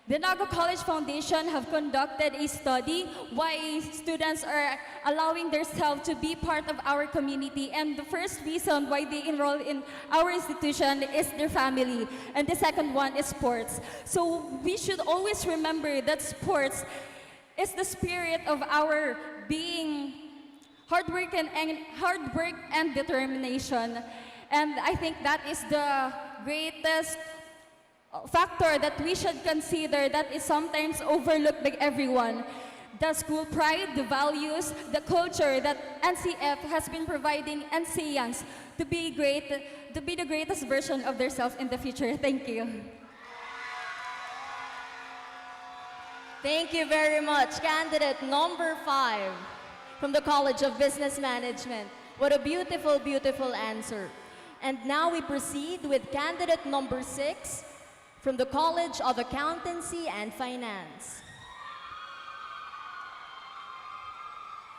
The Naga College Foundation have conducted a study why students are allowing themselves to be part of our community. And the first reason why they enroll in our institution is their family. And the second one is sports. So we should always remember that sports is the spirit of our being hard work and determination. And I think that is the greatest factor that we should consider that is sometimes overlooked by everyone. The school pride, the values, the culture that NCF has been providing NCians to be the greatest version of themselves in the future. Thank you. Thank you very much, candidate number 5 from the College of Business Management. What a beautiful, beautiful answer. And now we proceed with candidate number 6 from the College of Accountancy and Finance.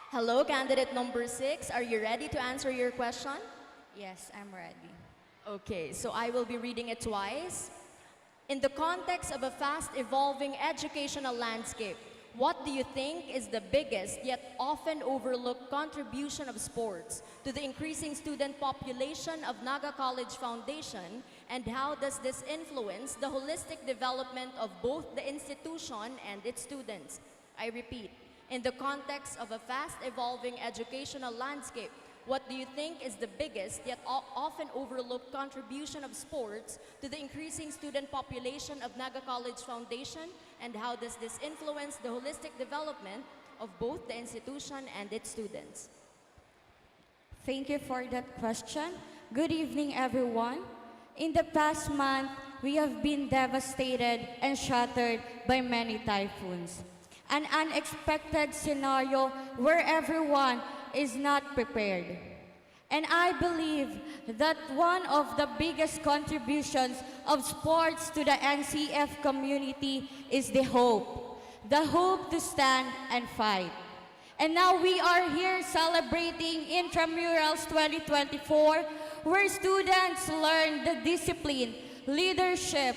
Hello, candidate number 6. Are you ready to answer your question? Yes, I'm ready. Okay, so I will be reading it twice. In the context of a fast-evolving educational landscape, what do you think is the biggest yet often overlooked contribution of sports to the increasing student population of Naga College Foundation, and how does this influence the holistic development of both the institution and its students? I repeat, in the context of a fast-evolving educational landscape, what do you think is the biggest yet often overlooked contribution of sports to the increasing student population of Naga College Foundation, and how does this influence the holistic development of both the institution and its students? Thank you for that question. Good evening, everyone. In the past month, we have been devastated and shattered by many typhoons. An unexpected scenario where everyone is not prepared. And I believe that one of the biggest contributions of sports to the NCF community is the hope to stand and fight. And now we are here celebrating Intramurals 2024, where students learn the discipline, leadership,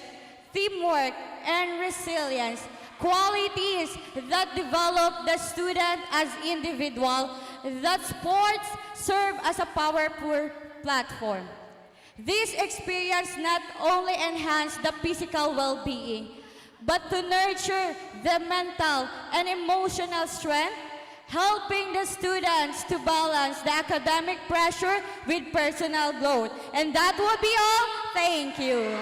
teamwork, and resilience, qualities that develop the student as individual, that sports serve as a powerful platform. This experience not only enhances the physical well-being, but to nurture the mental and emotional strength, helping the students to balance the academic pressure with personal growth. And that will be all. Thank you.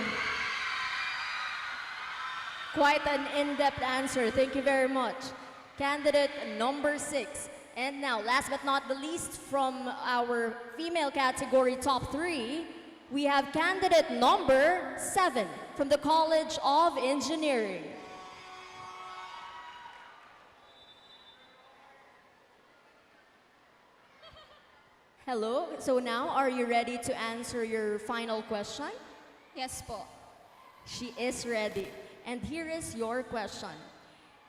Quite an in-depth answer. Thank you very much. Candidate number 6. And now, last but not the least, from our female category top 3, we have candidate number 7 from the College of Engineering. Hello. So now, are you ready to answer your final question? Yes po. She is ready. And here is your question.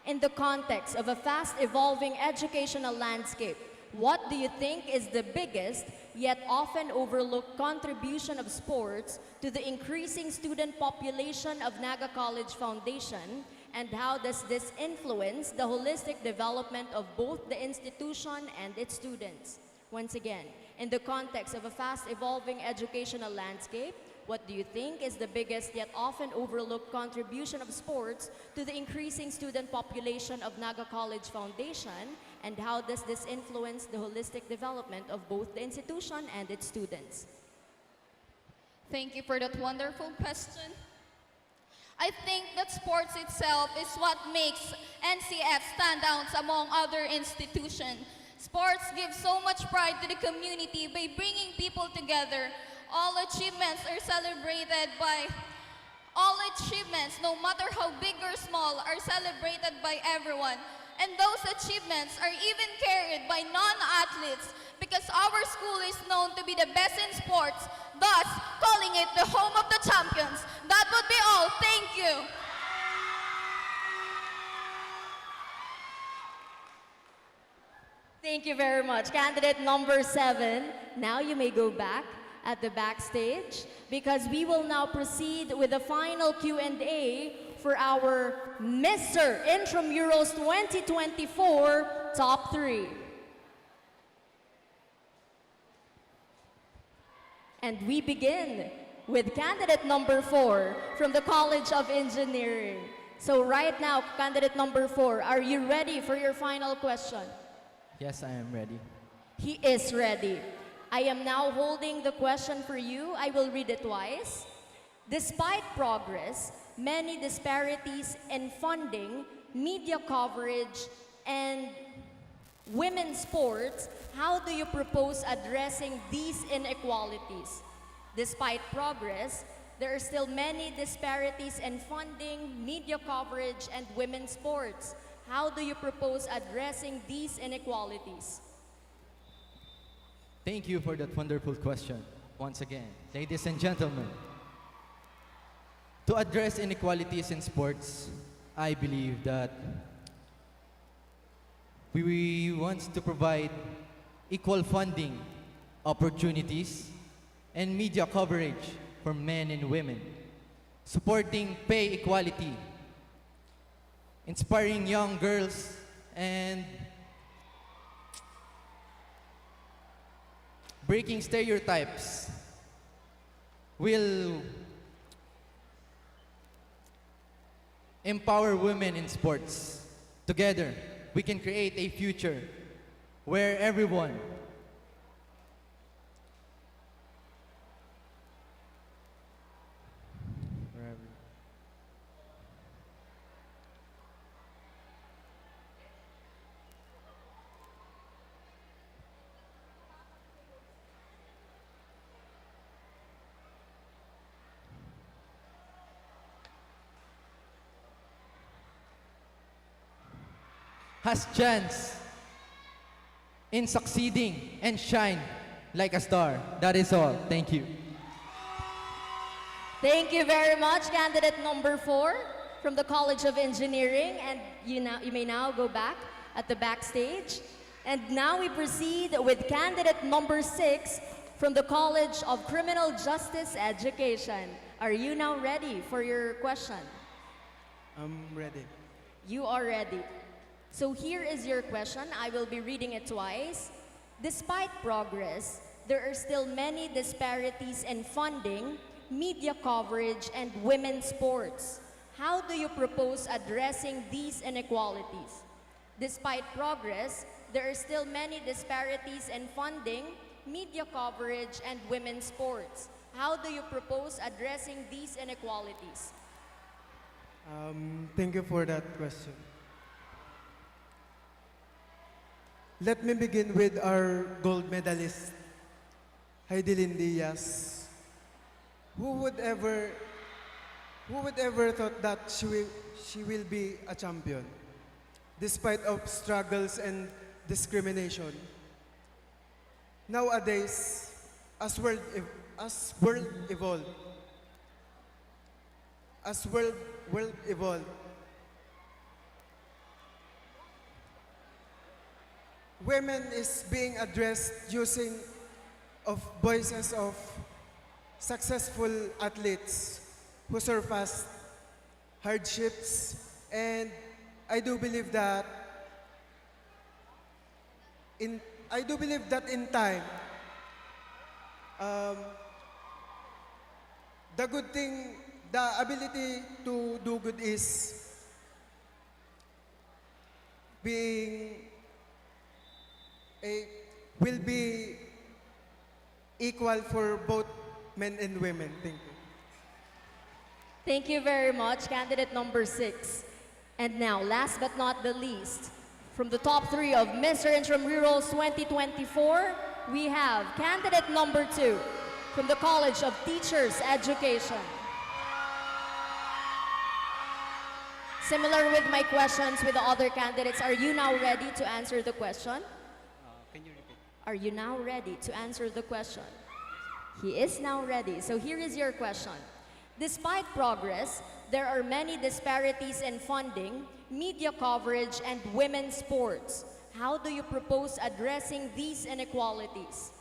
In the context of a fast-evolving educational landscape, what do you think is the biggest, yet often overlooked contribution of sports to the increasing student population of Naga College Foundation, and how does this influence the holistic development of both the institution and its students? Once again, in the context of a fast-evolving educational landscape, What do you think is the biggest yet often overlooked contribution of sports to the increasing student population of Naga College Foundation? And how does this influence the holistic development of both the institution and its students? Thank you for that wonderful question. I think that sports itself is what makes NCF stand out among other institutions. Sports give so much pride to the community by bringing people together. All achievements, no matter how big or small, are celebrated by everyone. And those achievements are even carried by non-athletes because our school is known to be the best in sports, thus calling it the home of the champions. That would be all. Thank you. Thank you very much. Candidate number 7, now you may go back at the backstage because we will now proceed with the final Q&A for our Mr. Intramurals 2024 Top 3. And we begin with candidate number 4 from the College of Engineering. So right now, candidate number 4, are you ready for your final question? Yes, I am ready. He is ready. I am now holding the question for you. I will read it twice. Despite progress, many disparities in funding, media coverage, and women's sports, how do you propose addressing these inequalities? Despite progress, there are still many disparities in funding, media coverage, and women's sports. How do you propose addressing these inequalities? Thank you for that wonderful question. Once again, ladies and gentlemen, to address inequalities in sports, I believe that we want to provide equal funding, opportunities, and media coverage for men and women, supporting pay equality, inspiring young girls, and breaking stereotypes will empower women in sports. Together, we can create a future where everyone has chance in succeeding and shine like a star. That is all. Thank you. Thank you very much, candidate number 4 from the College of Engineering. And you may now go back at the backstage. And now we proceed with candidate number 6 from the College of Criminal Justice Education. Are you now ready for your question? I'm ready. You are ready. So here is your question. I will be reading it twice. Despite progress, there are still many disparities in funding, media coverage, and women's sports. How do you propose addressing these inequalities? Despite progress, there are still many disparities in funding, media coverage, and women's sports. How do you propose addressing these inequalities? Thank you for that question. Let me begin with our gold medalist, Heidelin Diaz. Who would ever thought that she will be a champion, despite of struggles and discrimination? Nowadays, as world evolve, women is being addressed using of voices of successful athletes who surpassed hardships, and I do believe that in time the good thing, the ability to do good is will be equal for both men and women. Thank you. Thank you very much, candidate number 6. And now, last but not the least, from the top 3 of Mr. Intramurals 2024, we have candidate number 2 from the College of Teachers Education. Similar with my questions with the other candidates, are you now ready to answer the question? Can you repeat? Are you now ready to answer the question? He is now ready. So here is your question. Despite progress, there are many disparities in funding, media coverage, and women's sports. How do you propose addressing these inequalities?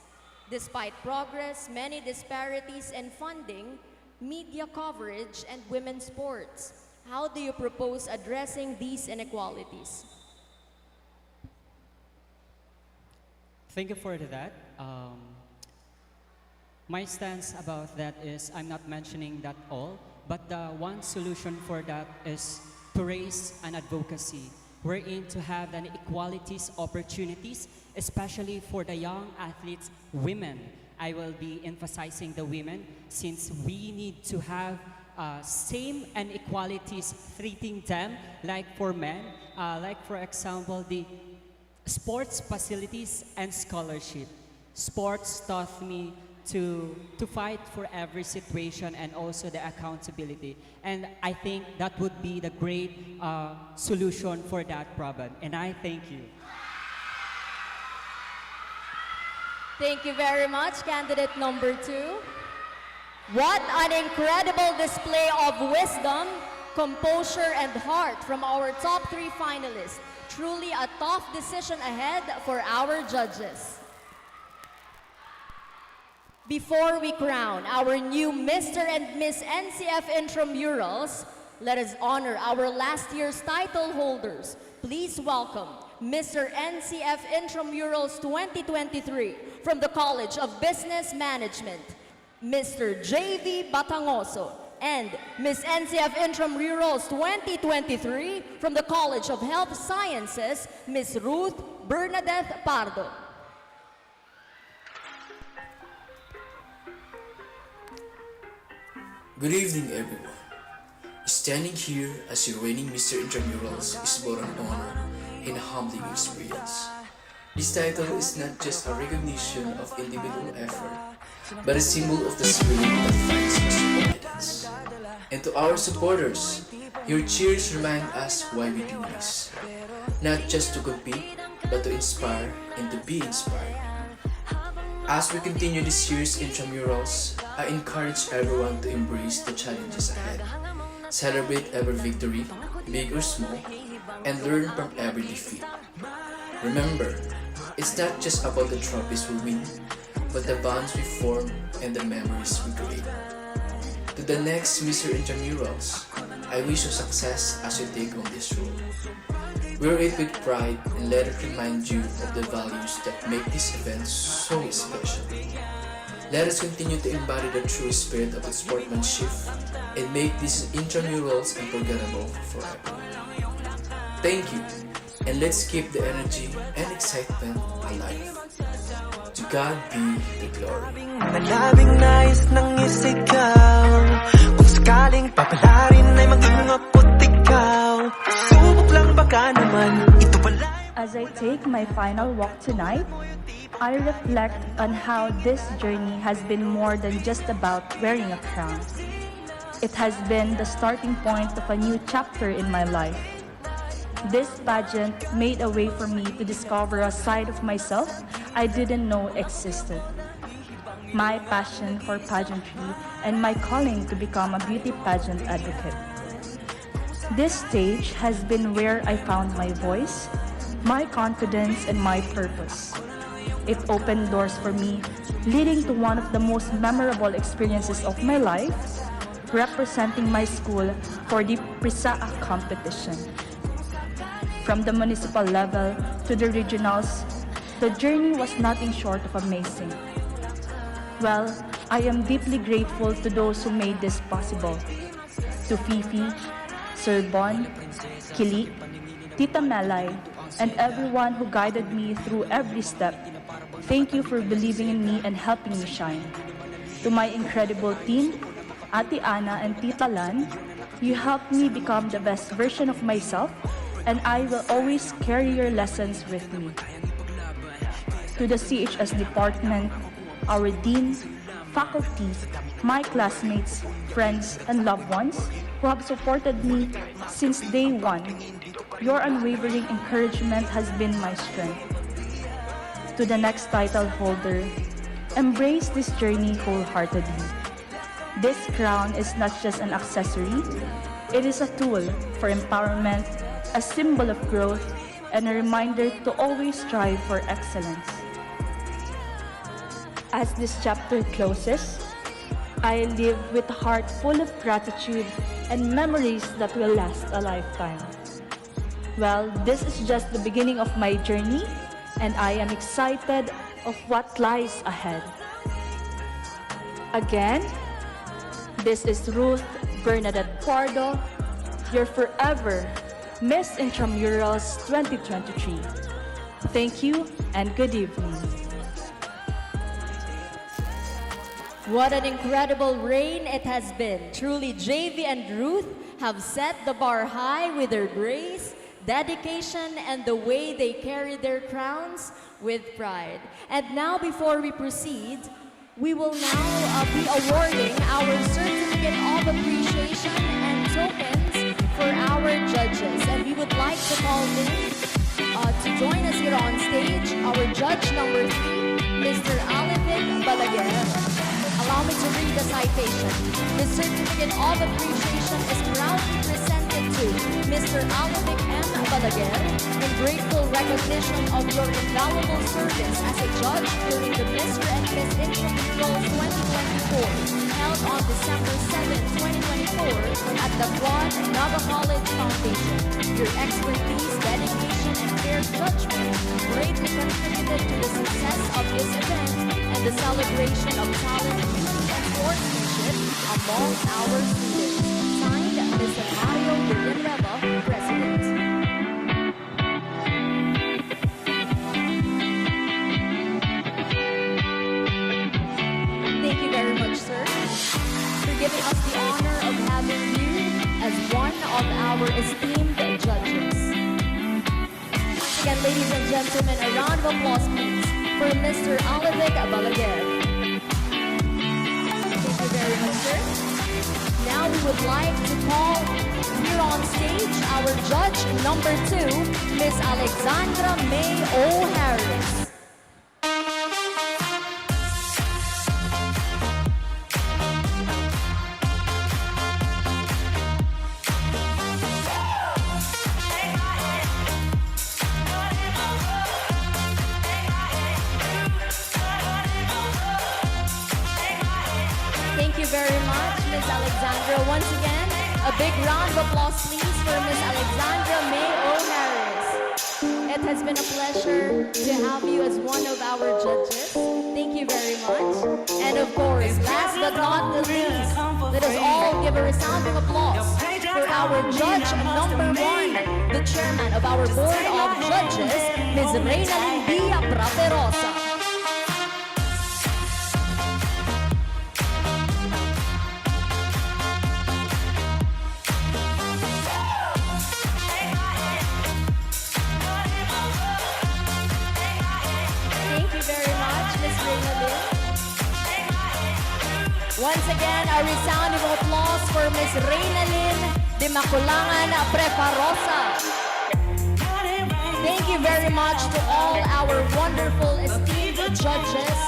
Despite progress, many disparities in funding, media coverage, and women's sports. How do you propose addressing these inequalities? Thank you for that. My stance about that is I'm not mentioning that all, but the one solution for that is to raise an advocacy wherein to have an equalities opportunities, especially for the young athletes, women. I will be emphasizing the women since we need to have same and equalities treating them like for men, like for example the sports facilities and scholarship. Sports taught me to fight for every situation and also the accountability. And I think that would be the great solution for that problem. And I thank you. Thank you very much, candidate number 2. What an incredible display of wisdom, composure, and heart from our top 3 finalists. Truly a tough decision ahead for our judges. Before we crown our new Mr. and Miss NCF Intramurals, let us honor our last year's title holders. Please welcome Mr. NCF Intramurals 2023 from the College of Business Management, Mr. J.V. Batangoso, and Miss NCF Intramurals 2023 from the College of Health Sciences, Miss Ruth Bernadette Pardo. Good evening, everyone. Standing here as your reigning Mr. Intramurals is both an honor and a humbling experience. This title is not just a recognition of individual effort, but a symbol of the spirit that finds us confidence. And to our supporters, your cheers remind us why we do this. Not just to compete, but to inspire and to be inspired. As we continue this year's Intramurals, I encourage everyone to embrace the challenges ahead. Celebrate every victory, big or small, and learn from every defeat. Remember, it's not just about the trophies we win, but the bonds we form and the memories we create. To the next Mr. Intramurals, I wish you success as you take on this role. Wear it with pride and let it remind you of the values that make this event so special. Let us continue to embody the true spirit of sportsmanship and make these intramurals unforgettable forever. Thank you, and let's keep the energy and excitement alive. To God be the glory. Nalabing nais ng isigaw. Kung sakaling papalarin ay maging ako't ikaw. Subok lang baka naman ito pala. As I take my final walk tonight, I reflect on how this journey has been more than just about wearing a crown. It has been the starting point of a new chapter in my life. This pageant made a way for me to discover a side of myself I didn't know existed. My passion for pageantry and my calling to become a beauty pageant advocate. This stage has been where I found my voice, my confidence, and my purpose. It opened doors for me, leading to one of the most memorable experiences of my life, representing my school for the Prisaa competition. From the municipal level to the regionals, the journey was nothing short of amazing. Well, I am deeply grateful to those who made this possible. To Fifi, Sir Bon, Kili, Tita Melay, and everyone who guided me through every step. Thank you for believing in me and helping me shine. To my incredible team, Ate Ana and Tita Lan, you helped me become the best version of myself, and I will always carry your lessons with me. To the CHS department, our dean, faculty, my classmates, friends, and loved ones who have supported me since day one. Your unwavering encouragement has been my strength. To the next title holder, embrace this journey wholeheartedly. This crown is not just an accessory, it is a tool for empowerment, a symbol of growth, and a reminder to always strive for excellence. As this chapter closes, I live with a heart full of gratitude and memories that will last a lifetime. Well, this is just the beginning of my journey, and I am excited of what lies ahead. Again, this is Ruth Bernadette Pardo, your forever Miss Intramurals 2023. Thank you and good evening. What an incredible reign it has been. Truly, JV and Ruth have set the bar high with their grace, dedication, and the way they carry their crowns with pride. And now, before we proceed, we will now be awarding our certificate of appreciation and tokens for our judges. And we would like to call in to join us here on stage, our judge number 3, Mr. Alvin Balaguer. Allow me to read the citation. The certificate of appreciation is proudly presented to Mr. Alvin M. Balaguer in grateful recognition of your invaluable service as a judge during the Mr. and Miss Intramurals 2024 held on December 7, 2024 at the Quad Naga College Foundation. Your expertise, dedication, and fair judgment greatly contributed to the success of this event and the celebration of talent, beauty, and sportsmanship among our students. Signed, Mr. Mario Villanueva, President. Thank you very much, sir, for giving us the honor of having you as one of our esteemed judges. Once again, ladies and gentlemen, a round of applause, please, for Mr. Alvin Balaguer. Thank you very much, sir. Now we would like to call here on stage our judge number 2, Miss Alexandra May O'Harris. Thank you very much, Miss Alexandra. Once again, a big round of applause, please, for Miss Alexandra May O'Harris. It has been a pleasure to have you as one of our judges. Thank you very much. And of course, last but not the least, let us all give a resounding applause for our judge number 1, the chairman of our board of judges, Ms. Reynalyn B. Praterosa. Once again, a resounding applause for Ms. Reynalyn de Maculangan Preparosa. Thank you very much to all our wonderful esteemed judges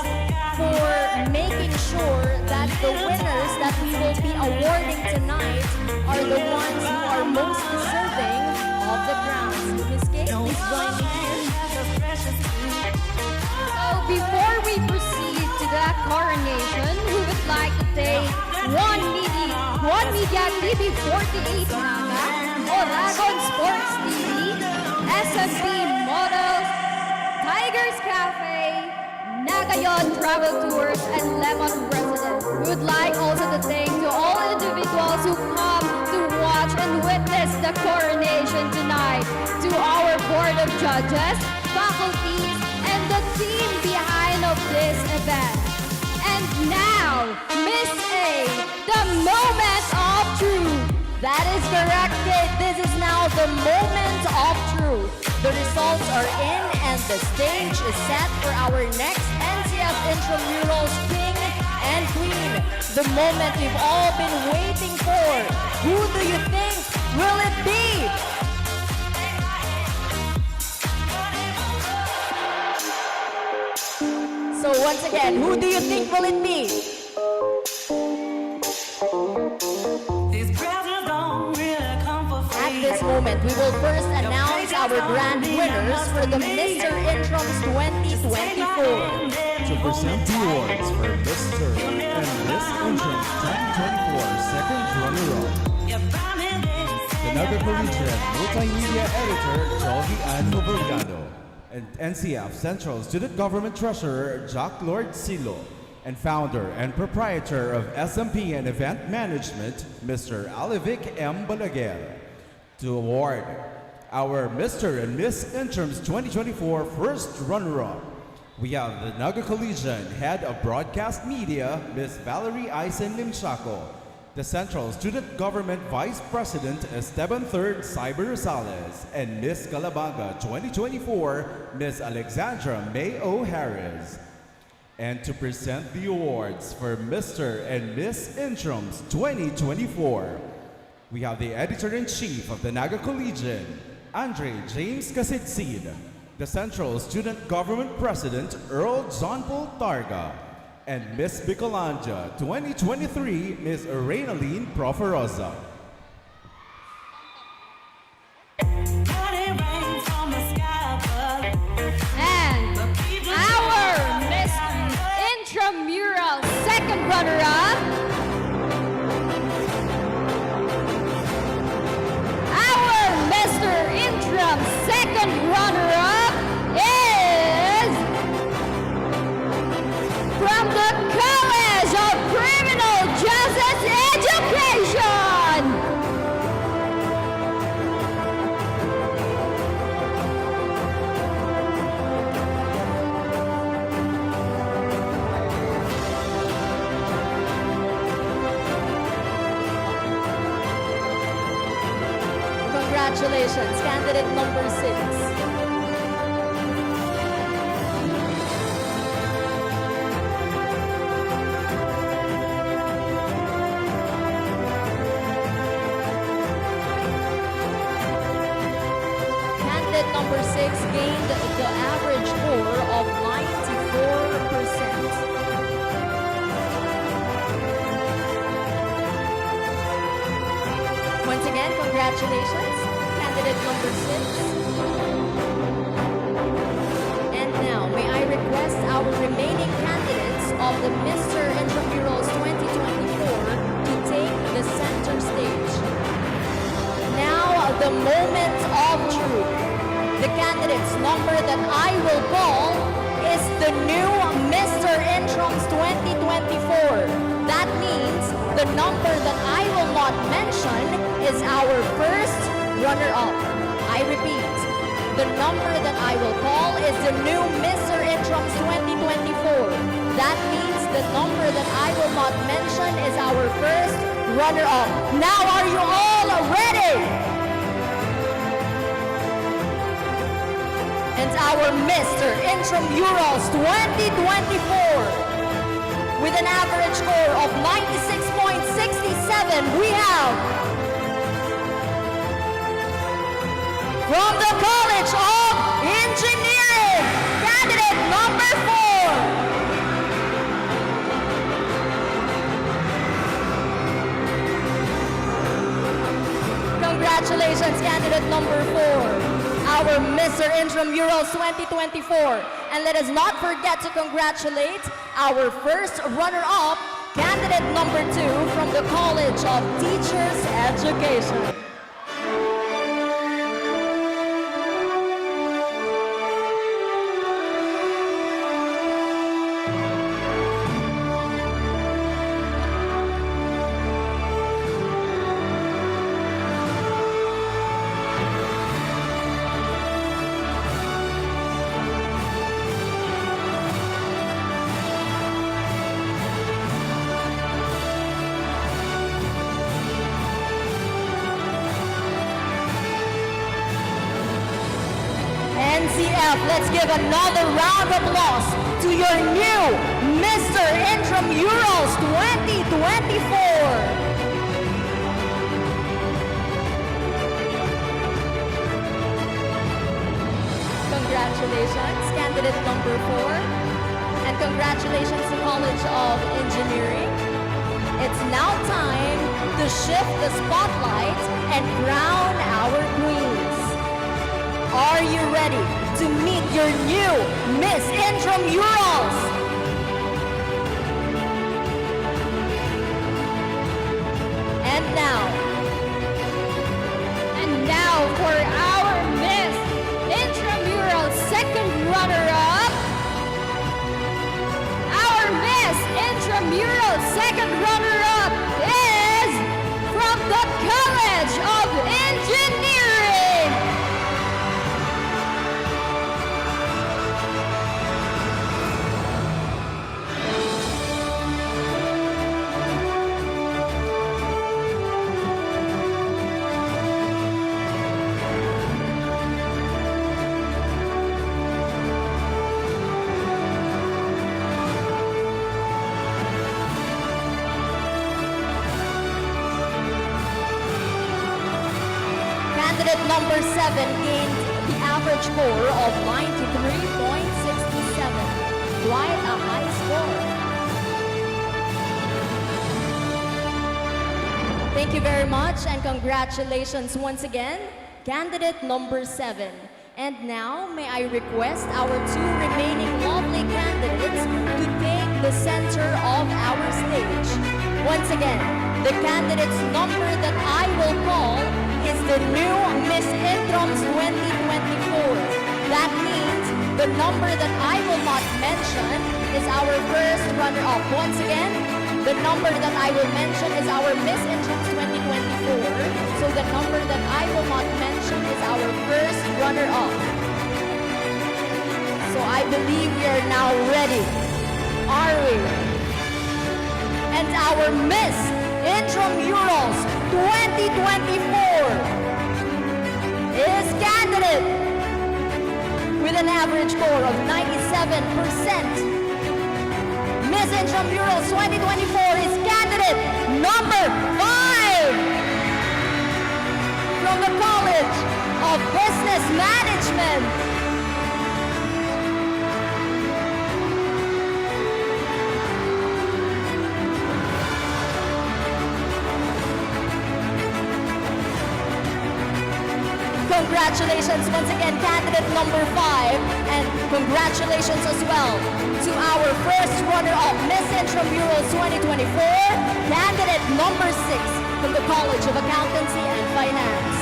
for making sure that the winners that we will be awarding tonight are the ones who are most deserving of the crowns. Ms. Kate, please join me here. So before we proceed to that coronation, we would like to take One Media TV 48 Naga, Oragon Sports TV, SMP Models, Tigers Cafe, Nagayon Travel Tours, and Lemon Residence. We would like also to thank to all individuals who come to watch and witness the coronation tonight, to our board of judges, faculties, and the team behind of this event. And now, Miss A, the moment of truth. That is correct, kid. This is now the moment of truth. The results are in and the stage is set for our next NCF Intramurals King and Queen. The moment we've all been waiting for. Who do you think will it be? So once again, who do you think will it be? At this moment, we will first announce our grand winners for the Mr. Intrams 2024. To present the awards for Mr. and Miss Intrams 2024 second runner-up, the Naga Collegian Multimedia Editor Jovi Ann Novelgado, and NCF-Central Student Government Treasurer Jack Lord Silo, and founder and proprietor of SMP and Event Management, Mr. Alivic M. Balaguer. To award our Mr. and Miss Intrams 2024 first runner-up, we have the Naga Collegian Head of Broadcast Media, Ms. Valerie Eisen Limsaco, the Central Student Government Vice President Esteban III Cyber Rosales, and Miss Calabaga 2024, Ms. Alexandra May O. Harris. And to present the awards for Mr. and Miss Intrams 2024, we have the Editor-in-Chief of the Naga Collegian, Andre James Casidsid, the Central Student Government President, Earl John Paul Targa, and Miss Bicolanja 2023, Miss Reinaline Proferosa. And our Miss Intramural second runner-up, our Mr. Intram second runner-up is from the College of Criminal Justice Education. Congratulations, candidate number 6. Candidate number 6 gained the average score of 94%. Once again, congratulations, candidate number 6. And now, may I request our remaining candidates of the Mr. Intramurals 2024 to take the center stage. Now, the moment of truth. The candidate's number that I will call is the new Mr. Intrams 2024. That means the number that I will not mention is our first runner-up. I repeat, the number that I will call is the new Mr. Intrams 2024. That means the number that I will not mention is our first runner-up. Now, are you all ready? And our Mr. Intramurals 2024 with an average score of 96.67, we have from the College of Engineering, candidate number 4. Congratulations, candidate number 4. Our Mr. Intramurals 2024. And let us not forget to congratulate our first runner-up, candidate number 2 from the College of Teachers Education. NCF, let's give another round of applause to your new Mr. Intramurals 2024. Congratulations, candidate number 4. And congratulations to College of Engineering. It's now time to shift the spotlight and crown our queens. Are you ready to meet your new Miss Intramurals? And now for our Miss Intramural second runner-up. Our Miss Intramural second runner-up is from the College of Engineering. candidate number 7 gained the average score of 93.67. Quite a high score. Thank you very much and congratulations once again, candidate number 7. And now, may I request our 2 remaining lovely candidates to take the center of our stage. Once again, the candidate's number that I will call is the new Miss Intrams 2024. That means the number that I will not mention is our first runner-up. Once again, the number that I will mention is our Miss Intrams 2024. So the number that I will not mention is our first runner-up. So I believe we are now ready. Are we? And our Miss Intramurals 2024 is candidate with an average score of 97%. Miss Intramurals 2024 is candidate number 5 from the College of Business Management. Congratulations once again, candidate number 5, and congratulations as well to our first runner-up, Miss Intramurals 2024, candidate number 6 from the College of Accountancy and Finance.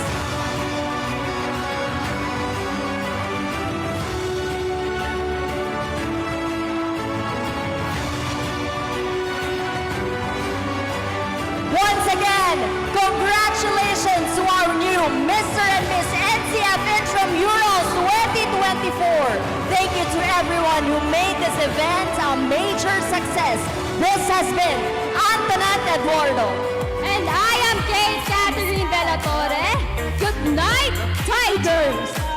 Once again, congratulations to our new Mr. and Miss NCF Intramurals 2024. Thank you to everyone who made this event a major success. This has been Antoinette Eduardo. And I am Kate Catherine De La Torre. Good night, Tigers!